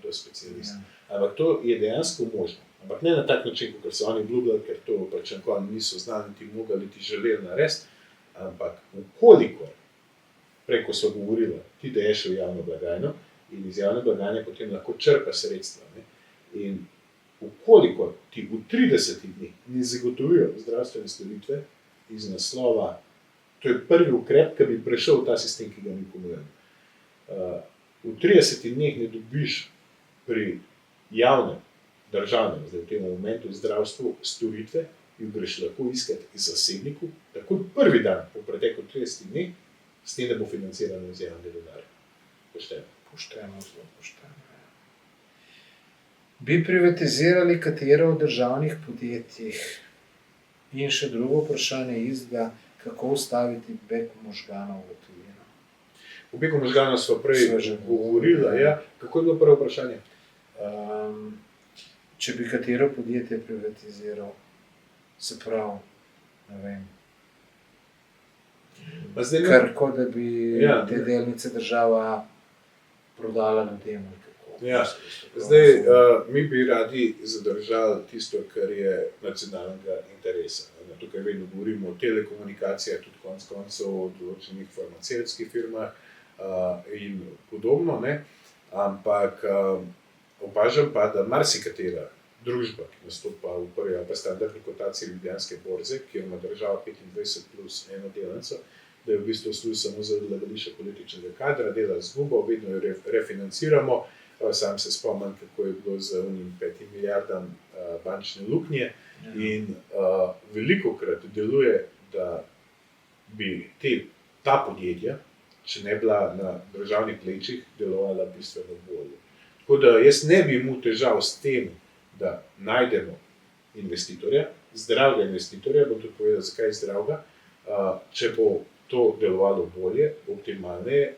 Speaker 1: do specialista. Ampak to je dejansko možno. Ampak ne na tak način, kot so oni obljubljali, ker to pač nikoli niso znali, niti mogli, niti želeli narediti. Ampak vkolikor, prej ko so govorili, ti daješ v javno blagajno in iz javne blagajne potem lahko črpa sredstva. In vkolikor ti v 30 dneh ne zagotovijo zdravstvene storitve iz naslova, to je prvi ukrep, ki bi prešel v ta sistem, ki ga mi ponujemo. V 30 dneh ne dobiš pri javnem, državnem, zdaj v tem momentu zdravstvu, storitve in greš lahko iskati iz zasebniku, takoj prvi dan po preteku 30 dneh, s tem, da bo financirano iz javnega denarja. Pošteno.
Speaker 2: Pošteno, zelo pošteno. Bi privatizirali katero od državnih podjetij? In še drugo vprašanje izda, kako ustaviti beg možganov v tujino?
Speaker 1: O begu možganov smo prej govorili, kako je bilo prvo vprašanje?
Speaker 2: Če bi katero podjetje privatiziral, se pravi, ne vem, Krko, da bi te delnice država prodala ljudem.
Speaker 1: Zdaj, mi bi radi zadržali tisto, kar je nacionalnega interesa. Tukaj vedno govorimo o telekomunikacijah, tudi konec koncev o določenih farmacevtskih firmah in podobno, ampak opažam pa, da marsikatera družba, ki nastopa v prvi ali pa standardni kotaciji Ljubljanske borze, kjer ima država 25 plus eno delnico, da je v bistvu služi samo za odlagališče političnega kadra, dela izgubo, vedno jo refinanciramo, Sam se spomnim, kako je bilo z onim 5 milijardam bančne luknje in velikokrat deluje, da bi ta podjetja, če ne bila na državnih plečih, delovala bistveno bolje. Tako da jaz ne bi imel težav s tem, da najdemo investitorja, zdravega investitorja, bom tudi povedal, zakaj zdravega, če bo to delovalo bolje, optimalneje,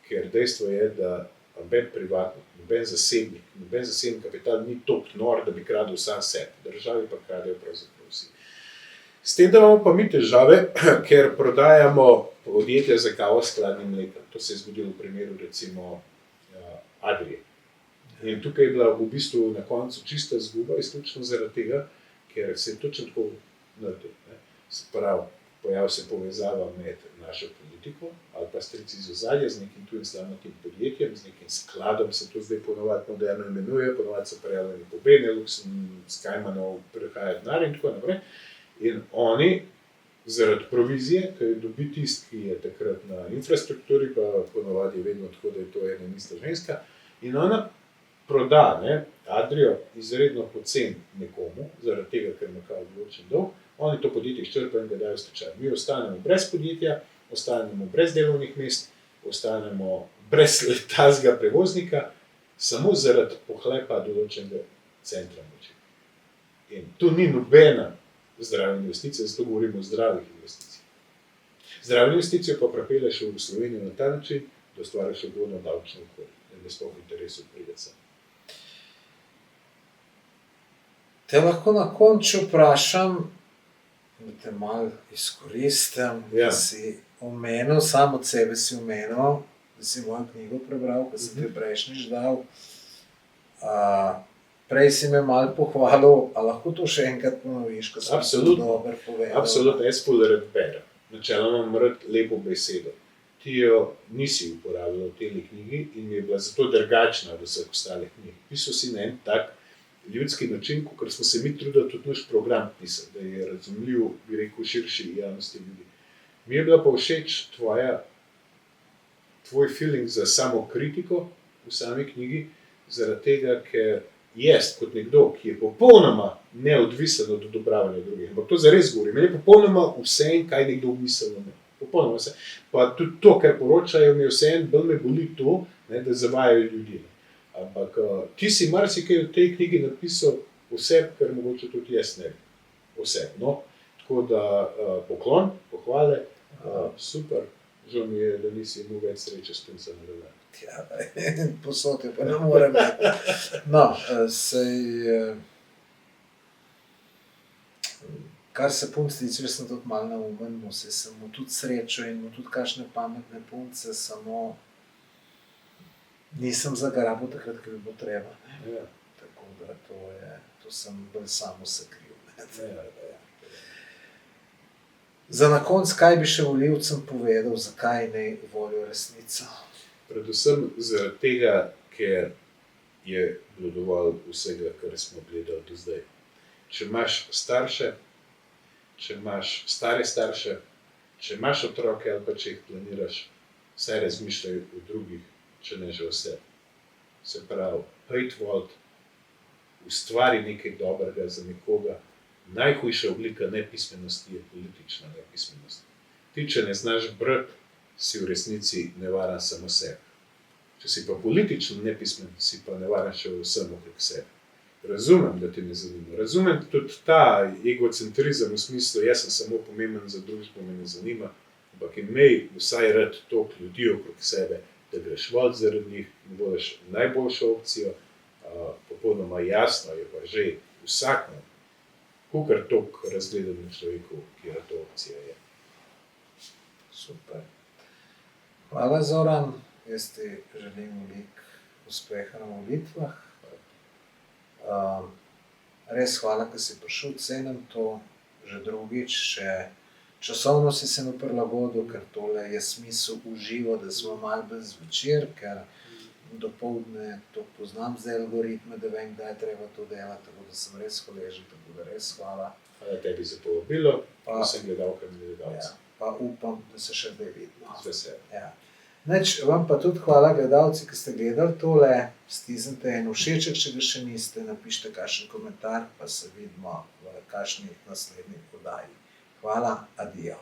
Speaker 1: ker dejstvo je, da noben privatnik, noben zasebni kapital ni toliko nor, da bi kradel sam sebi, državi pa kradejo pravzaprav vsi. S tem, da imamo pa mi težave, ker prodajamo podjetja za kavo s hladnim mlekom. To se je zgodilo v primeru recimo Adrie. In tukaj je bila v bistvu na koncu čista izguba, izključno zaradi tega, ker se je točno tako naredil. Se pravi, pojavi se povezava med našo politiko ali pa strici iz ozadja z nekim tujim slamnatim podjetjem, z nekim skladom, se to zdaj ponovadi moderno imenuje, ponovadi so prijavljeni po Benelux, z Kajmanov prihaja denar in tako naprej. In oni zaradi provizije, ki jo dobi tisti, ki je takrat na infrastrukturi, pa ponovadi je vedno tako, da je to ena in ista ženska, in ona proda Adrio izredno poceni nekomu, zaradi tega, ker ima kao določen dolg, oni to podjetje izčrpajo in ga dajo v stečaj. Mi ostanemo brez podjetja, ostanemo brez delovnih mest, ostanemo brez letalskega prevoznika, samo zaradi pohlepa določenega centra moči. In tu ni nobena zdrava investicija, zato govorimo o zdravih investicijah. Zdravo investicijo pa pripelješ v Slovenijo na ta način, da ustvariš ugodno davčno okolje, da je sploh v interesu priti sem.
Speaker 2: Te lahko na koncu vprašam, da te malo izkoristim, da si omenil, sam od sebe si omenil, da si mojo knjigo prebral, ko sem te prejšnjič dal. Prej si me malo pohvalil, a lahko to še enkrat ponoviš, ko sem to dobro povedal?
Speaker 1: Absolutno, jaz ful rad berem. Načeloma imam rad lepo besedo. Ti jo nisi uporabljal v tej knjigi in mi je bila zato drugačna od vseh ostalih knjig. Pisal si na en tak ljudski način, kot smo se mi trudili tudi naš program pisati, da je razumljiv, bi rekel, širši javnosti ljudi. Mi je bila pa všeč tvoj feeling za samokritiko v sami knjigi, zaradi tega, ker jaz kot nekdo, ki je popolnoma neodvisen od odobravanja drugih, ampak to zares govorim, meni je popolnoma vseeno, kaj nekdo misli o meni. Popolnoma vse. Pa tudi to, kar poročajo, mi vseeno, bolj me boli to, da zavajajo ljudi. Ampak ti si marsikaj v tej knjigi napisal vse, kar mogoče tudi jaz ne bi. Vse. No, tako da poklon, pohvale, super. Žal mi je, da nisi imel več sreče s puncem nadalje.
Speaker 2: Ja, posod je pa ne morem biti. No, kar se punc tiče, jaz sem tudi malo naumen, sem mu tudi srečo in mu tudi kakšne pametne punce, samo nisem zagrabil takrat, ker bi bilo treba.
Speaker 1: Ja.
Speaker 2: Tako da to sem bolj samo se kriv.
Speaker 1: Ja.
Speaker 2: Za na konec, kaj bi še volivcem povedal, zakaj naj volijo resnico?
Speaker 1: Predvsem zaradi tega, ker je bilo dovolj vsega, kar smo gledali do zdaj. Če imaš starše, če imaš stare starše, če imaš otroke ali pa če jih planiraš, vsaj razmišljaj o drugih, če ne že vse. Se pravi, pojdi volit, ustvari nekaj dobrega za nekoga. Najhujša oblika nepismenosti je politična nepismenost. Ti, če ne znaš brati, si v resnici nevaren samo sebi. Če si pa politično nepismen, si pa nevaren še vsem okrog sebi. Razumem, da te ne zanima. Razumem tudi ta egocentrizem v smislu, jaz sem samo pomemben za družbo, me ne zanima, ampak imej vsaj rad toliko ljudi okrog sebe, da greš volit zaradi njih in voliš najboljšo opcijo. Popolnoma jasno je pa že vsakmo, kakor toliko razgledanem človeku, kjer to opcija je.
Speaker 2: Super. Hvala, Zoran. Jaz ti želim veliko uspeha na volitvah. Res hvala, ker si prišel, cenim to že drugič. Časovno si se mi prilagodil, ker tole je smisel v živo, da smo malo bolj zvečer, ker dopoldne to poznam zdaj algoritme, da vem, kdaj je treba to delati, tako da sem res hvaležen, tako da res hvala.
Speaker 1: Hvala tebi za povabilo, pa vsem gledalkam in gledalcem.
Speaker 2: Ja, pa upam, da se še kdaj vidimo.
Speaker 1: Z veseljem.
Speaker 2: Ja. Nič, vam pa tudi hvala, gledalci, ki ste gledali tole. Stisnite en všeček, če ga še niste, napišite kakšen komentar, pa se vidimo v kakšni naslednji oddaji. Hvala, adijo.